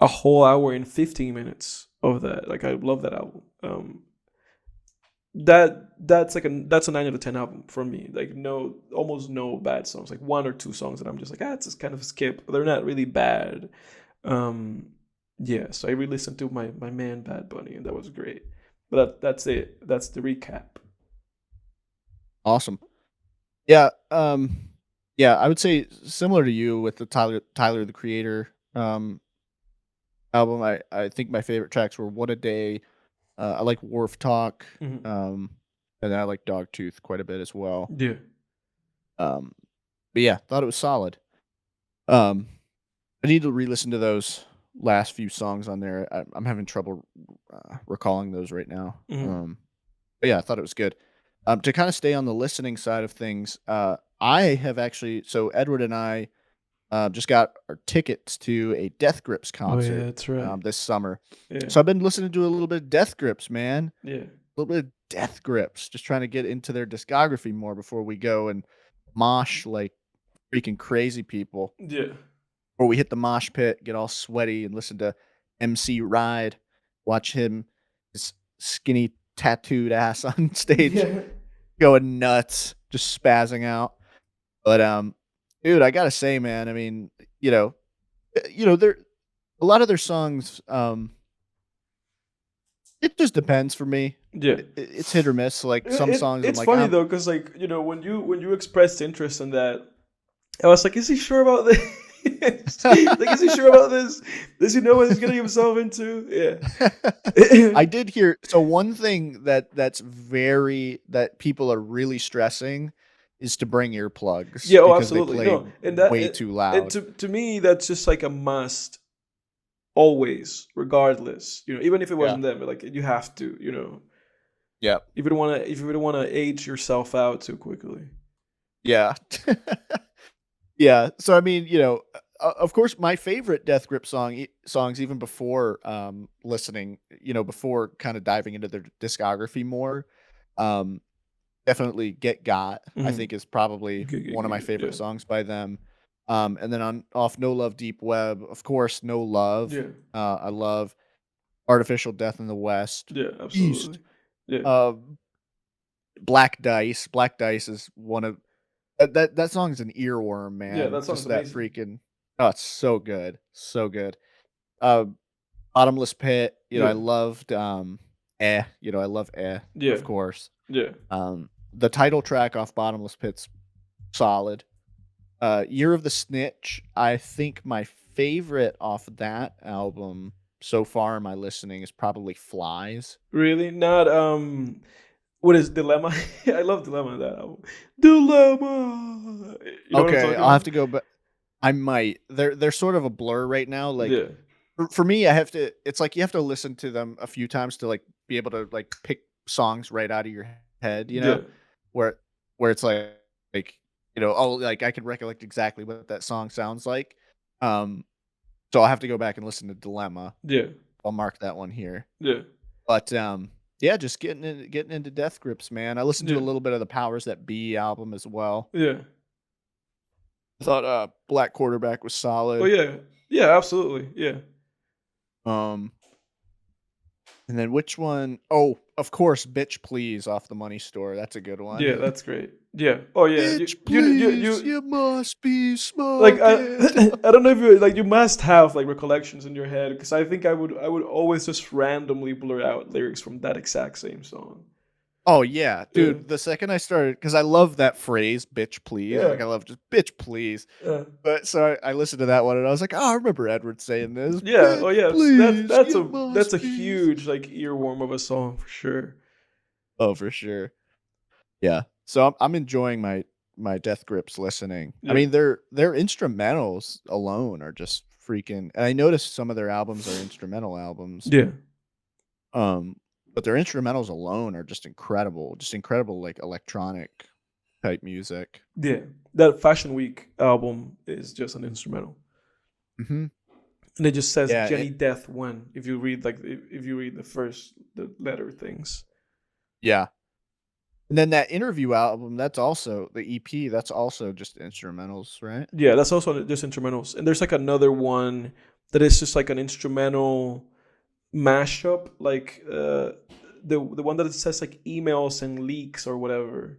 A: a whole hour and 15 minutes of that. Like I love that album. That's a 9 out of 10 album for me. Like almost no bad songs. Like 1 or 2 songs that I'm just like, it's just kind of a skip. They're not really bad. Yeah, so I re-listened to my man Bad Bunny, and that was great. But that's it. That's the recap.
B: Awesome. Yeah, yeah, I would say similar to you with the Tyler the Creator album. I think my favorite tracks were What a Day. I like Wharf Talk.
A: Mm-hmm.
B: And I like Dogtooth quite a bit as well.
A: Yeah.
B: But yeah, thought it was solid. I need to re-listen to those last few songs on there. I'm having trouble recalling those right now.
A: Mm-hmm.
B: But yeah, I thought it was good. To kind of stay on the listening side of things, I have actually, so Edward and I just got our tickets to a Death Grips
A: Oh yeah,
B: concert
A: that's right.
B: this summer.
A: Yeah,
B: So I've been listening to a little bit of Death Grips, man.
A: yeah,
B: A little bit of Death Grips, just trying to get into their discography more before we go and mosh like freaking crazy people.
A: yeah,
B: Or we hit the mosh pit, get all sweaty, and listen to MC Ride, watch him, his skinny tattooed ass on stage
A: yeah.
B: going nuts, just spazzing out. But dude, I gotta say, man, I mean, you know, there a lot of their songs, it just depends for me.
A: Yeah.
B: It's hit or miss. Like some songs, I'm
A: It's
B: like,
A: funny though, because like when you expressed interest in that, I was like, is he sure about this? Like, is he sure about this? Does he know what he's getting himself into? Yeah.
B: I did hear. So one thing that people are really stressing is to bring earplugs
A: Yeah. Oh,
B: because they
A: absolutely.
B: play
A: No, and that
B: way too
A: and
B: loud.
A: to me that's just like a must, always, regardless. Even if it
B: Yeah.
A: wasn't them, but like you have to.
B: Yeah.
A: If you don't want to age yourself out too quickly.
B: Yeah. Yeah. So I mean, of course, my favorite Death Grip songs, even before listening, before kind of diving into their discography more, um, definitely Get Got. I
A: Mhm.
B: think is probably
A: Good, good,
B: one of
A: good,
B: my
A: good.
B: favorite
A: Yeah.
B: songs by them. And then on off No Love Deep Web, of course, No Love.
A: Yeah.
B: I love Artificial Death in the West,
A: Yeah.
B: East.
A: Absolutely. Yeah.
B: Um, Black Dice. Black Dice is one of that song is an earworm,
A: Yeah.
B: man.
A: That song's
B: Just that
A: amazing.
B: freaking oh, it's so good. So good. Uh, Bottomless Pit, I
A: Yeah.
B: loved I love
A: Yeah.
B: of course.
A: Yeah.
B: The title track off Bottomless Pit's solid. Year of the Snitch, I think my favorite off that album so far in my listening is probably Flies.
A: Really? Not what is Dilemma? I love Dilemma in that album. Dilemma. You know what I'm
B: Okay,
A: talking
B: I'll have
A: about?
B: to go, but I might. They're sort of a blur right now. Like
A: Yeah.
B: for me, I have to. It's like you have to listen to them a few times to like be able to like pick songs right out of your head.
A: Yeah.
B: Where it's like oh, like I can recollect exactly what that song sounds like. Um, so I'll have to go back and listen to Dilemma.
A: Yeah.
B: I'll mark that one here.
A: Yeah.
B: But yeah, just getting into Death Grips, man. I listened to a
A: Yeah.
B: little bit of the Powers That Be album as well.
A: Yeah.
B: I thought Black Quarterback was
A: Oh
B: solid.
A: yeah. Yeah, absolutely. Yeah.
B: Um, and then which one? Oh, of course, Bitch Please off the Money Store. That's a good one.
A: Yeah, that's great. Yeah. Oh yeah.
B: Bitch Please, you must be
A: Like
B: smoking.
A: I don't know if you must have like recollections in your head, because I think I would always just randomly blur out lyrics from that exact same song.
B: Oh yeah,
A: Yeah.
B: dude. The second I started, because I love that phrase, "Bitch Please."
A: Yeah.
B: Like I love just "Bitch Please."
A: Yeah.
B: But so I listened to that one and I was like, oh, I remember Edward saying this.
A: Yeah. Oh
B: Bitch
A: yeah.
B: Please,
A: That's
B: you
A: that's a
B: must be.
A: huge like earworm of a song for sure.
B: Oh, for sure. Yeah. So I'm enjoying my Death Grips listening. I
A: Yeah.
B: mean, their instrumentals alone are just freaking. And I noticed some of their albums are instrumental albums.
A: Yeah.
B: Um, but their instrumentals alone are just incredible. Just incredible, like electronic type music.
A: Yeah. That Fashion Week album is just an instrumental.
B: Hmm.
A: And it just says
B: Yeah.
A: Jenny Death When, if you read if you read the letter things.
B: Yeah. And then that interview album, that's also the EP. That's also just instrumentals, right?
A: Yeah, that's also just instrumentals. And there's like another one that is just like an instrumental mashup, like the one that it says like emails and leaks or whatever.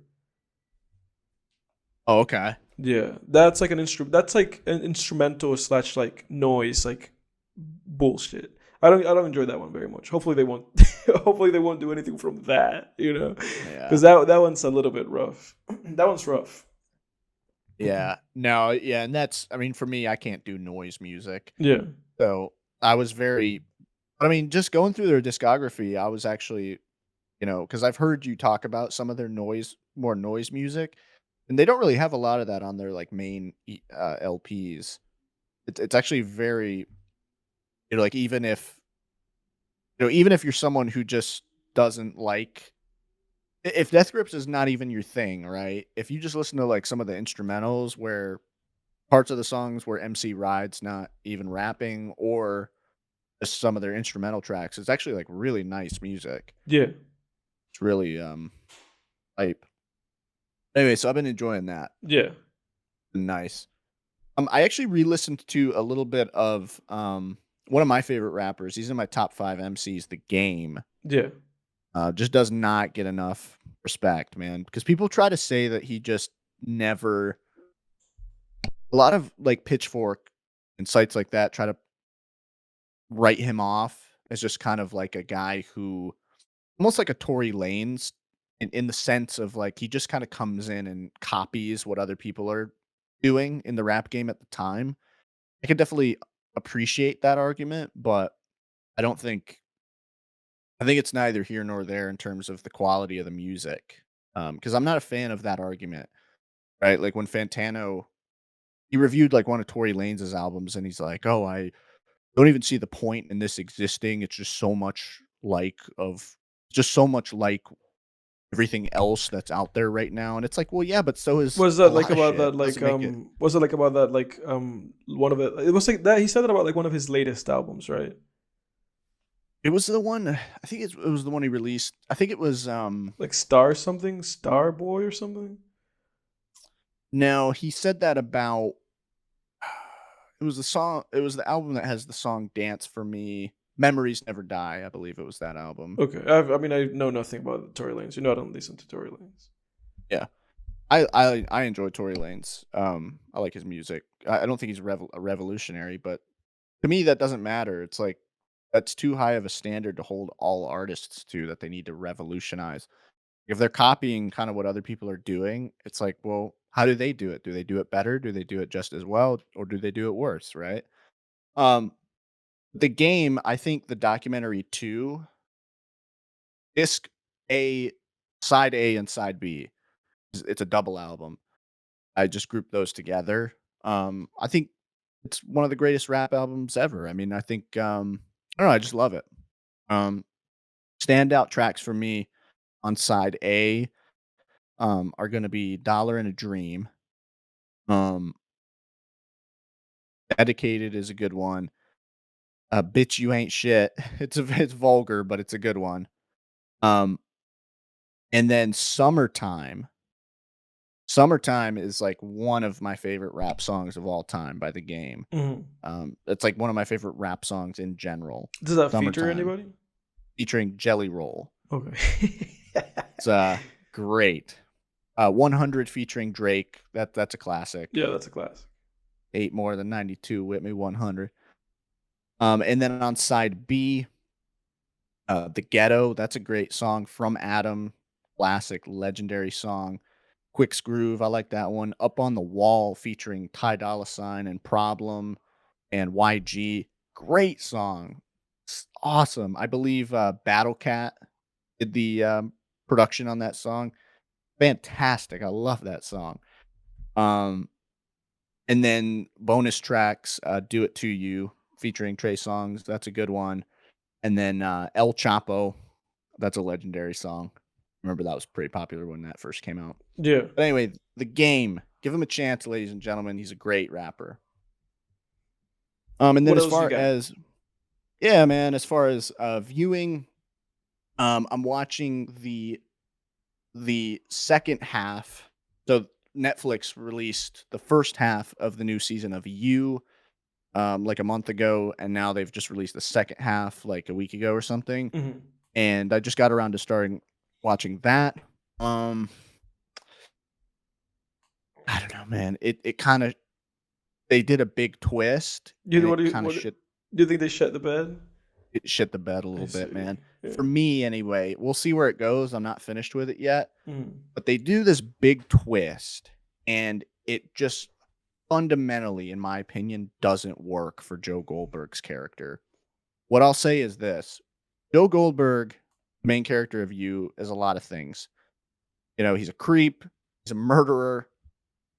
B: Oh, okay.
A: Yeah, that's like that's like an instrumental slash like noise like bullshit. I don't enjoy that one very much. Hopefully they won't hopefully they won't do anything from that,
B: Yeah.
A: because that one's a little bit rough. That one's rough.
B: Yeah. No, yeah, and that's I mean, for me, I can't do noise music.
A: Yeah.
B: So I was very but I mean, just going through their discography, I was actually, because I've heard you talk about some of their more noise music, and they don't really have a lot of that on their like main LPs. It's actually very, like even if you're someone who just doesn't like if Death Grips is not even your thing, right? If you just listen to like some of the instrumentals where parts of the songs where MC Ride's not even rapping or just some of their instrumental tracks. It's actually like really nice music.
A: Yeah.
B: It's really hype. Anyway, so I've been enjoying that.
A: Yeah.
B: Nice. I actually re-listened to a little bit of one of my favorite rappers. He's in my top 5 MCs, The Game.
A: Yeah.
B: Just does not get enough respect, man. Because people try to say that he just never. A lot of like Pitchfork and sites like that try to write him off as just kind of like a guy who almost like a Tory Lanez in the sense of like he just kind of comes in and copies what other people are doing in the rap game at the time. I could definitely appreciate that argument, but I don't think I think it's neither here nor there in terms of the quality of the music. Because I'm not a fan of that argument, right? Like when Fantano he reviewed like one of Tory Lanez's albums, and he's like, "Oh, I don't even see the point in this existing. It's just so much just so much like everything else that's out there right now." And it's like, well, yeah, but so is
A: Was
B: a
A: that like
B: lot of
A: about
B: shit.
A: that like
B: Doesn't make it.
A: was it like about that like one of it was like that he said that about like one of his latest albums, right?
B: It was the one. I think it was the one he released. I think it was.
A: Like Star something, Star Boy or something?
B: No, he said that about. It was the song. It was the album that has the song "Dance for Me." Memories Never Die. I believe it was that album.
A: Okay. I mean I know nothing about Tory Lanez. You know I don't listen to Tory Lanez.
B: Yeah. I enjoy Tory Lanez. I like his music. I don't think he's a revolutionary, but to me that doesn't matter. It's like that's too high of a standard to hold all artists to that they need to revolutionize. If they're copying kind of what other people are doing, it's like, well, how do they do it? Do they do it better? Do they do it just as well, or do they do it worse? Right? Um, the Game. I think the documentary 2, disc A, side A, and side B. It's a double album. I just grouped those together. I think it's one of the greatest rap albums ever. I mean, I think I don't know, I just love it. Um, Standout tracks for me on side A are going to be "Dollar and a Dream." Um, "Dedicated" is a good one. "Bitch You Ain't Shit." It's vulgar, but it's a good one. Um, and then "Summertime." "Summertime" is like one of my favorite rap songs of all time by The Game.
A: Mm-hmm.
B: It's like one of my favorite rap songs in general.
A: Does that feature
B: "Summertime,"
A: anybody?
B: featuring Jelly Roll.
A: Okay.
B: It's great. 100 featuring Drake. That's a classic.
A: Yeah, that's a classic.
B: 8 more than 92 with me 100. And then on side B, The Ghetto. That's a great song from Adam. Classic, legendary song. Quick's Groove. I like that one. Up on the Wall featuring Ty Dolla Sign and Problem and YG. Great song. It's awesome. I believe Battle Cat did the production on that song. Fantastic. I love that song. Um, and then bonus tracks, "Do It To You" featuring Trey Songz. That's a good one. And then El Chapo. That's a legendary song. Remember that was pretty popular when that first came out.
A: Yeah.
B: But anyway, The Game. Give him a chance, ladies and gentlemen. He's a great rapper. And then
A: What
B: as
A: else you
B: far
A: got?
B: as yeah, man, as far as viewing, I'm watching the second half. So Netflix released the first half of the new season of You like a month ago, and now they've just released the second half like a week ago or something.
A: Mm-hmm.
B: And I just got around to starting watching that. Um, I don't know, man. It kind of they did a big twist, and
A: What do
B: it
A: you
B: kind of
A: what do you think they shut the bed?
B: it shit the bed a
A: I
B: little bit,
A: see.
B: man.
A: Yeah.
B: For me, anyway. We'll see where it goes. I'm not finished with it yet,
A: Mm-hmm.
B: but they do this big twist, and it just fundamentally, in my opinion, doesn't work for Joe Goldberg's character. What I'll say is this: Joe Goldberg, the main character of You, is a lot of things. You know, he's a creep, he's a murderer,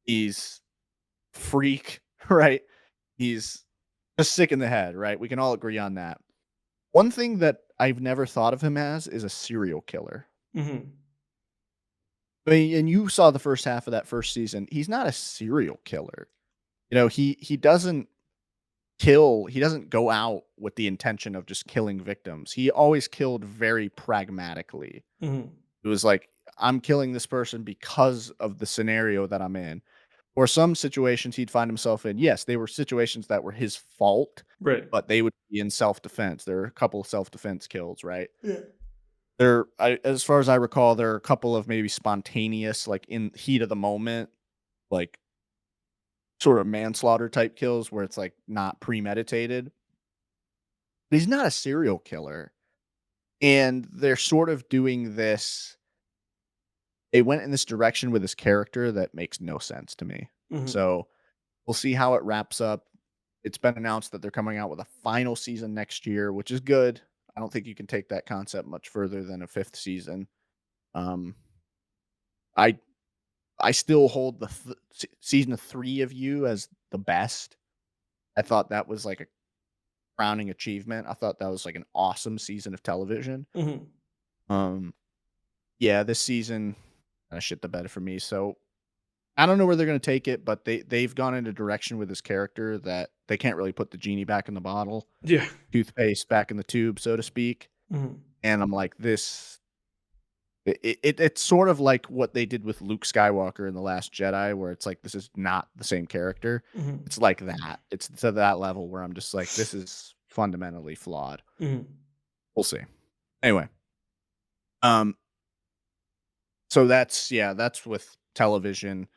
B: he's a freak, right? He's just sick in the head, right? We can all agree on that. One thing that I've never thought of him as is a serial killer.
A: Mm-hmm.
B: I mean, and you saw the first half of that first season. He's not a serial killer. he doesn't kill. He doesn't go out with the intention of just killing victims. He always killed very pragmatically.
A: Mhm.
B: It was like, I'm killing this person because of the scenario that I'm in. Or some situations he'd find himself in. Yes, they were situations that were his fault,
A: Right.
B: but they would be in self-defense. There are a couple of self-defense kills, right?
A: Yeah.
B: As far as I recall, there are a couple of maybe spontaneous, like in heat of the moment, like sort of manslaughter type kills where it's like not premeditated. But he's not a serial killer. And they're sort of doing this. They went in this direction with his character that makes no sense to me.
A: Mhm.
B: So we'll see how it wraps up. It's been announced that they're coming out with a final season next year, which is good. I don't think you can take that concept much further than a fifth season. Um, I I still hold the season 3 of You as the best. I thought that was like a crowning achievement. I thought that was like an awesome season of television.
A: Mhm.
B: Um, yeah, this season kind of shit the bed for me. So I don't know where they're going to take it, but they've gone in a direction with this character that they can't really put the genie back in the bottle,
A: Yeah.
B: toothpaste back in the tube, so to speak.
A: Mhm.
B: And I'm like, it's sort of like what they did with Luke Skywalker in The Last Jedi, where it's like, this is not the same character.
A: Mhm.
B: It's like that. It's to that level where I'm just like, this is fundamentally flawed.
A: Mhm.
B: We'll see. Anyway, um, so that's with television.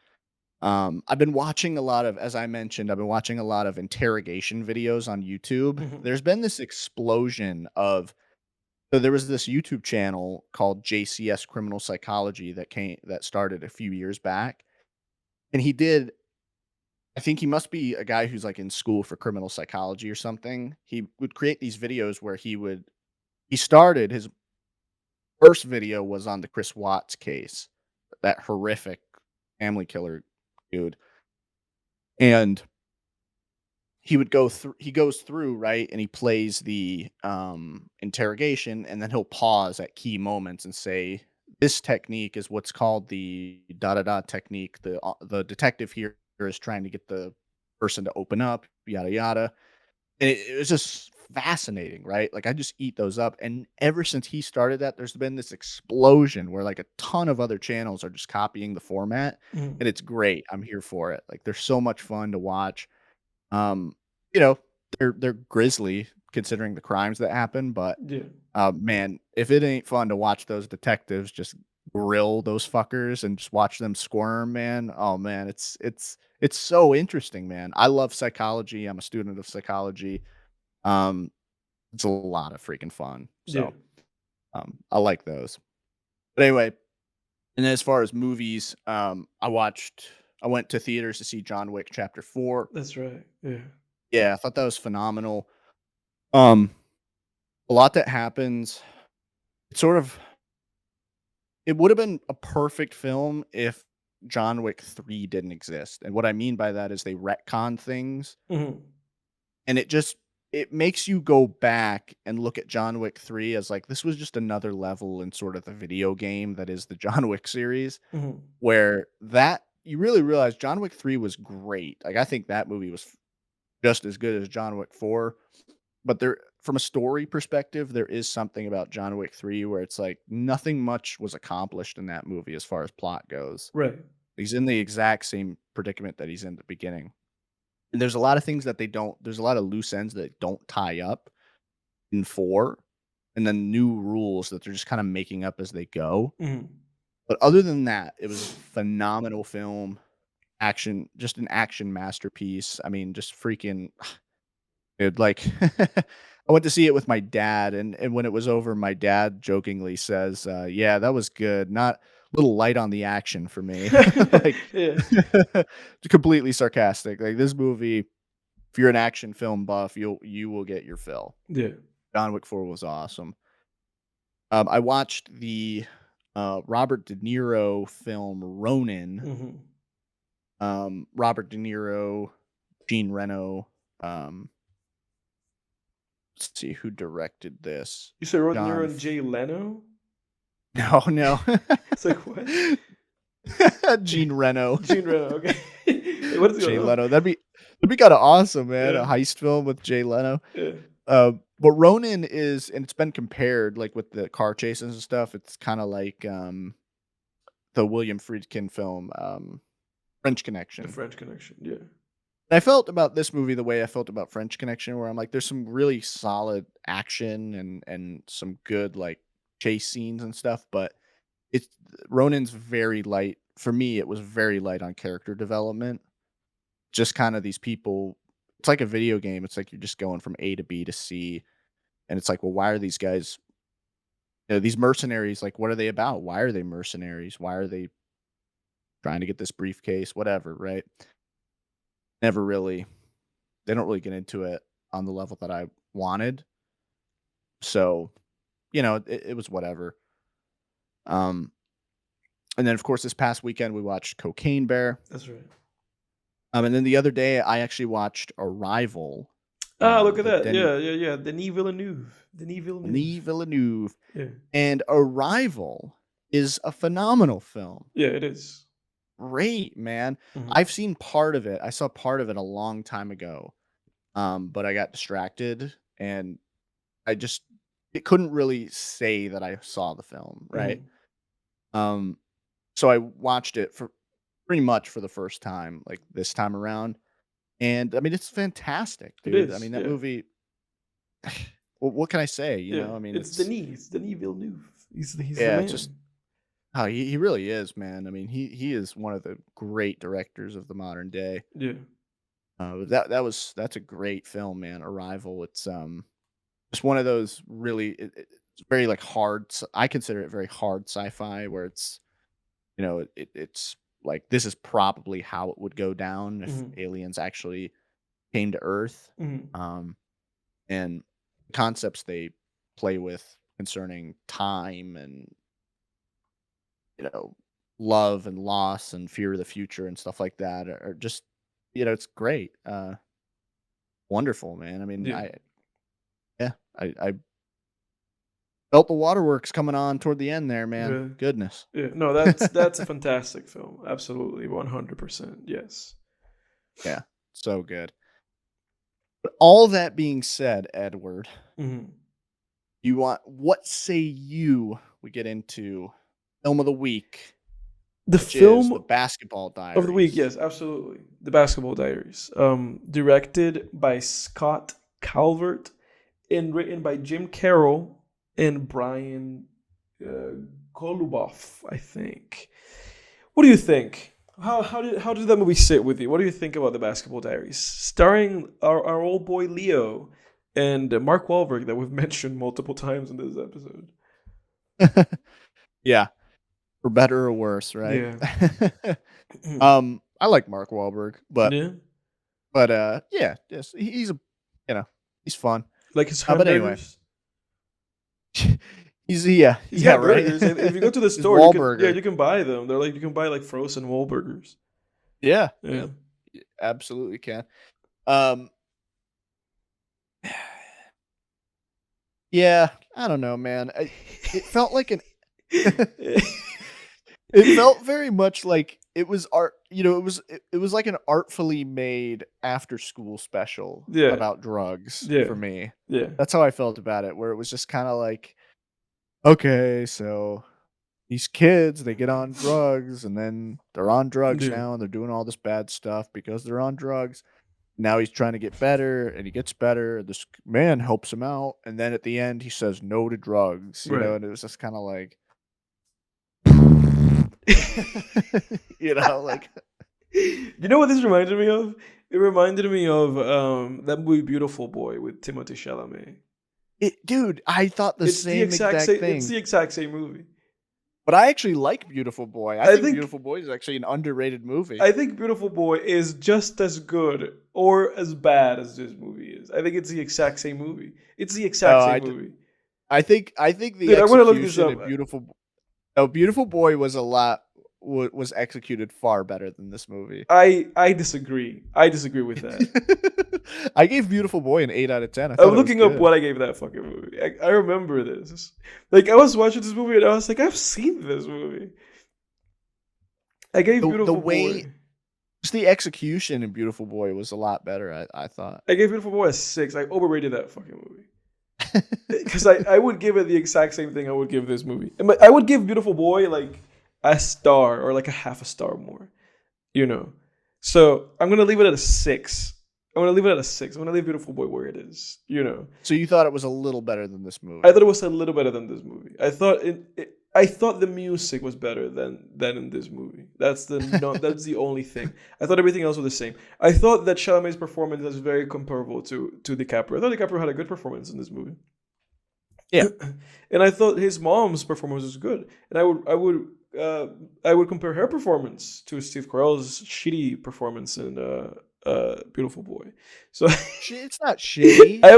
B: I've been watching a lot of, as I mentioned, I've been watching a lot of interrogation videos on YouTube.
A: Mhm.
B: There's been this explosion of, so there was this YouTube channel called JCS Criminal Psychology that started a few years back. And I think he must be a guy who's like in school for criminal psychology or something. He would create these videos where he started his first video was on the Chris Watts case, that horrific family killer dude. And he goes through, right, and he plays the interrogation, and then he'll pause at key moments and say, this technique is what's called the da da da technique. The detective here is trying to get the person to open up, yada yada. And it was just fascinating, right? Like, I just eat those up. And ever since he started that, there's been this explosion where like a ton of other channels are just copying the format.
A: Mhm.
B: And it's great. I'm here for it. Like, they're so much fun to watch. Um, you know, they're grisly considering the crimes that happen, but
A: Yeah.
B: man, if it ain't fun to watch those detectives just grill those fuckers and just watch them squirm, man. Oh man, it's so interesting, man. I love psychology. I'm a student of psychology. Um, it's a lot of freaking fun.
A: Yeah.
B: So, I like those. But anyway, and as far as movies, I went to theaters to see John Wick Chapter 4.
A: That's right. Yeah.
B: Yeah, I thought that was phenomenal. Um, a lot that happens. It sort of it would have been a perfect film if John Wick 3 didn't exist. And what I mean by that is they retcon things,
A: Mhm.
B: and it makes you go back and look at John Wick 3 as like, this was just another level in sort of the video game that is the John Wick series,
A: Mhm.
B: where that you really realize John Wick 3 was great. Like, I think that movie was just as good as John Wick 4. But there, from a story perspective, there is something about John Wick 3 where it's like nothing much was accomplished in that movie as far as plot goes.
A: Right.
B: He's in the exact same predicament that he's in at the beginning. And there's a lot of things that there's a lot of loose ends that don't tie up in 4, and then new rules that they're just kind of making up as they go.
A: Mhm.
B: But other than that, it was a phenomenal film. Action, just an action masterpiece. I mean, just freaking dude, like, I went to see it with my dad, and when it was over, my dad jokingly says, "Yeah, that was good. Not a little light on the action for me." Like,
A: Yeah.
B: completely sarcastic. Like, this movie, if you're an action film buff, you will get your fill.
A: Yeah.
B: John Wick 4 was awesome. I watched the Robert De Niro film Ronin.
A: Mhm.
B: Robert De Niro, Jean Reno. Let's see who directed this.
A: You said Robert De Niro
B: John.
A: and Jay Leno?
B: No, no.
A: It's like what?
B: Jean Reno.
A: Gene Reno. Okay. What is
B: Jay
A: going on?
B: Leno. That'd be. It'd be kind of awesome, man. A
A: Yeah.
B: heist film with Jay Leno.
A: Yeah.
B: But Ronin is, and it's been compared like with the car chases and stuff. It's kind of like the William Friedkin film, French
A: The
B: Connection.
A: French Connection. Yeah.
B: And I felt about this movie the way I felt about French Connection, where I'm like, there's some really solid action and some good like chase scenes and stuff, but it's Ronin's very light. For me, it was very light on character development. Just kind of these people. It's like a video game. It's like you're just going from A to B to C, and it's like, well, why are these guys? These mercenaries, like, what are they about? Why are they mercenaries? Why are they trying to get this briefcase? Whatever, right? Never really. They don't really get into it on the level that I wanted. So, it was whatever. And then of course this past weekend we watched Cocaine Bear.
A: That's right.
B: And then the other day I actually watched Arrival.
A: Look at
B: the
A: that.
B: Denis
A: Yeah. Denis Villeneuve. Denis Villeneuve.
B: Denis Villeneuve.
A: Yeah.
B: And Arrival is a phenomenal film.
A: Yeah, it is.
B: Great, man.
A: Mhm.
B: I've seen part of it. I saw part of it a long time ago. But I got distracted and it couldn't really say that I saw the film, right?
A: Mhm.
B: So I watched it for pretty much for the first time, like this time around. And I mean, it's fantastic,
A: It
B: dude. I
A: is.
B: mean, that
A: Yeah.
B: movie, what can I say?
A: Yeah.
B: I mean,
A: It's Denis. Denis Villeneuve. He's the
B: yeah, it's just,
A: man.
B: oh, he really is, man. I mean, he is one of the great directors of the modern day.
A: Yeah.
B: That's a great film, man. Arrival. It's just one of those really, it's very like hard. I consider it very hard sci-fi, where it's it's like this is probably how it would go down if
A: Mhm.
B: aliens actually came to Earth.
A: Mhm.
B: And concepts they play with concerning time and love and loss and fear of the future and stuff like that are just it's great. Wonderful, man. I mean,
A: Yeah.
B: I felt the waterworks coming on toward the end there, man.
A: Yeah.
B: Goodness.
A: Yeah. No, that's a fantastic film. Absolutely, 100%. Yes.
B: Yeah, so good. But all that being said, Edward,
A: Mhm.
B: what say you we get into film of the week,
A: The
B: which is the
A: film
B: Basketball
A: of the week,
B: Diaries.
A: yes, absolutely. The Basketball Diaries. Directed by Scott Calvert and written by Jim Carroll and Brian Koluboff, I think. What do you think? How did that movie sit with you? What do you think about the Basketball Diaries, starring our old boy Leo and Mark Wahlberg that we've mentioned multiple times in this episode?
B: Yeah, for better or worse, right?
A: Yeah.
B: I like Mark Wahlberg, but
A: Yeah.
B: yeah, yes, he's a he's fun.
A: Like his
B: But anyway,
A: hamburgers. He's
B: yeah,
A: got
B: right.
A: burgers. If you go to the
B: His
A: store,
B: Wahlburger.
A: you can buy them. They're like you can buy like frozen Wahlburgers.
B: Yeah,
A: Yeah.
B: absolutely can. Um, yeah, I don't know, man. It felt like it felt very much like it was art. It was like an artfully made after school special
A: Yeah.
B: about drugs
A: Yeah.
B: for me.
A: Yeah.
B: That's how I felt about it, where it was just kind of like, okay, so these kids, they get on drugs and then they're on drugs
A: Yeah.
B: now and they're doing all this bad stuff because they're on drugs. Now he's trying to get better and he gets better. This man helps him out. And then at the end, he says no to drugs,
A: Right.
B: and it was just kind of like, like,
A: You know what this reminded me of? It reminded me of that movie Beautiful Boy with Timothée Chalamet.
B: dude, I thought the same exact thing.
A: It's the exact same movie.
B: But I actually like Beautiful Boy. I think Beautiful Boy is actually an underrated movie.
A: I think Beautiful Boy is just as good or as bad as this movie is. I think it's the exact same movie. It's the exact same movie.
B: I think the
A: Dude, I'm gonna look this
B: execution
A: up.
B: of Beautiful Boy was executed far better than this movie.
A: I disagree. I disagree with that.
B: I gave Beautiful Boy an 8 out of 10.
A: I'm looking up what I gave that fucking movie. I remember this. Like, I was watching this movie and I was like, I've seen this movie. I gave Beautiful Boy.
B: Just the execution in Beautiful Boy was a lot better, I thought.
A: I gave Beautiful Boy a 6. I overrated that fucking movie. Because I would give it the exact same thing I would give this movie. I would give Beautiful Boy like a star or like a half a star more, you know. So I'm gonna leave it at a 6. I'm gonna leave it at a 6. I'm gonna leave Beautiful Boy where it is, you know.
B: So you thought it was a little better than this movie?
A: I thought it was a little better than this movie. I thought the music was better than in this movie. That's the only thing. I thought everything else was the same. I thought that Chalamet's performance was very comparable to DiCaprio. I thought DiCaprio had a good performance in this movie.
B: Yeah.
A: And I thought his mom's performance was good. And I would compare her performance to Steve Carell's shitty performance in Beautiful Boy. So
B: it's not shitty.
A: I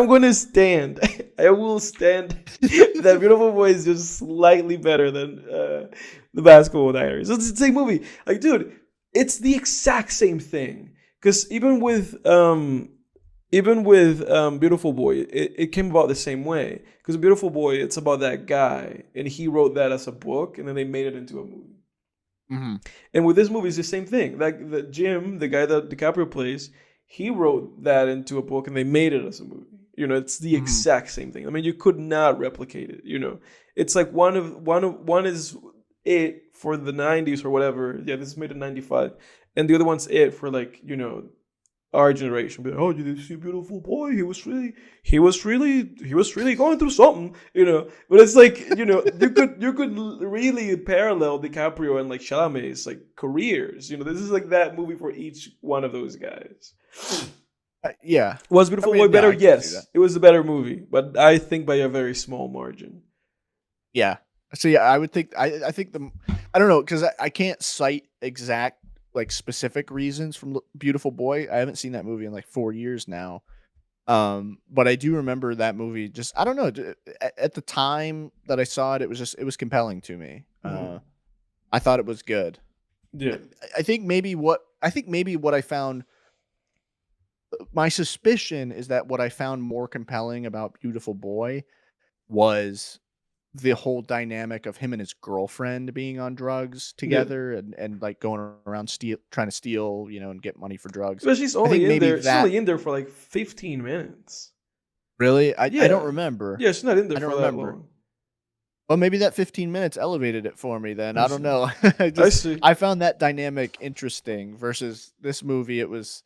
A: will stand that Beautiful Boy is just slightly better than the Basketball Diaries. It's the same movie. Like, dude, it's the exact same thing. Because even with Beautiful Boy, it came about the same way. Because Beautiful Boy, it's about that guy, and he wrote that as a book, and then they made it into a movie.
B: Mm-hmm.
A: And with this movie, it's the same thing. Like the Jim, the guy that DiCaprio plays, he wrote that into a book, and they made it as a movie. You know, it's the exact same thing. I mean, you could not replicate it. You know, it's like one is it for the 90s or whatever. Yeah, this is made in 95, and the other one's it for, like, you know, our generation. But, oh, did you see Beautiful Boy? He was really going through something, you know. But it's like, you know, you could really parallel DiCaprio and like Chalamet's like careers. You know, this is like that movie for each one of those guys.
B: Yeah.
A: Was Beautiful Boy better? Yes, it was a better movie, but I think by a very small margin.
B: Yeah. So yeah, I would think I think I don't know, because I can't cite exact like specific reasons from Beautiful Boy. I haven't seen that movie in like 4 years now. But I do remember that movie. Just, I don't know, at the time that I saw it, it was compelling to me. I thought it was good.
A: Yeah.
B: I think maybe what I found, my suspicion is that what I found more compelling about Beautiful Boy was the whole dynamic of him and his girlfriend being on drugs together, and like going around trying to steal, you know, and get money for drugs.
A: But she's only in there. She's only in there for like 15 minutes.
B: Really? I don't remember.
A: Yeah, she's not in there for that long.
B: Well, maybe that 15 minutes elevated it for me then. I don't know.
A: I see.
B: I found that dynamic interesting versus this movie. It was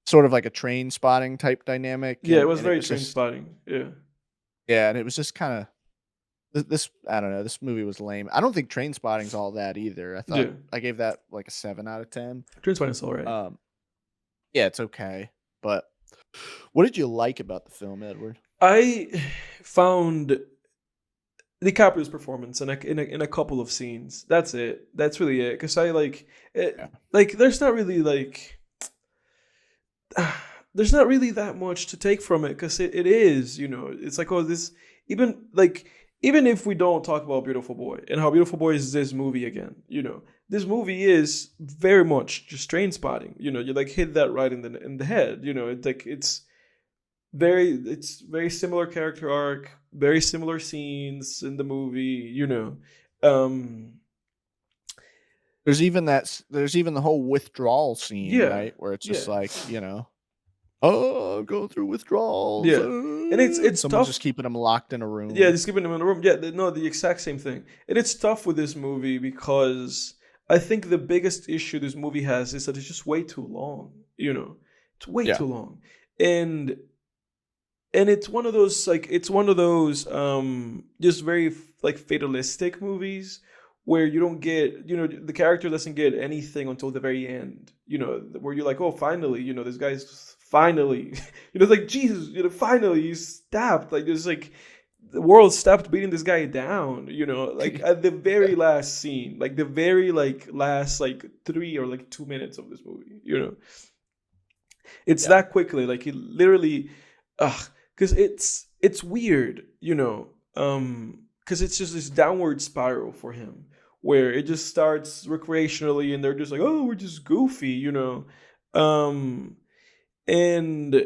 B: sort of like a train spotting type dynamic.
A: Yeah, it was very train spotting. Yeah.
B: Yeah, and it was just kind of, this, I don't know, this movie was lame. I don't think Trainspotting's all that either. I thought I gave that like a 7 out of 10.
A: Trainspotting's all right.
B: Yeah, it's okay. But what did you like about the film, Edward?
A: I found DiCaprio's performance in a couple of scenes. That's it. That's really it. Because I like it, like there's not really that much to take from it, because it is, you know, it's like, oh, this, even if we don't talk about Beautiful Boy and how Beautiful Boy is this movie again, you know, this movie is very much just train spotting. You know, you like hit that right in the head. You know, it's very similar character arc, very similar scenes in the movie. You know,
B: there's even the whole withdrawal scene, right, where it's just like, you know, oh, go through withdrawals.
A: Yeah, and it's
B: someone's
A: tough.
B: just keeping them locked in a room.
A: Yeah, just keeping them in a room. Yeah, no, the exact same thing. And it's tough with this movie because I think the biggest issue this movie has is that it's just way too long. You know, it's way too long, and it's one of those just very like fatalistic movies where you don't get, you know, the character doesn't get anything until the very end. You know, where you're like, oh, finally, you know, this guy's finally, you know, it's like, Jesus, you know, finally you stopped. Like, there's like, the world stopped beating this guy down, you know, like at the very last scene, like the very like last like 3 or like 2 minutes of this movie, you know. It's that quickly, like it literally, because it's weird, you know, because it's just this downward spiral for him where it just starts recreationally and they're just like, oh, we're just goofy, you know. And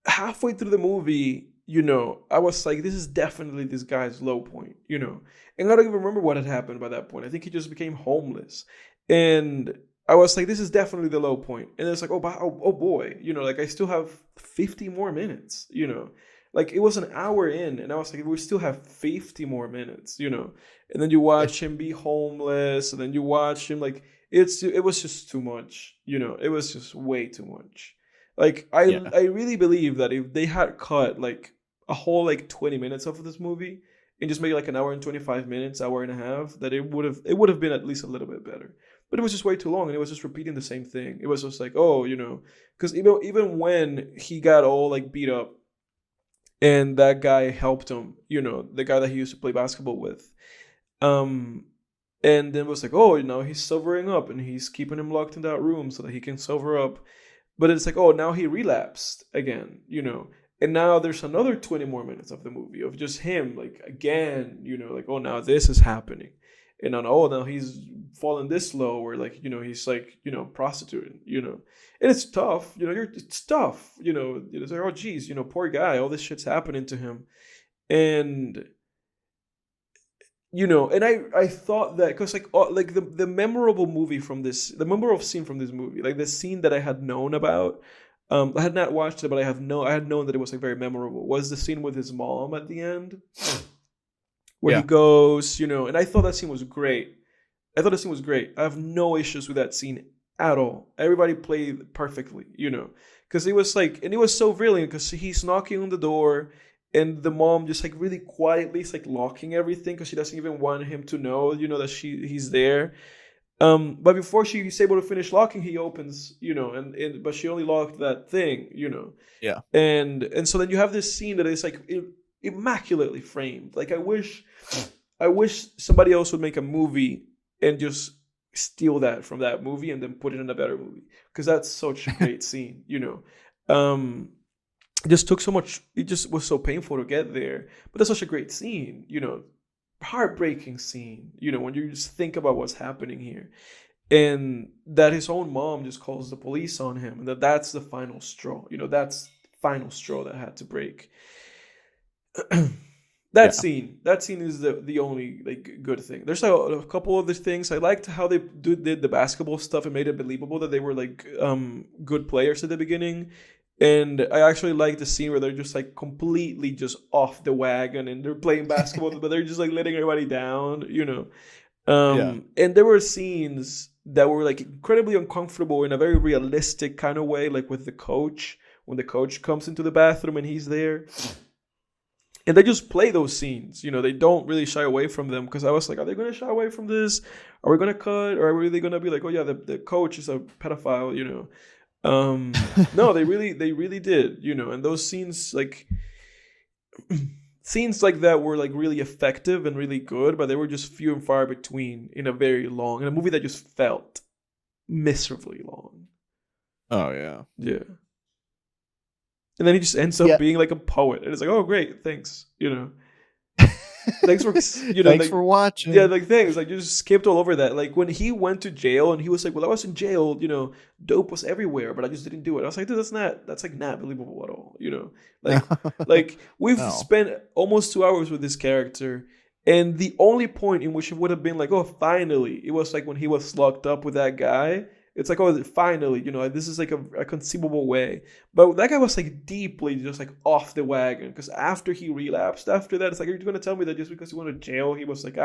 A: halfway through the movie, you know, I was like, this is definitely this guy's low point, you know. And I don't even remember what had happened by that point. I think he just became homeless. And I was like, this is definitely the low point. And it's like, oh boy, like I still have 50 more minutes, like it was an hour in, and I was like, we still have 50 more minutes, and then you watch him be homeless, and then you watch him like it was just too much, it was just way too much. Like
B: Yeah.
A: I really believe that if they had cut like a whole like 20 minutes of this movie and just make it like an hour and 25 minutes, hour and a half, that it would have been at least a little bit better. But it was just way too long, and it was just repeating the same thing. It was just like, oh, because even when he got all like beat up, and that guy helped him, the guy that he used to play basketball with, um, and then it was like, oh, he's sobering up, and he's keeping him locked in that room so that he can sober up. But it's like, oh, now he relapsed again, and now there's another 20 more minutes of the movie of just him, like, again, like, oh, now this is happening. And then, oh, now he's fallen this low, or like, he's like, prostituting, and it's tough, it's tough, it's like, oh, geez, poor guy, all this shit's happening to him. And, and I thought that because like the memorable scene from this movie, like the scene that I had known about, I had not watched it, but I had known that it was like very memorable, was the scene with his mom at the end, where he goes, and I thought that scene was great. I have no issues with that scene at all. Everybody played perfectly, because it was like, and it was so brilliant because he's knocking on the door, and the mom just like really quietly is like locking everything because she doesn't even want him to know, that he's there. But before she's able to finish locking, he opens, and but she only locked that thing,
B: Yeah.
A: and so then you have this scene that is like immaculately framed. Like I wish somebody else would make a movie and just steal that from that movie and then put it in a better movie, because that's such a great scene. It just took so much. It just was so painful to get there, but that's such a great scene. Heartbreaking scene. When you just think about what's happening here, and that his own mom just calls the police on him, and that's the final straw. That's the final straw that had to break. That scene is the only like good thing. There's a couple other things. I liked how they did the basketball stuff and made it believable that they were like good players at the beginning. And I actually like the scene where they're just like completely just off the wagon and they're playing basketball, but they're just like letting everybody down, And there were scenes that were like incredibly uncomfortable in a very realistic kind of way, like with the coach, when the coach comes into the bathroom and he's there. And they just play those scenes, they don't really shy away from them, because I was like, are they going to shy away from this? Are we going to cut? Or are we really going to be like, oh yeah, the coach is a pedophile, No, they really did, and those scenes like that were like really effective and really good, but they were just few and far between in a movie that just felt miserably long.
B: Oh yeah.
A: Yeah. And then he just ends up being like a poet, and it's like, oh great, thanks, thanks for
B: thanks for watching.
A: Yeah, like thanks. Like you just skipped all over that. Like when he went to jail and he was like, well, I was in jail, dope was everywhere, but I just didn't do it. I was like, dude, that's like not believable at all, Like like we've spent almost 2 hours with this character, and the only point in which it would have been like, oh, finally, it was like when he was locked up with that guy. It's like, oh, finally, this is like a conceivable way. But that guy was like deeply just like off the wagon, because after he relapsed, after that, it's like, are you going to tell me that just because he went to jail, he was like,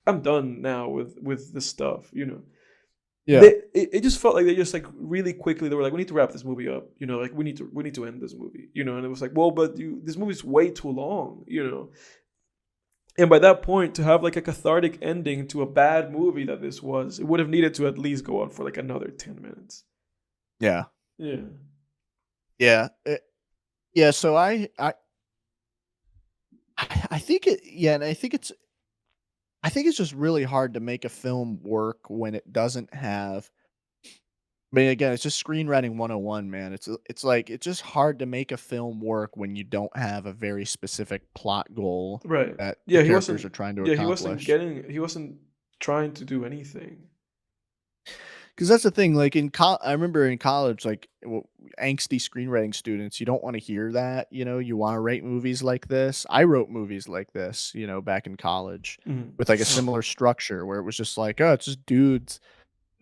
A: I'm done now with this stuff,
B: Yeah.
A: It just felt like they just like really quickly, they were like, we need to wrap this movie up, like we need to end this movie, and it was like, well, but this movie's way too long, And by that point, to have like a cathartic ending to a bad movie that this was, it would have needed to at least go on for like another 10 minutes.
B: Yeah.
A: Yeah.
B: Yeah. Yeah. So I think and I think it's just really hard to make a film work when it doesn't have. I mean, again, it's just screenwriting 101, man. It's like it's just hard to make a film work when you don't have a very specific plot goal
A: Right.
B: that
A: Yeah,
B: the characters are trying to accomplish.
A: He wasn't trying to do anything.
B: Because that's the thing. Like I remember in college, like angsty screenwriting students, you don't want to hear that. You want to write movies like this. I wrote movies like this, back in college, with like a similar structure where it was just like, oh, it's just dudes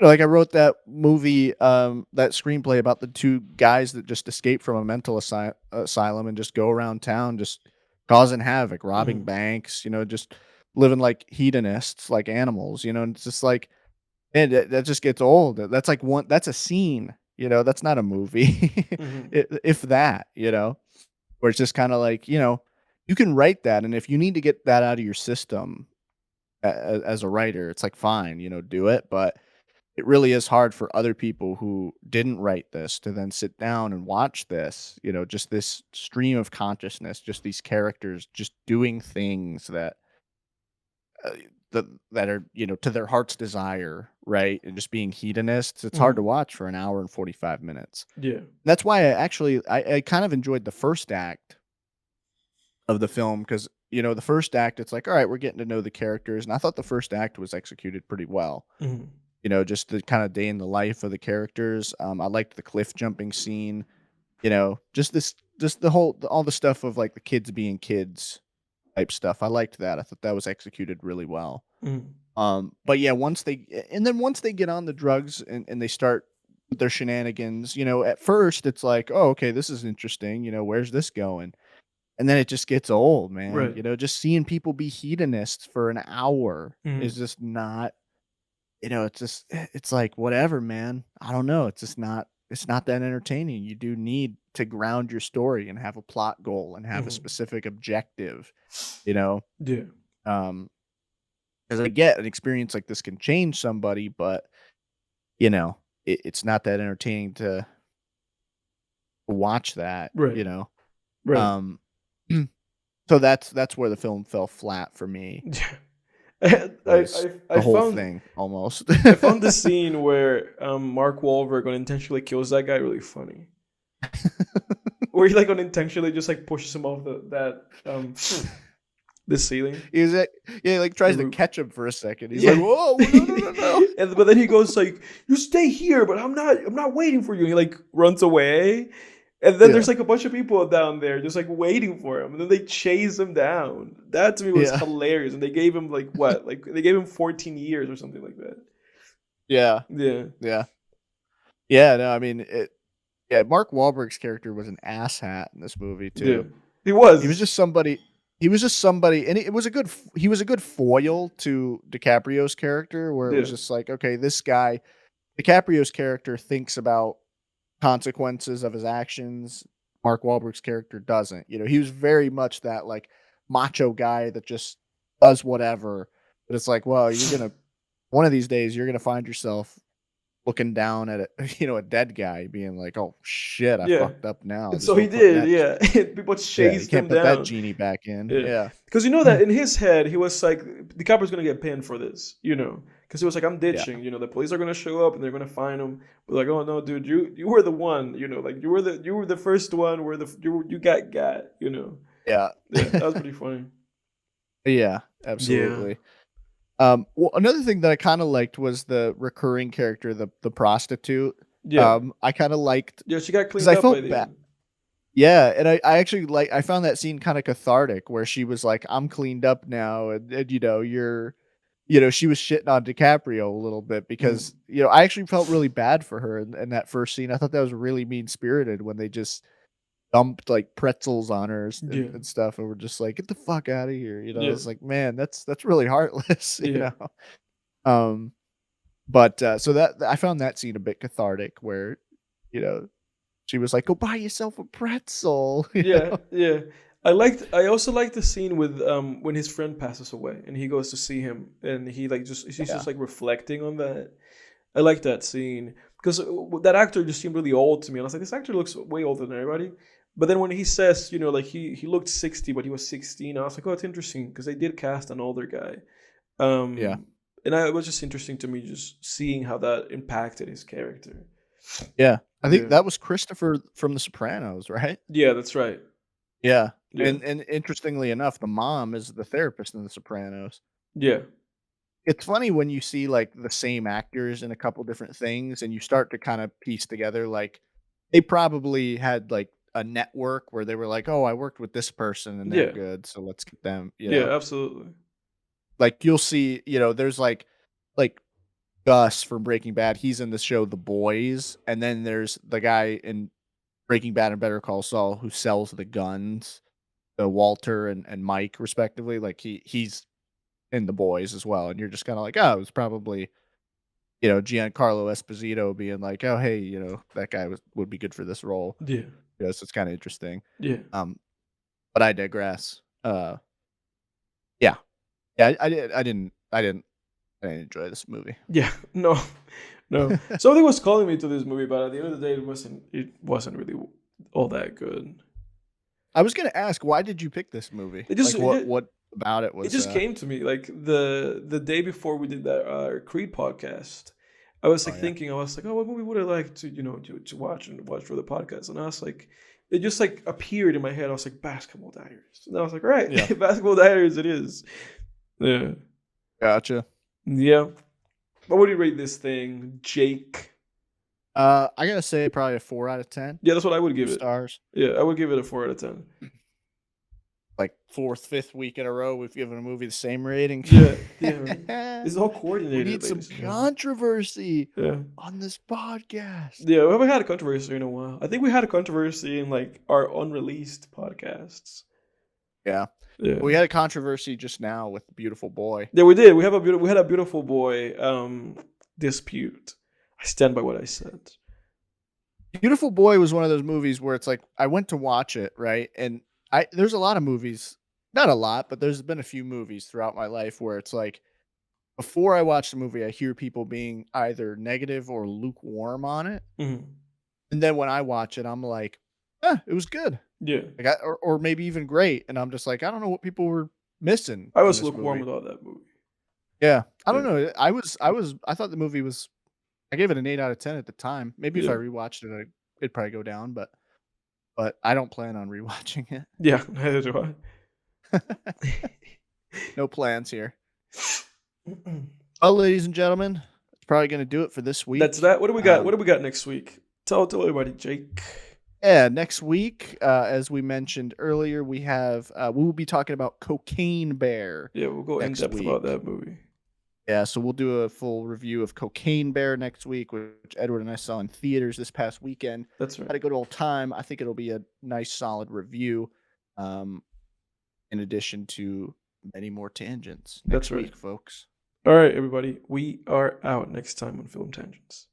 B: Like I wrote that movie, that screenplay about the two guys that just escape from a mental asylum and just go around town, just causing havoc, robbing
A: Mhm.
B: banks, just living like hedonists, like animals, and it's just like, and that just gets old. That's like that's a scene, that's not a movie,
A: Mhm.
B: if that, where it's just kind of like, you can write that. And if you need to get that out of your system as a writer, it's like, fine, do it. But it really is hard for other people who didn't write this to then sit down and watch this, just this stream of consciousness, just these characters just doing things uh, that are, to their heart's desire, right? And just being hedonists. It's hard to
A: Mhm.
B: watch for an hour and 45 minutes.
A: Yeah.
B: That's why I kind of enjoyed the first act of the film because, the first act, it's like, all right, we're getting to know the characters. And I thought the first act was executed pretty well.
A: Mhm.
B: Just the kind of day in the life of the characters. I liked the cliff jumping scene, just all the stuff of like the kids being kids type stuff. I liked that. I thought that was executed really well.
A: Mhm.
B: But yeah, once they get on the drugs and they start their shenanigans, at first it's like, oh, okay, this is interesting. Where's this going? And then it just gets old, man.
A: Right.
B: Just seeing people be hedonists for an hour is
A: Mhm.
B: just not, it's like, whatever, man. I don't know. It's not that entertaining. You do need to ground your story and have a plot goal and have a
A: Mhm.
B: specific objective, you know?
A: Yeah.
B: Um, because I get an experience like this can change somebody, but you know, it's not that entertaining to watch that,
A: Right. Right.
B: Um, so that's where the film fell flat for me,
A: Yeah.
B: was
A: I
B: the whole
A: found
B: thing almost.
A: I found the scene where Mark Wahlberg unintentionally kills that guy really funny. Where he like unintentionally just like pushes him off the ceiling,
B: He's like, yeah, like
A: the
B: tries to
A: roof.
B: catch him for a second. He's like,
A: Yeah.
B: "Whoa, no, no, no, no!"
A: And but then he goes like, "You stay here, but I'm not waiting for you." And he like runs away. And then
B: Yeah,
A: there's like a bunch of people down there just like waiting for him. And then they chase him down. That to me was
B: yeah,
A: hilarious. And they gave him like what? Like they gave him 14 years or something like that.
B: yeah,
A: Yeah.
B: yeah, yeah. No, I mean it. Yeah, Mark Wahlberg's character was an asshat in this movie
A: Yeah.
B: too.
A: He
B: He was
A: was.
B: just somebody. He was just somebody, and it was a good. He was a good foil to DiCaprio's character, where it was
A: Yeah.
B: just like, okay, this guy, DiCaprio's character, thinks about consequences of his actions. Mark Wahlberg's character doesn't. He was very much that like macho guy that just does whatever. But it's like, well, you're gonna one of these days you're gonna find yourself looking down at a dead guy, being like, oh shit, I
A: Yeah.
B: fucked up now.
A: And
B: There's
A: so
B: no
A: he
B: putting
A: did,
B: that.
A: yeah. People
B: Yeah, you
A: chased
B: can't
A: him
B: put that
A: down.
B: genie back in.
A: Yeah.
B: Yeah.
A: Because you know that in his head, he was like, DiCaprio's going to get pinned for this, Because he was like, I'm
B: Yeah.
A: ditching, the police are going to show up and they're going to find him. But like, oh no, dude, you were the one, like you were the first one where you got.
B: Yeah.
A: Yeah, that was pretty funny.
B: Yeah,
A: Yeah.
B: absolutely. Well, another thing that I kind of liked was the recurring character, the prostitute.
A: Yeah.
B: I kind of liked
A: Yeah, she got
B: because
A: cleaned
B: I
A: up by
B: felt
A: the
B: bad.
A: end.
B: Yeah, and I actually I found that scene kind of cathartic where she was like, "I'm cleaned up now," and she was shitting on DiCaprio a little bit because
A: Mhm.
B: I actually felt really bad for her in that first scene. I thought that was really mean spirited when they just dumped like pretzels on her
A: Yeah.
B: and stuff, and we're just like, "Get the fuck out of here!"
A: Yeah.
B: It's like, man, that's really heartless,
A: Yeah.
B: Um, but so that I found that scene a bit cathartic where you know she was like, "Go buy yourself a pretzel,"
A: Yeah, yeah. I also liked the scene with when his friend passes away and he goes to see him and he's
B: Yeah,
A: just like reflecting on that. I like that scene because that actor just seemed really old to me. And I was like, this actor looks way older than everybody. But then when he says, like he looked 60, but he was 16, I was like, oh, it's interesting because they did cast an older guy.
B: yeah,
A: It was just interesting to me just seeing how that impacted his character.
B: yeah. I think
A: Yeah,
B: that was Christopher from The Sopranos, right?
A: yeah, that's right.
B: Yeah,
A: Yeah,
B: and interestingly enough, the mom is the therapist in The Sopranos.
A: yeah,
B: It's funny when you see, like, the same actors in a couple different things, and you start to kinda piece together, like, they probably had, like, a network where they were like, "Oh, I worked with this person, and they're
A: yeah,
B: good, so let's get them,"
A: yeah, absolutely.
B: Like, you'll see, there's, like Gus from Breaking Bad. He's in the show The Boys, and then there's the guy in Breaking Bad and Better Call Saul who sells the guns, the Walter and Mike respectively. Like he's in The Boys as well, and you're just kind of like, oh, it was probably Giancarlo Esposito being like, oh hey, that guy would be good for this role.
A: Yeah.
B: So it's kind of interesting.
A: Yeah.
B: But I digress. Yeah, I didn't enjoy this movie.
A: Yeah. No. Something was calling me to this movie, but at the end of the day, it wasn't really all that good.
B: I was gonna ask, why did you pick this movie? What about it was?
A: It just came to me like the day before we did that Creed podcast. I was thinking, I was like, oh, what movie would I like to to watch for the podcast? And I was like, it just like appeared in my head. I was like, Basketball Diaries, and I was like, all right, yeah. Basketball Diaries, it is. Yeah.
B: Gotcha.
A: Yeah. What would you rate this thing, Jake?
B: I gotta say probably a 4 out of 10.
A: Yeah, that's what I would give it.
B: Stars.
A: Yeah, I would give it a 4 out of 10.
B: Like 4th, 5th week in a row, we've given a movie the same rating.
A: Yeah. It's all coordinated.
B: We need some controversy on this podcast.
A: Yeah, we haven't had a controversy in a while. I think we had a controversy in like our unreleased podcasts.
B: Yeah. We had a controversy just now with Beautiful Boy.
A: Yeah, we did. We had a Beautiful Boy dispute. I stand by what I said.
B: Beautiful Boy was one of those movies where it's like I went to watch it, right? And there's a lot of movies, not a lot, but there's been a few movies throughout my life where it's like before I watch the movie, I hear people being either negative or lukewarm on it.
A: Mm-hmm.
B: And then when I watch it, I'm like, it was good.
A: Yeah.
B: Like or maybe even great. And I'm just like, I don't know what people were missing.
A: I was lukewarm with all that movie.
B: Yeah. I don't know. I thought the movie was, I gave it an 8 out of 10 at the time. Maybe if I rewatched it, it'd probably go down, but I don't plan on rewatching it.
A: Yeah, neither do I.
B: No plans here. Well, ladies and gentlemen, that's probably going to do it for this week.
A: That's that. What do we got? What do we got next week? Tell everybody, Jake.
B: Yeah, next week, as we mentioned earlier, we will be talking about Cocaine Bear.
A: Yeah, we'll go in depth about that movie.
B: Yeah, so we'll do a full review of Cocaine Bear next week, which Edward and I saw in theaters this past weekend.
A: That's right.
B: Had a good old time. I think it'll be a nice, solid review. In addition to many more tangents next week, folks.
A: All right, everybody. We are out next time on Film Tangents.